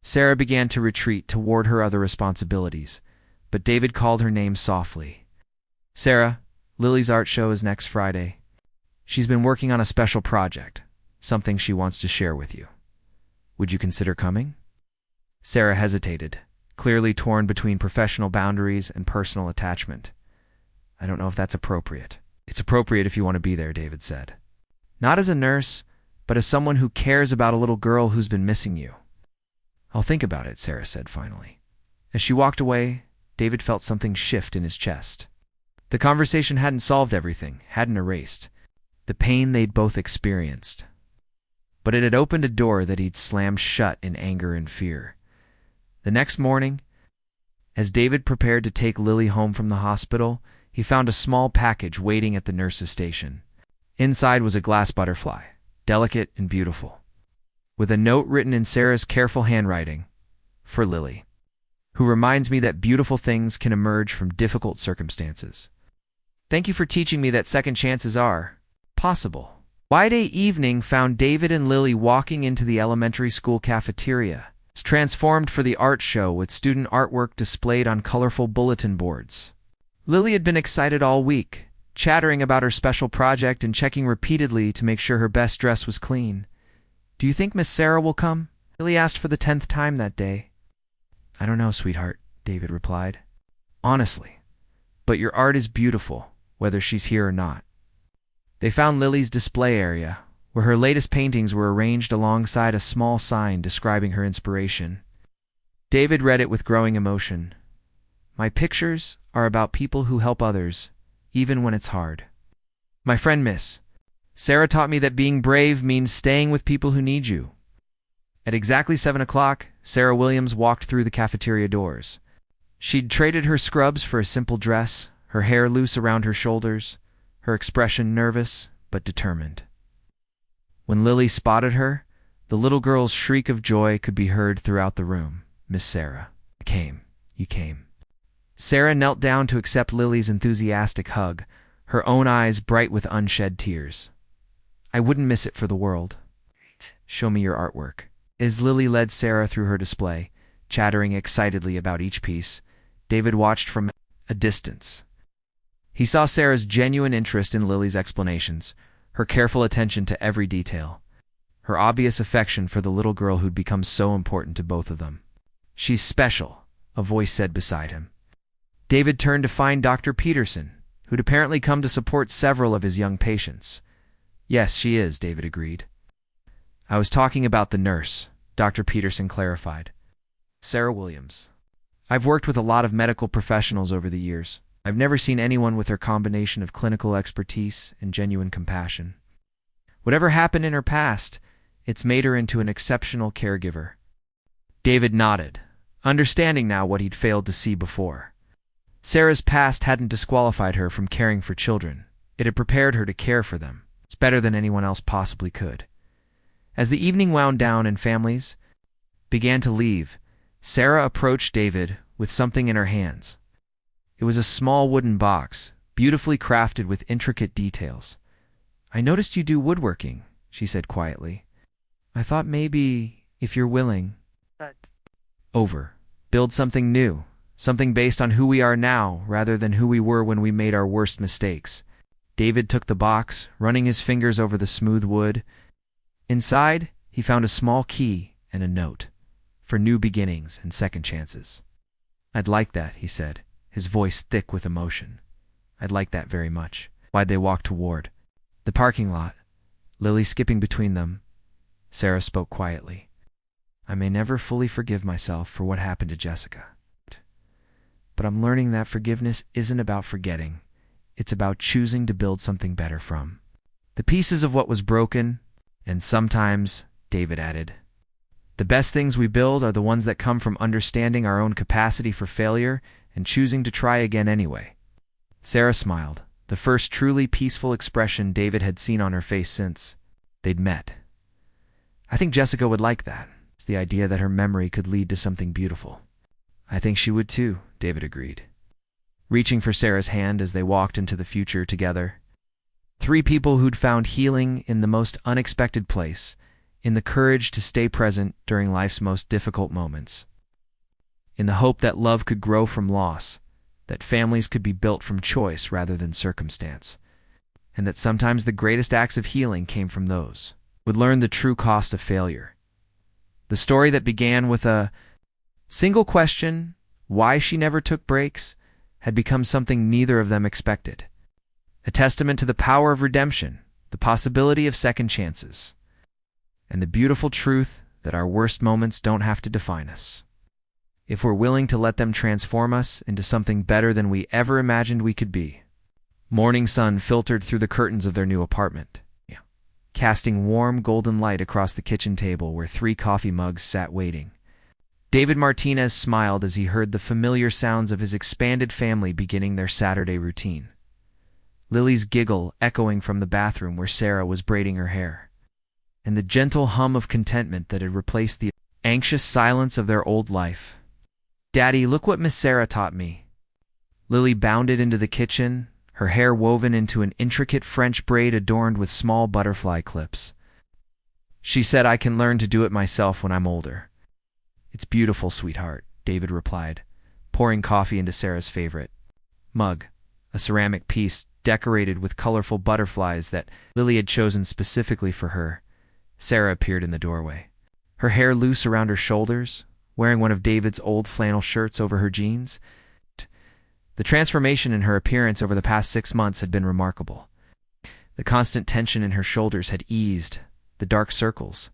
Sarah began to retreat toward her other responsibilities, but David called her name softly. Sarah, Lily's art show is next Friday. She's been working on a special project, something she wants to share with you. Would you consider coming? Sarah hesitated, clearly torn between professional boundaries and personal attachment. I don't know if that's appropriate. It's appropriate if you want to be there, David said. Not as a nurse, but as someone who cares about a little girl who's been missing you. I'll think about it, Sarah said finally. As she walked away, David felt something shift in his chest. The conversation hadn't solved everything, hadn't erased the pain they'd both experienced. But it had opened a door that he'd slammed shut in anger and fear. The next morning, as David prepared to take Lily home from the hospital, he found a small package waiting at the nurse's station. Inside was a glass butterfly, delicate and beautiful, with a note written in Sarah's careful handwriting, for Lily, who reminds me that beautiful things can emerge from difficult circumstances. Thank you for teaching me that second chances are possible. Friday evening found David and Lily walking into the elementary school cafeteria. It's transformed for the art show with student artwork displayed on colorful bulletin boards. Lily had been excited all week, chattering about her special project and checking repeatedly to make sure her best dress was clean. Do you think Miss Sarah will come? Lily asked for the 10th time that day. I don't know, sweetheart, David replied. Honestly. But your art is beautiful, whether she's here or not. They found Lily's display area, where her latest paintings were arranged alongside a small sign describing her inspiration. David read it with growing emotion. My pictures are about people who help others, even when it's hard. My friend Miss Sarah taught me that being brave means staying with people who need you. At exactly 7 o'clock, Sarah Williams walked through the cafeteria doors. She'd traded her scrubs for a simple dress, her hair loose around her shoulders, her expression nervous but determined. When Lily spotted her, the little girl's shriek of joy could be heard throughout the room. Miss Sarah, you came. Sarah knelt down to accept Lily's enthusiastic hug, her own eyes bright with unshed tears. I wouldn't miss it for the world. Show me your artwork. As Lily led Sarah through her display, chattering excitedly about each piece, David watched from a distance. He saw Sarah's genuine interest in Lily's explanations, her careful attention to every detail, her obvious affection for the little girl who'd become so important to both of them. She's special, a voice said beside him. David turned to find Dr. Peterson, who'd apparently come to support several of his young patients. Yes, she is, David agreed. I was talking about the nurse, Dr. Peterson clarified. Sarah Williams. I've worked with a lot of medical professionals over the years. I've never seen anyone with her combination of clinical expertise and genuine compassion. Whatever happened in her past, it's made her into an exceptional caregiver. David nodded, understanding now what he'd failed to see before. Sarah's past hadn't disqualified her from caring for children. It had prepared her to care for them. It's better than anyone else possibly could. As the evening wound down and families began to leave, Sarah approached David with something in her hands. It was a small wooden box, beautifully crafted with intricate details. "I noticed you do woodworking," she said quietly. "I thought maybe, if you're willing, build something new, something based on who we are now rather than who we were when we made our worst mistakes." David took the box, running his fingers over the smooth wood. Inside, he found a small key and a note for new beginnings and second chances. "I'd like that," he said, his voice thick with emotion. "I'd like that very much." Why'd they walk toward the parking lot, Lily skipping between them? Sarah spoke quietly. "I may never fully forgive myself for what happened to Jessica. But I'm learning that forgiveness isn't about forgetting. It's about choosing to build something better from the pieces of what was broken. And sometimes," David added, "the best things we build are the ones that come from understanding our own capacity for failure and choosing to try again anyway." Sarah smiled, the first truly peaceful expression David had seen on her face since they'd met. "I think Jessica would like that. It's the idea that her memory could lead to something beautiful." "I think she would too," David agreed, reaching for Sarah's hand as they walked into the future together. Three people who'd found healing in the most unexpected place, in the courage to stay present during life's most difficult moments, in the hope that love could grow from loss, that families could be built from choice rather than circumstance, and that sometimes the greatest acts of healing came from those who would learn the true cost of failure. The story that began with a single question, why she never took breaks, had become something neither of them expected. A testament to the power of redemption, the possibility of second chances, and the beautiful truth that our worst moments don't have to define us, if we're willing to let them transform us into something better than we ever imagined we could be. Morning sun filtered through the curtains of their new apartment, casting warm golden light across the kitchen table where 3 coffee mugs sat waiting. David Martinez smiled as he heard the familiar sounds of his expanded family beginning their Saturday routine. Lily's giggle echoing from the bathroom where Sarah was braiding her hair, and the gentle hum of contentment that had replaced the anxious silence of their old life. "Daddy, look what Miss Sarah taught me." Lily bounded into the kitchen, her hair woven into an intricate French braid adorned with small butterfly clips. "She said I can learn to do it myself when I'm older." "It's beautiful, sweetheart," David replied, pouring coffee into Sarah's favorite mug, a ceramic piece decorated with colorful butterflies that Lily had chosen specifically for her. Sarah appeared in the doorway, her hair loose around her shoulders, wearing one of David's old flannel shirts over her jeans. The transformation in her appearance over the past 6 months had been remarkable. The constant tension in her shoulders had eased, the dark circles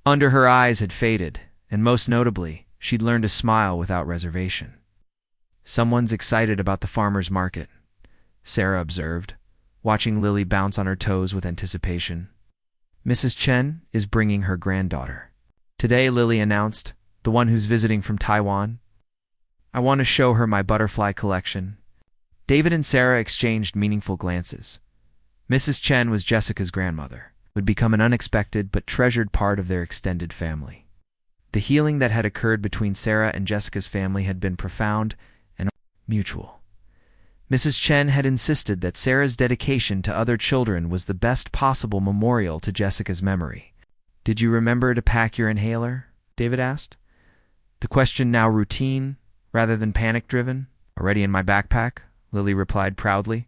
under her eyes had faded, and most notably, she'd learned to smile without reservation. "Someone's excited about the farmer's market," Sarah observed, watching Lily bounce on her toes with anticipation. "Mrs. Chen is bringing her granddaughter today," Lily announced, "the one who's visiting from Taiwan. I want to show her my butterfly collection." David and Sarah exchanged meaningful glances. Mrs. Chen was Jessica's grandmother, who had become an unexpected but treasured part of their extended family. The healing that had occurred between Sarah and Jessica's family had been profound and mutual. Mrs. Chen had insisted that Sarah's dedication to other children was the best possible memorial to Jessica's memory. "Did you remember to pack your inhaler?" David asked, the question now routine rather than panic-driven. "Already in my backpack," Lily replied proudly.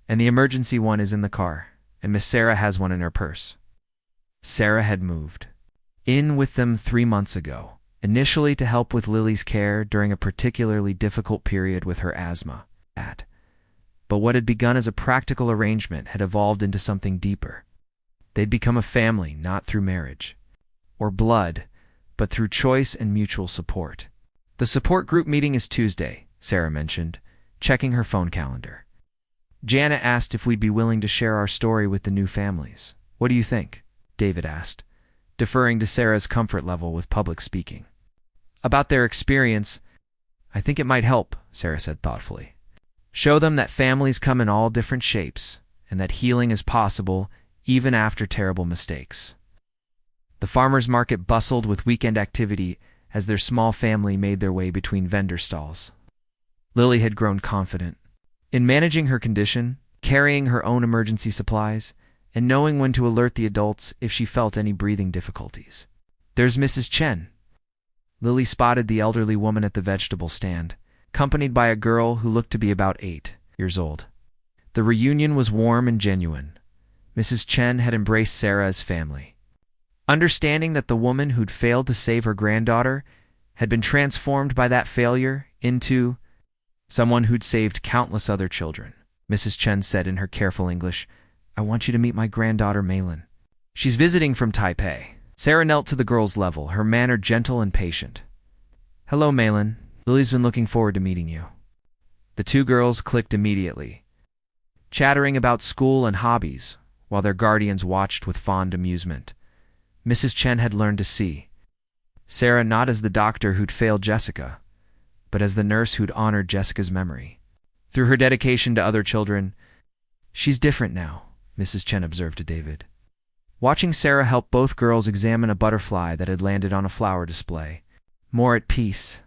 "And the emergency one is in the car, and Miss Sarah has one in her purse." Sarah had moved in with them 3 months ago, initially to help with Lily's care during a particularly difficult period with her asthma. But what had begun as a practical arrangement had evolved into something deeper. They'd become a family not through marriage or blood, but through choice and mutual support. "The support group meeting is Tuesday," Sarah mentioned, checking her phone calendar. "Jana asked if we'd be willing to share our story with the new families. What do you think?" David asked, deferring to Sarah's comfort level with public speaking. "About their experience, I think it might help, Sarah said thoughtfully. Show them that families come in all different shapes and that healing is possible even after terrible mistakes. The farmers' market bustled with weekend activity as their small family made their way between vendor stalls. Lily had grown confident. In managing her condition, carrying her own emergency supplies, and knowing when to alert the adults if she felt any breathing difficulties. There's Mrs. Chen. Lily spotted the elderly woman at the vegetable stand, accompanied by a girl who looked to be about 8 years old. The reunion was warm and genuine. Mrs. Chen had embraced Sarah as family. Understanding that the woman who'd failed to save her granddaughter had been transformed by that failure into someone who'd saved countless other children, Mrs. Chen said in her careful English, "I want you to meet my granddaughter Maylin. She's visiting from Taipei." Sarah knelt to the girl's level, her manner gentle and patient. "Hello, Maylin. Lily's been looking forward to meeting you." The two girls clicked immediately, chattering about school and hobbies, while their guardians watched with fond amusement. Mrs. Chen had learned to see Sarah not as the doctor who'd failed Jessica, but as the nurse who'd honored Jessica's memory. Through her dedication to other children, "She's different now," Mrs. Chen observed to David. Watching Sarah help both girls examine a butterfly that had landed on a flower display. "More at peace.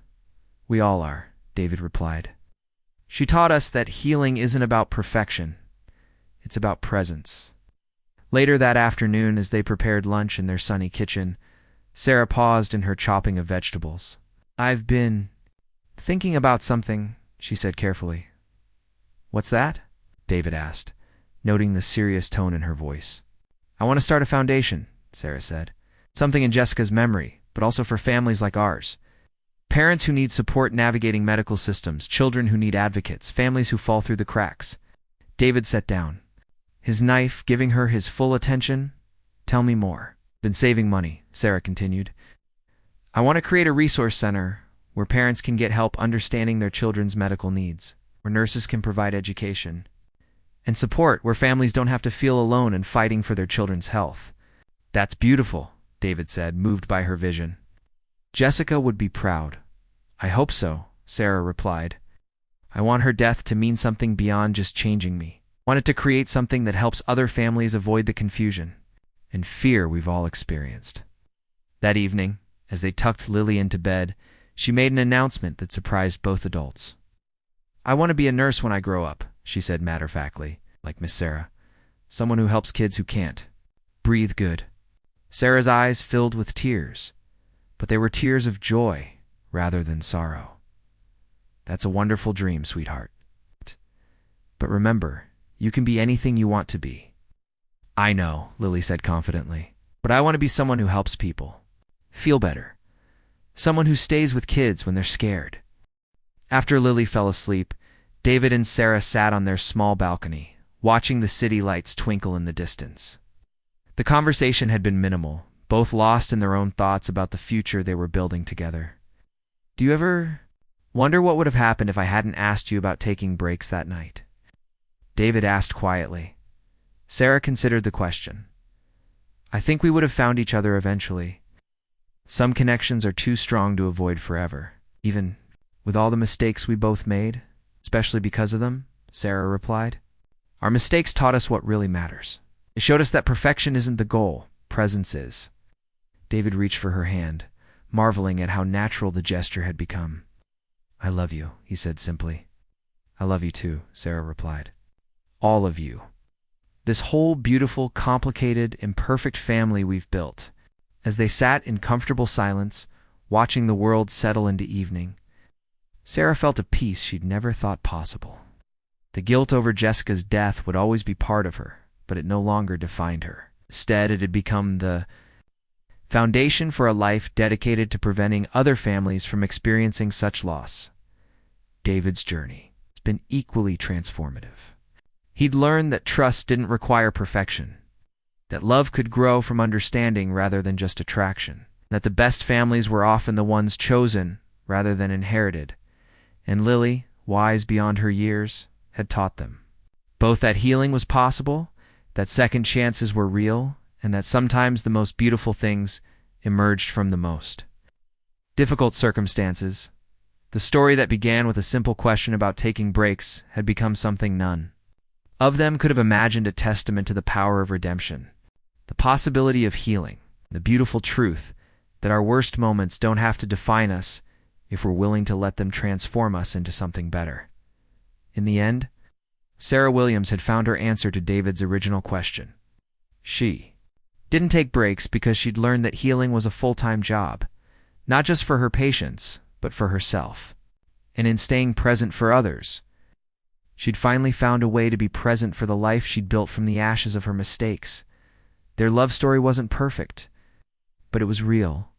We all are," David replied. "She taught us that healing isn't about perfection. It's about presence." Later that afternoon, as they prepared lunch in their sunny kitchen, Sarah paused in her chopping of vegetables. "I've been thinking about something," she said carefully. "What's that?" David asked, noting the serious tone in her voice. "I want to start a foundation," Sarah said. "Something in Jessica's memory, but also for families like ours. Parents who need support navigating medical systems, children who need advocates, families who fall through the cracks." David sat down, his knife giving her his full attention. "Tell me more." "Been saving money," Sarah continued. "I want to create a resource center where parents can get help understanding their children's medical needs, where nurses can provide education and support, where families don't have to feel alone in fighting for their children's health." "That's beautiful," David said, moved by her vision. "Jessica would be proud." "I hope so," Sarah replied. "I want her death to mean something beyond just changing me. I want it to create something that helps other families avoid the confusion and fear we've all experienced." That evening, as they tucked Lily into bed, she made an announcement that surprised both adults. "I want to be a nurse when I grow up," she said matter-of-factly, like Miss Sarah. "Someone who helps kids who can't. Breathe good." Sarah's eyes filled with tears, but they were tears of joy rather than sorrow. "That's a wonderful dream, sweetheart. But remember, you can be anything you want to be." "I know," Lily said confidently, "but I want to be someone who helps people feel better. Someone who stays with kids when they're scared." After Lily fell asleep, David and Sarah sat on their small balcony, watching the city lights twinkle in the distance. The conversation had been minimal, both lost in their own thoughts about the future they were building together. "Do you ever wonder what would have happened if I hadn't asked you about taking breaks that night?" David asked quietly. Sarah considered the question. "I think we would have found each other eventually. Some connections are too strong to avoid forever, even with all the mistakes we both made, especially because of them," Sarah replied. "Our mistakes taught us what really matters. It showed us that perfection isn't the goal, presence is." David reached for her hand, marveling at how natural the gesture had become. "I love you," he said simply. "I love you too," Sarah replied. "All of you. This whole beautiful, complicated, imperfect family we've built." As they sat in comfortable silence, watching the world settle into evening, Sarah felt a peace she'd never thought possible. The guilt over Jessica's death would always be part of her, but it no longer defined her. Instead, it had become the foundation for a life dedicated to preventing other families from experiencing such loss. David's journey has been equally transformative. He'd learned that trust didn't require perfection, that love could grow from understanding rather than just attraction, that the best families were often the ones chosen rather than inherited, and Lily, wise beyond her years, had taught them both that healing was possible, that second chances were real, and that sometimes the most beautiful things emerged from the most difficult circumstances. The story that began with a simple question about taking breaks had become something none of them could have imagined, a testament to the power of redemption, the possibility of healing, the beautiful truth that our worst moments don't have to define us if we're willing to let them transform us into something better. In the end, Sarah Williams had found her answer to David's original question. She didn't take breaks because she'd learned that healing was a full-time job, not just for her patients, but for herself. And in staying present for others, she'd finally found a way to be present for the life she'd built from the ashes of her mistakes. Their love story wasn't perfect, but it was real,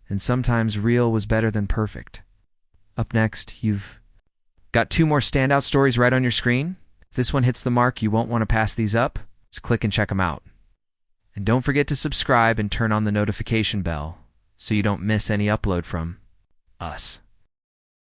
and sometimes real was better than perfect. Up next, you've got 2 more standout stories right on your screen. If this one hits the mark, you won't want to pass these up. Just click and check them out. And don't forget to subscribe and turn on the notification bell so you don't miss any upload from us.